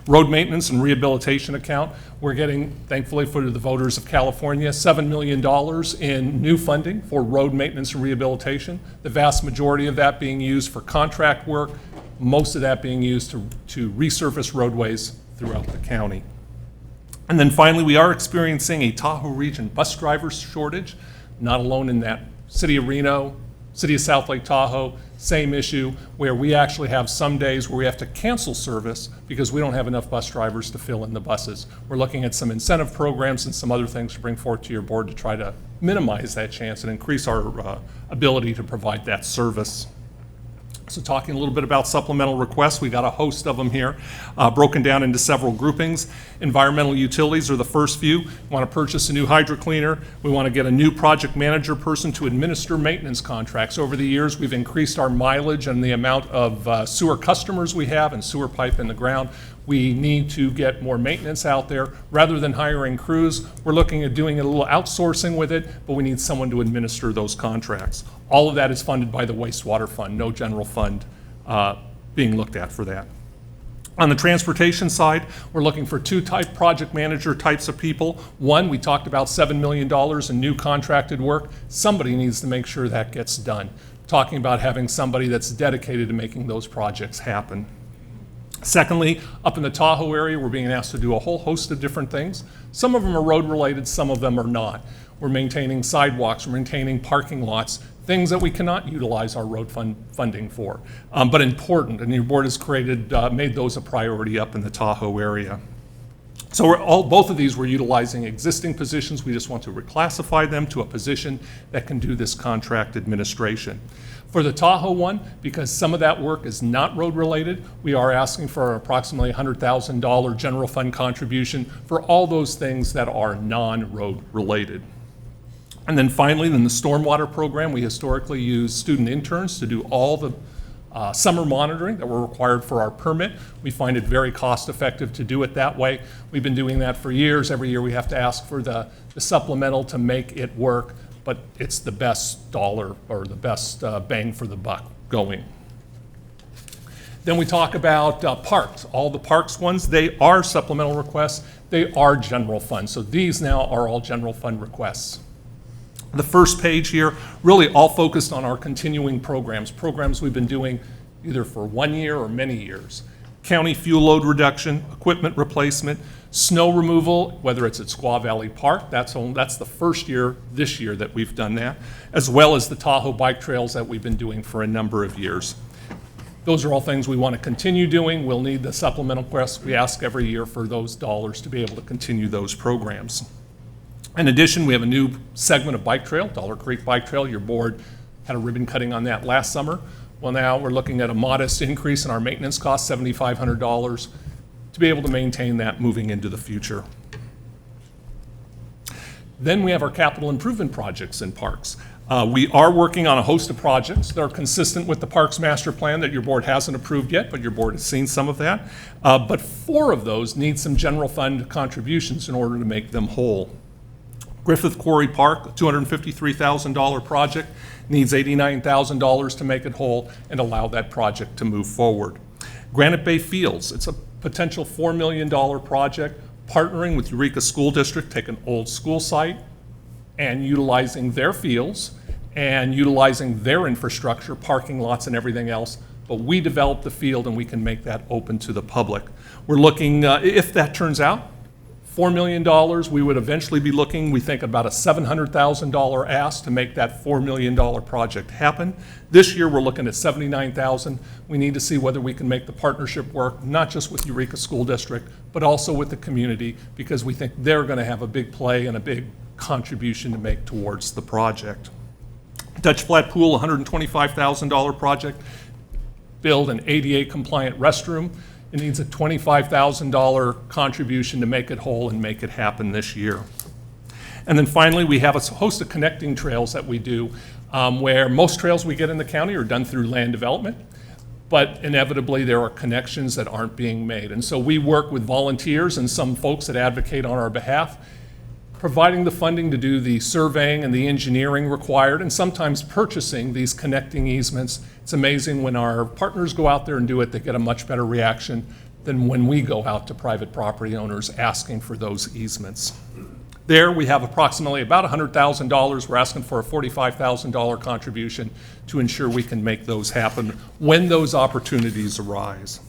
Road maintenance and rehabilitation account, we're getting, thankfully for the voters of California, $7 million in new funding for road maintenance and rehabilitation. The vast majority of that being used for contract work, most of that being used to resurface roadways throughout the county. And then finally, we are experiencing a Tahoe region bus driver shortage, not alone in that. City of Reno, City of South Lake Tahoe, same issue, where we actually have some days where we have to cancel service because we don't have enough bus drivers to fill in the buses. We're looking at some incentive programs and some other things to bring forth to your board to try to minimize that chance and increase our ability to provide that service. So talking a little bit about supplemental requests, we got a host of them here, broken down into several groupings. Environmental utilities are the first few. We want to purchase a new hydro cleaner. We want to get a new project manager person to administer maintenance contracts. Over the years, we've increased our mileage and the amount of sewer customers we have and sewer pipe in the ground. We need to get more maintenance out there. Rather than hiring crews, we're looking at doing a little outsourcing with it, but we need someone to administer those contracts. All of that is funded by the wastewater fund, no general fund being looked at for that. On the transportation side, we're looking for 2 project manager types of people. One, we talked about $7 million in new contracted work. Somebody needs to make sure that gets done. Talking about having somebody that's dedicated to making those projects happen. Secondly, up in the Tahoe area, we're being asked to do a whole host of different things. Some of them are road related, some of them are not. We're maintaining sidewalks, we're maintaining parking lots, things that we cannot utilize our road funding for, but important, and your board has made those a priority up in the Tahoe area. So both of these we're utilizing existing positions. We just want to reclassify them to a position that can do this contract administration. For the Tahoe one, because some of that work is not road related, we are asking for approximately $100,000 general fund contribution for all those things that are non-road related. And then finally, in the stormwater program, we historically use student interns to do all the summer monitoring that were required for our permit. We find it very cost effective to do it that way. We've been doing that for years. Every year we have to ask for the supplemental to make it work, but it's the best dollar or the best bang for the buck going. Then we talk about parks. All the parks ones, they are supplemental requests. They are general fund. So these now are all general fund requests. The first page here, really all focused on our continuing programs we've been doing either for 1 year or many years. County fuel load reduction, equipment replacement, snow removal, whether it's at Squaw Valley Park, that's the first year, this year, that we've done that, as well as the Tahoe bike trails that we've been doing for a number of years. Those are all things we want to continue doing. We'll need the supplemental requests. We ask every year for those dollars to be able to continue those programs. In addition, we have a new segment of bike trail, Dollar Creek Bike Trail. Your board had a ribbon cutting on that last summer. Well, now we're looking at a modest increase in our maintenance costs, $7,500, to be able to maintain that moving into the future. Then we have our capital improvement projects in parks. We are working on a host of projects that are consistent with the Parks Master Plan that your board hasn't approved yet, but your board has seen some of that. But 4 of those need some general fund contributions in order to make them whole. Griffith Quarry Park, a $253,000 project, needs $89,000 to make it whole and allow that project to move forward. Granite Bay Fields, it's a potential $4 million project, partnering with Eureka School District, take an old school site and utilizing their fields and utilizing their infrastructure, parking lots and everything else, but we develop the field and we can make that open to the public. We're looking, if that turns out, $4 million, we would eventually be looking, we think, about a $700,000 ask to make that $4 million project happen. This year, we're looking at $79,000. We need to see whether we can make the partnership work, not just with Eureka School District, but also with the community, because we think they're going to have a big play and a big contribution to make towards the project. Dutch Flat Pool, $125,000 project, build an ADA compliant restroom. It needs a $25,000 contribution to make it whole and make it happen this year. And then finally, we have a host of connecting trails that we do, where most trails we get in the county are done through land development, but inevitably there are connections that aren't being made. And so we work with volunteers and some folks that advocate on our behalf. providing the funding to do the surveying and the engineering required, and sometimes purchasing these connecting easements. It's amazing when our partners go out there and do it, they get a much better reaction than when we go out to private property owners asking for those easements. There we have approximately about $100,000. We're asking for a $45,000 contribution to ensure we can make those happen when those opportunities arise.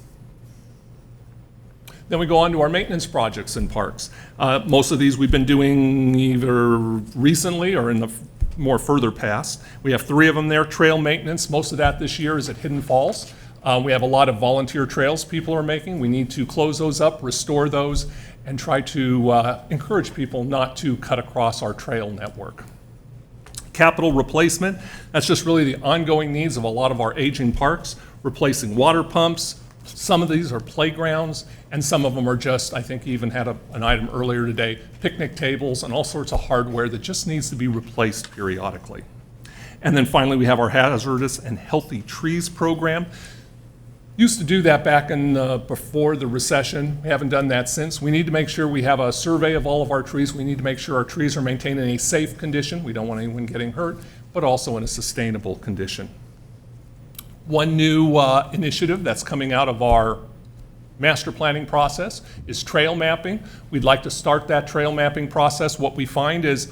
Then we go on to our maintenance projects in parks. Most of these we've been doing either recently or in the more further past. We have 3 of them there. Trail maintenance, most of that this year is at Hidden Falls. We have a lot of volunteer trails people are making. We need to close those up, restore those, and try to encourage people not to cut across our trail network. Capital replacement, that's just really the ongoing needs of a lot of our aging parks, replacing water pumps. Some of these are playgrounds, and some of them are just, I think even had an item earlier today, picnic tables and all sorts of hardware that just needs to be replaced periodically. And then finally, we have our hazardous and healthy trees program. Used to do that back in before the recession. We haven't done that since. We need to make sure we have a survey of all of our trees. We need to make sure our trees are maintained in a safe condition. We don't want anyone getting hurt, but also in a sustainable condition. One new initiative that's coming out of our master planning process is trail mapping. We'd like to start that trail mapping process. What we find is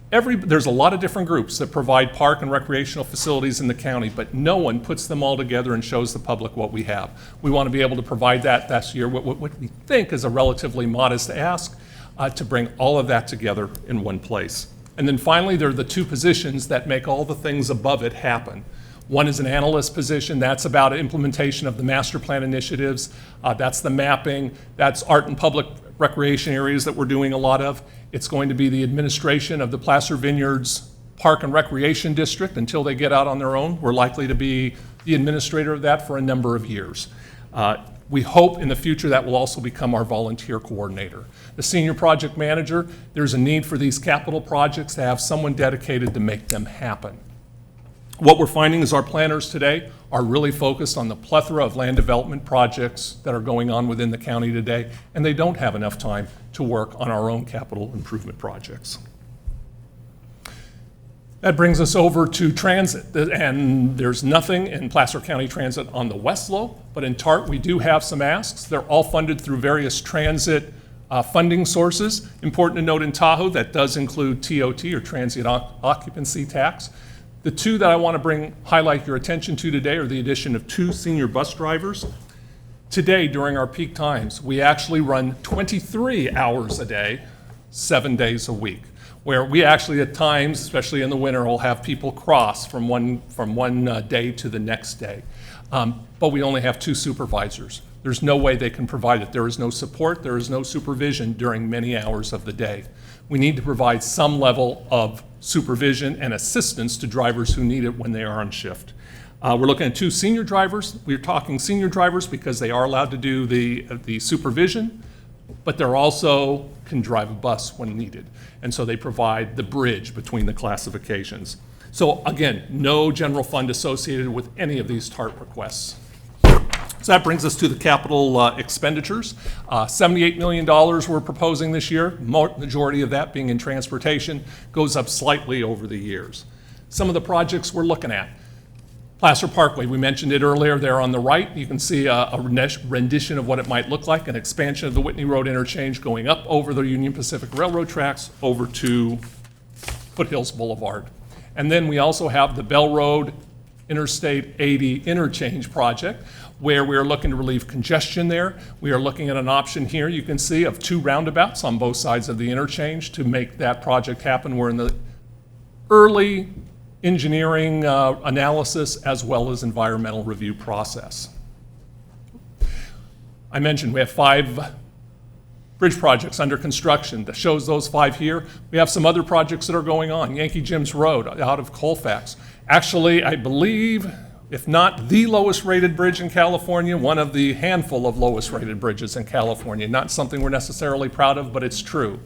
there's a lot of different groups that provide park and recreational facilities in the county, but no one puts them all together and shows the public what we have. We want to be able to provide that this year, what we think is a relatively modest ask, to bring all of that together in one place. And then finally, there are the 2 positions that make all the things above it happen. One is an analyst position. That's about implementation of the master plan initiatives. That's the mapping. That's art and public recreation areas that we're doing a lot of. It's going to be the administration of the Placer Vineyards Park and Recreation District until they get out on their own. We're likely to be the administrator of that for a number of years. We hope in the future that will also become our volunteer coordinator. The senior project manager, there's a need for these capital projects to have someone dedicated to make them happen. What we're finding is our planners today are really focused on the plethora of land development projects that are going on within the county today, and they don't have enough time to work on our own capital improvement projects. That brings us over to transit, and there's nothing in Placer County Transit on the west slope, but in TART we do have some asks. They're all funded through various transit funding sources. Important to note in Tahoe, that does include TOT, or Transient Occupancy Tax. The 2 that I want to highlight your attention to today are the addition of 2 senior bus drivers. Today, during our peak times, we actually run 23 hours a day, 7 days a week, where we actually at times, especially in the winter, will have people cross from one day to the next day. But we only have 2 supervisors. There's no way they can provide it. There is no support, there is no supervision during many hours of the day. We need to provide some level of supervision and assistance to drivers who need it when they are on shift. We're looking at 2 senior drivers. We're talking senior drivers because they are allowed to do the supervision, but they're also can drive a bus when needed. And so they provide the bridge between the classifications. So again, no general fund associated with any of these TART requests. So that brings us to the capital expenditures. $78 million we're proposing this year, majority of that being in transportation, goes up slightly over the years. Some of the projects we're looking at. Placer Parkway, we mentioned it earlier there on the right. You can see a rendition of what it might look like, an expansion of the Whitney Road interchange going up over the Union Pacific Railroad tracks over to Foothills Boulevard. And then we also have the Bell Road Interstate 80 interchange project, where we are looking to relieve congestion there. We are looking at an option here, you can see, of 2 roundabouts on both sides of the interchange to make that project happen. We're in the early engineering analysis as well as environmental review process. I mentioned we have 5 bridge projects under construction. That shows those 5 here. We have some other projects that are going on. Yankee Jim's Road out of Colfax. Actually, I believe, if not the lowest rated bridge in California, one of the handful of lowest rated bridges in California. Not something we're necessarily proud of, but it's true.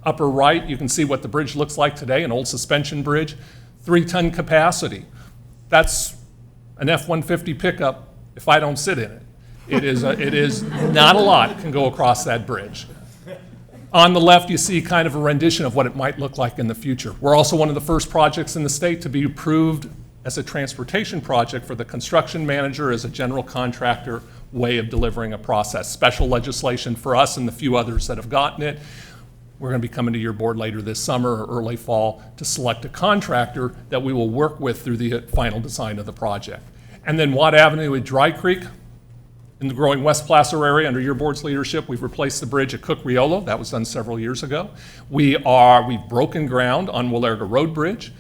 Upper right, you can see what the bridge looks like today, an old suspension bridge, 3-ton capacity. That's an F-150 pickup if I don't sit in it. It is not a lot can go across that bridge. On the left, you see kind of a rendition of what it might look like in the future. We're also one of the first projects in the state to be approved as a transportation project for the construction manager as a general contractor way of delivering a process. Special legislation for us and the few others that have gotten it. We're going to be coming to your board later this summer or early fall to select a contractor that we will work with through the final design of the project. And then Watt Avenue at Dry Creek, in the growing West Placer area, under your board's leadership, we've replaced the bridge at Cook Riolo. That was done several years ago. We've broken ground on Willarga Road Bridge.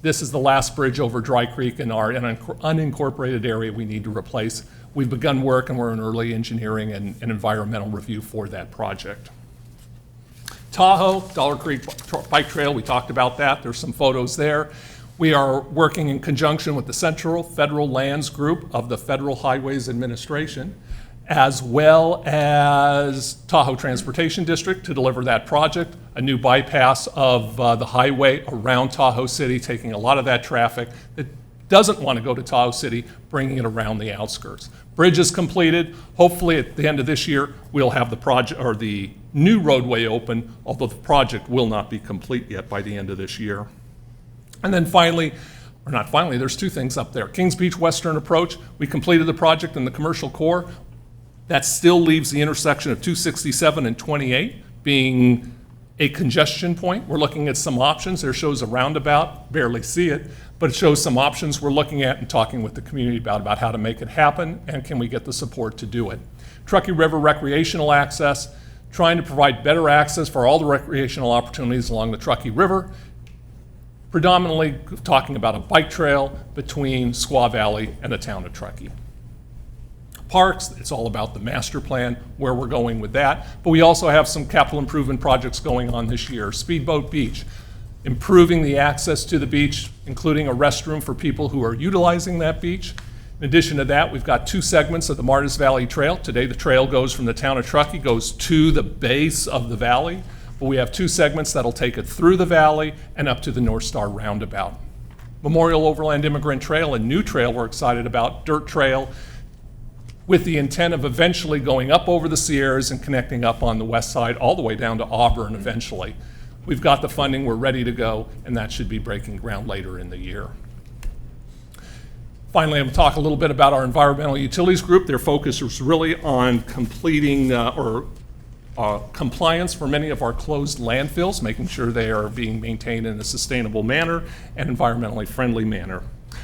This is the last bridge over Dry Creek in our unincorporated area we need to replace. We've begun work and we're in early engineering and environmental review for that project. Tahoe, Dollar Creek Bike Trail, we talked about that. There's some photos there. We are working in conjunction with the Central Federal Lands Group of the Federal Highways Administration, as well as Tahoe Transportation District to deliver that project, a new bypass of the highway around Tahoe City, taking a lot of that traffic that doesn't want to go to Tahoe City, bringing it around the outskirts. Bridge is completed. Hopefully at the end of this year, we'll have the project or the new roadway open, although the project will not be complete yet by the end of this year. And then finally, or not finally, there's two things up there. Kings Beach Western Approach, we completed the project in the commercial core. That still leaves the intersection of 267 and 28 being a congestion point. We're looking at some options. There shows a roundabout, barely see it, but it shows some options we're looking at and talking with the community about how to make it happen and can we get the support to do it. Truckee River recreational access, trying to provide better access for all the recreational opportunities along the Truckee River, predominantly talking about a bike trail between Squaw Valley and the town of Truckee. Parks, it's all about the master plan, where we're going with that. But we also have some capital improvement projects going on this year. Speedboat Beach, improving the access to the beach, including a restroom for people who are utilizing that beach. In addition to that, we've got two segments of the Martis Valley Trail. Today, the trail goes from the town of Truckee, goes to the base of the valley. But we have two segments that'll take it through the valley and up to the North Star Roundabout. Memorial Overland Immigrant Trail, a new trail we're excited about, dirt trail, with the intent of eventually going up over the Sierras and connecting up on the west side all the way down to Auburn eventually. We've got the funding, we're ready to go, and that should be breaking ground later in the year. Finally, I'm going to talk a little bit about our environmental utilities group. Their focus is really on completing compliance for many of our closed landfills, making sure they are being maintained in a sustainable manner and environmentally friendly manner.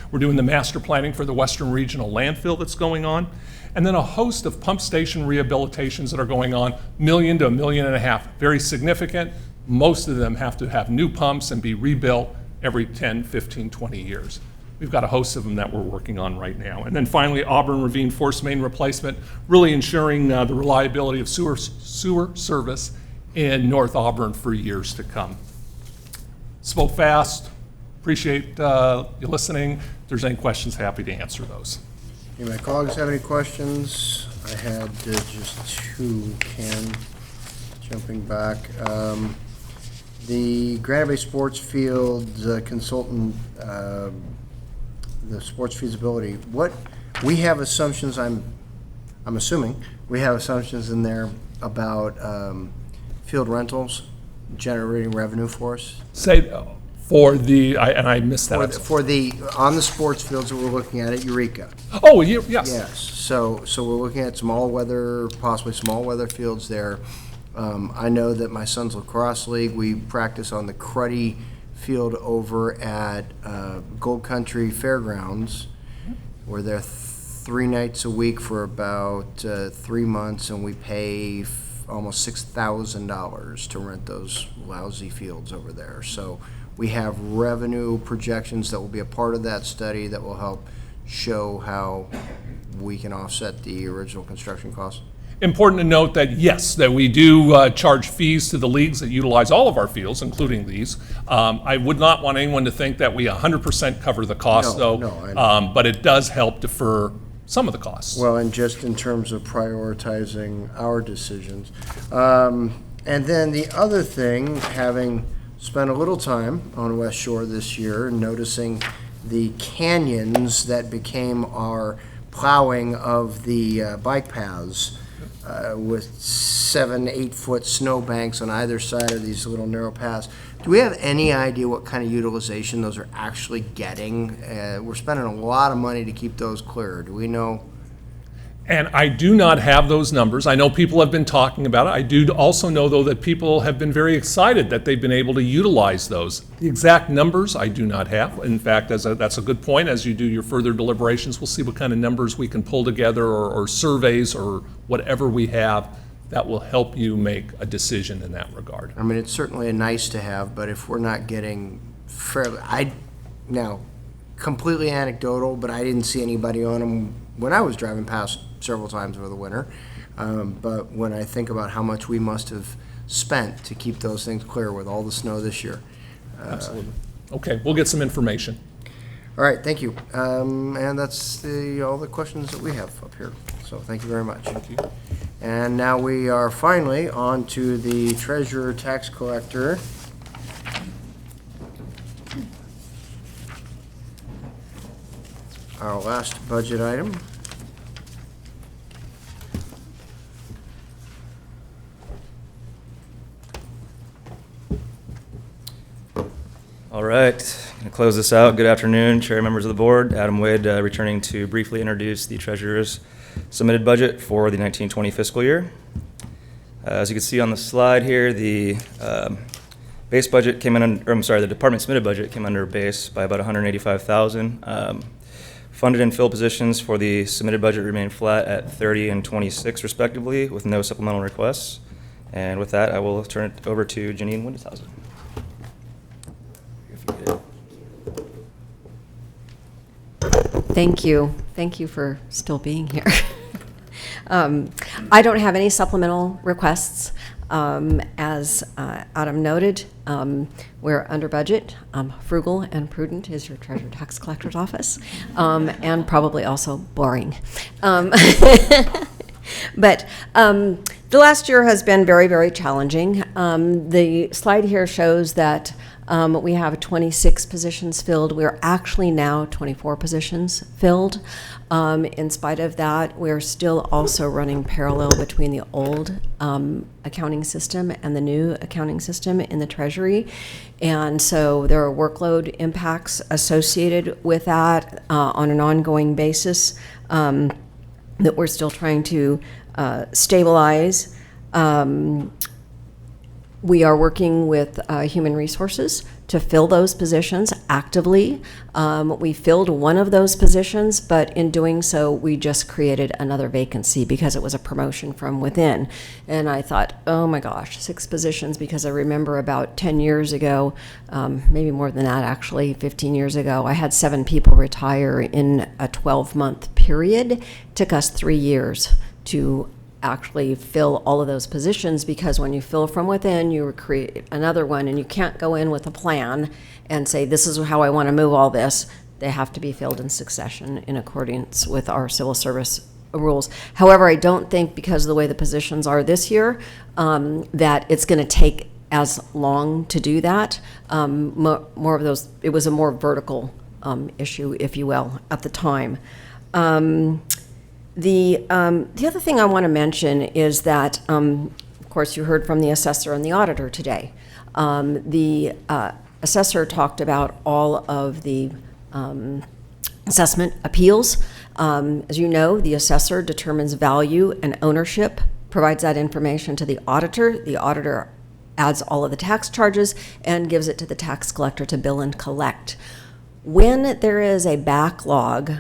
We're doing the master planning for the Western Regional Landfill that's going on, and then a host of pump station rehabilitations that are going on, $1 million to $1.5 million, very significant. Most of them have to have new pumps and be rebuilt every 10, 15, 20 years. We've got a host of them that we're working on right now. And then finally, Auburn Ravine Force Main Replacement, really ensuring the reliability of sewer service in North Auburn for years to come. Spoke fast. Appreciate you listening. If there's any questions, happy to answer those. Any of my colleagues have any questions? I had just two. Ken, jumping back. The Granite Bay Sports Field consultant, the sports feasibility, we have assumptions, I'm assuming, we have assumptions in there about field rentals generating revenue for us? I missed that. On the sports fields that we're looking at Eureka. Oh, yes. Yes, so we're looking at possibly small weather fields there. I know that my son's lacrosse league, we practice on the Cruddy field over at Gold Country Fairgrounds. We're there 3 nights a week for about 3 months, and we pay almost $6,000 to rent those lousy fields over there. So we have revenue projections that will be a part of that study that will help show how we can offset the original construction costs. Important to note that, yes, that we do charge fees to the leagues that utilize all of our fields, including these. I would not want anyone to think that we 100% cover the cost, but it does help defer some of the costs. Well, and just in terms of prioritizing our decisions. And then the other thing, having spent a little time on West Shore this year, noticing the canyons that became our plowing of the bike paths, with 7, 8-foot snow banks on either side of these little narrow paths. Do we have any idea what kind of utilization those are actually getting? We're spending a lot of money to keep those clear. Do we know? And I do not have those numbers. I know people have been talking about it. I do also know, though, that people have been very excited that they've been able to utilize those. The exact numbers I do not have. In fact, that's a good point. As you do your further deliberations, we'll see what kind of numbers we can pull together, or surveys, or whatever we have that will help you make a decision in that regard. I mean, it's certainly a nice to have, but if we're not getting fairly, now, completely anecdotal, but I didn't see anybody on them when I was driving past several times over the winter. But when I think about how much we must have spent to keep those things clear with all the snow this year. Absolutely. Okay, we'll get some information. All right, thank you. And that's all the questions that we have up here. So thank you very much. Thank you. And now we are finally on to the treasurer tax collector. Our last budget item. All right, going to close this out. Good afternoon, Chair, members of the board. Adam Wade, returning to briefly introduce the treasurer's submitted budget for the 1920 fiscal year. As you can see on the slide here, the base budget came in, the department submitted budget came under base by about $185,000. Funded and filled positions for the submitted budget remain flat at 30 and 26 respectively, with no supplemental requests. And with that, I will turn it over to Janine Windeshausen. Thank you. Thank you for still being here. I don't have any supplemental requests. As Adam noted, we're under budget. Frugal and prudent is your treasurer tax collector's office, and probably also boring. But the last year has been very, very challenging. The slide here shows that we have 26 positions filled. We're actually now 24 positions filled. In spite of that, we're still also running parallel between the old accounting system and the new accounting system in the Treasury. And so there are workload impacts associated with that on an ongoing basis that we're still trying to stabilize. We are working with Human Resources to fill those positions actively. We filled one of those positions, but in doing so, we just created another vacancy because it was a promotion from within. And I thought, oh my gosh, 6 positions, because I remember about 10 years ago, maybe more than that actually, 15 years ago, I had 7 people retire in a 12-month period. It took us 3 years to actually fill all of those positions, because when you fill from within, you create another one, and you can't go in with a plan and say, this is how I want to move all this. They have to be filled in succession in accordance with our civil service rules. However, I don't think, because of the way the positions are this year, that it's going to take as long to do that. More of those, it was a more vertical issue, if you will, at the time. The other thing I want to mention is that, of course, you heard from the assessor and the auditor today. The assessor talked about all of the assessment appeals. As you know, the assessor determines value and ownership, provides that information to the auditor. The auditor adds all of the tax charges and gives it to the tax collector to bill and collect. When there is a backlog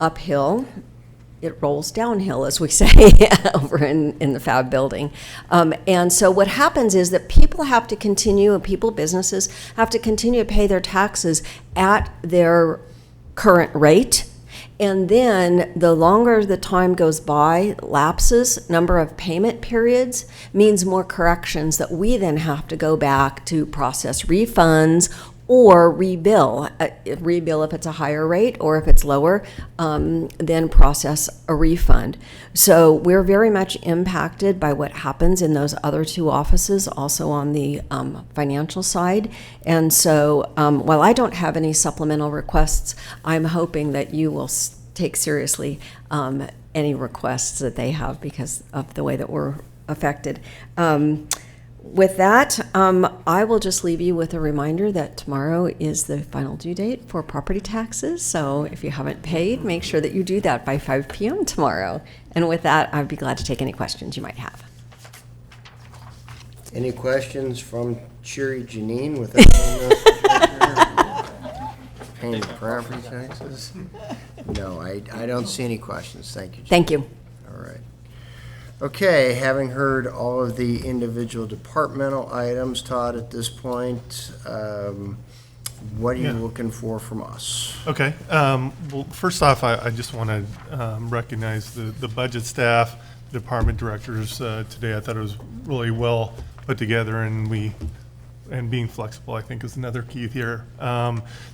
uphill, it rolls downhill, as we say, over in the FAB building. And so what happens is that people have to continue, and businesses have to continue to pay their taxes at their current rate. And then the longer the time goes by, lapses, number of payment periods, means more corrections that we then have to go back to process refunds or rebill. Rebill if it's a higher rate, or if it's lower, then process a refund. So we're very much impacted by what happens in those other 2 offices, also on the financial side. And so while I don't have any supplemental requests, I'm hoping that you will take seriously any requests that they have, because of the way that we're affected. With that, I will just leave you with a reminder that tomorrow is the final due date for property taxes. So if you haven't paid, make sure that you do that by 5 p.m. tomorrow. And with that, I'd be glad to take any questions you might have. Any questions from Cheery Janine with paying property taxes? No, I don't see any questions. Thank you. Thank you. All right. Okay, having heard all of the individual departmental items, Todd, at this point, what are you looking for from us? Okay. Well, first off, I just want to recognize the budget staff, department directors today. I thought it was really well put together, and being flexible, I think, is another key here.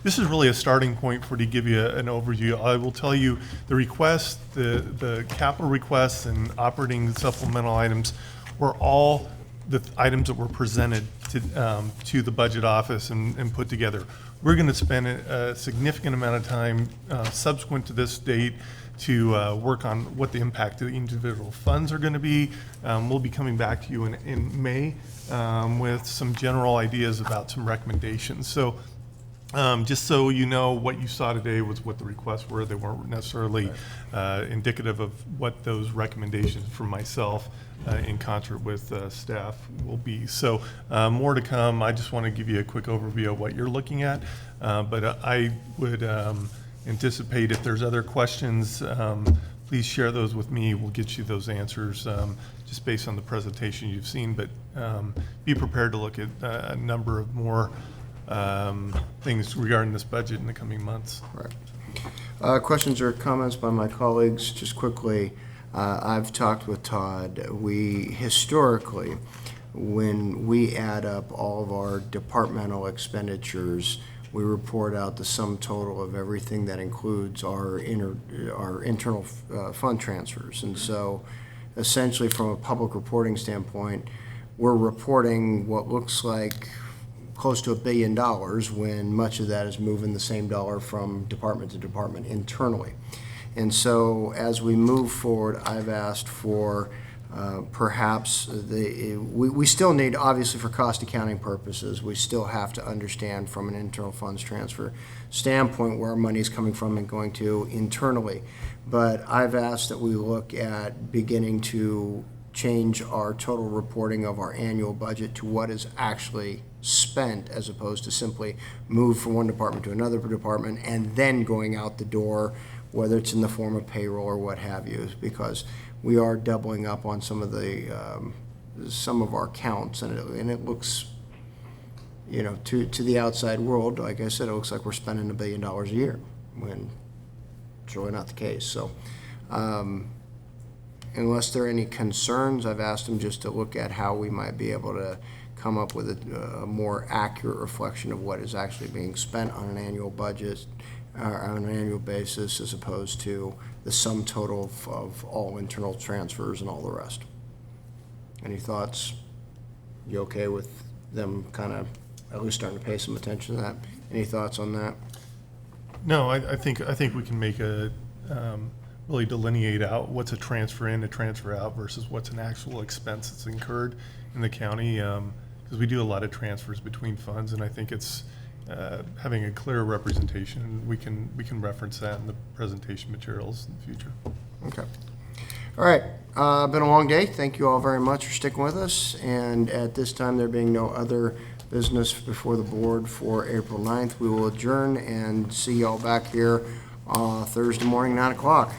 This is really a starting point to give you an overview. I will tell you the requests, the capital requests and operating supplemental items were all the items that were presented to the budget office and put together. We're going to spend a significant amount of time subsequent to this date to work on what the impact of the individual funds are going to be. We'll be coming back to you in May with some general ideas about some recommendations. So just so you know, what you saw today was what the requests were. They weren't necessarily indicative of what those recommendations from myself in concert with staff will be. So more to come. I just want to give you a quick overview of what you're looking at. But I would anticipate if there's other questions, please share those with me. We'll get you those answers just based on the presentation you've seen. But be prepared to look at a number of more things regarding this budget in the coming months. Right. Questions or comments by my colleagues? Just quickly, I've talked with Todd. We historically, when we add up all of our departmental expenditures, we report out the sum total of everything that includes our internal fund transfers. And so essentially from a public reporting standpoint, we're reporting what looks like close to $1 billion when much of that is moving the same dollar from department to department internally. And so as we move forward, I've asked for perhaps we still need, obviously for cost accounting purposes, we still have to understand from an internal funds transfer standpoint where our money is coming from and going to internally. But I've asked that we look at beginning to change our total reporting of our annual budget to what is actually spent, as opposed to simply move from one department to another department and then going out the door, whether it's in the form of payroll or what have you, because we are doubling up on some of our counts, and it looks, to the outside world, like I said, it looks like we're spending $1 billion a year, when it's really not the case. So unless there are any concerns, I've asked them just to look at how we might be able to come up with a more accurate reflection of what is actually being spent on an annual budget, on an annual basis, as opposed to the sum total of all internal transfers and all the rest. Any thoughts? You okay with them kind of at least starting to pay some attention to that? Any thoughts on that? No, I think we can make really delineate out what's a transfer in, a transfer out versus what's an actual expense that's incurred in the county, because we do a lot of transfers between funds, and I think it's having a clear representation. We can reference that in the presentation materials in the future. Okay. All right. Been a long day. Thank you all very much for sticking with us. And at this time, there being no other business before the board for April 9th, we will adjourn and see y'all back here Thursday morning, 9 o'clock.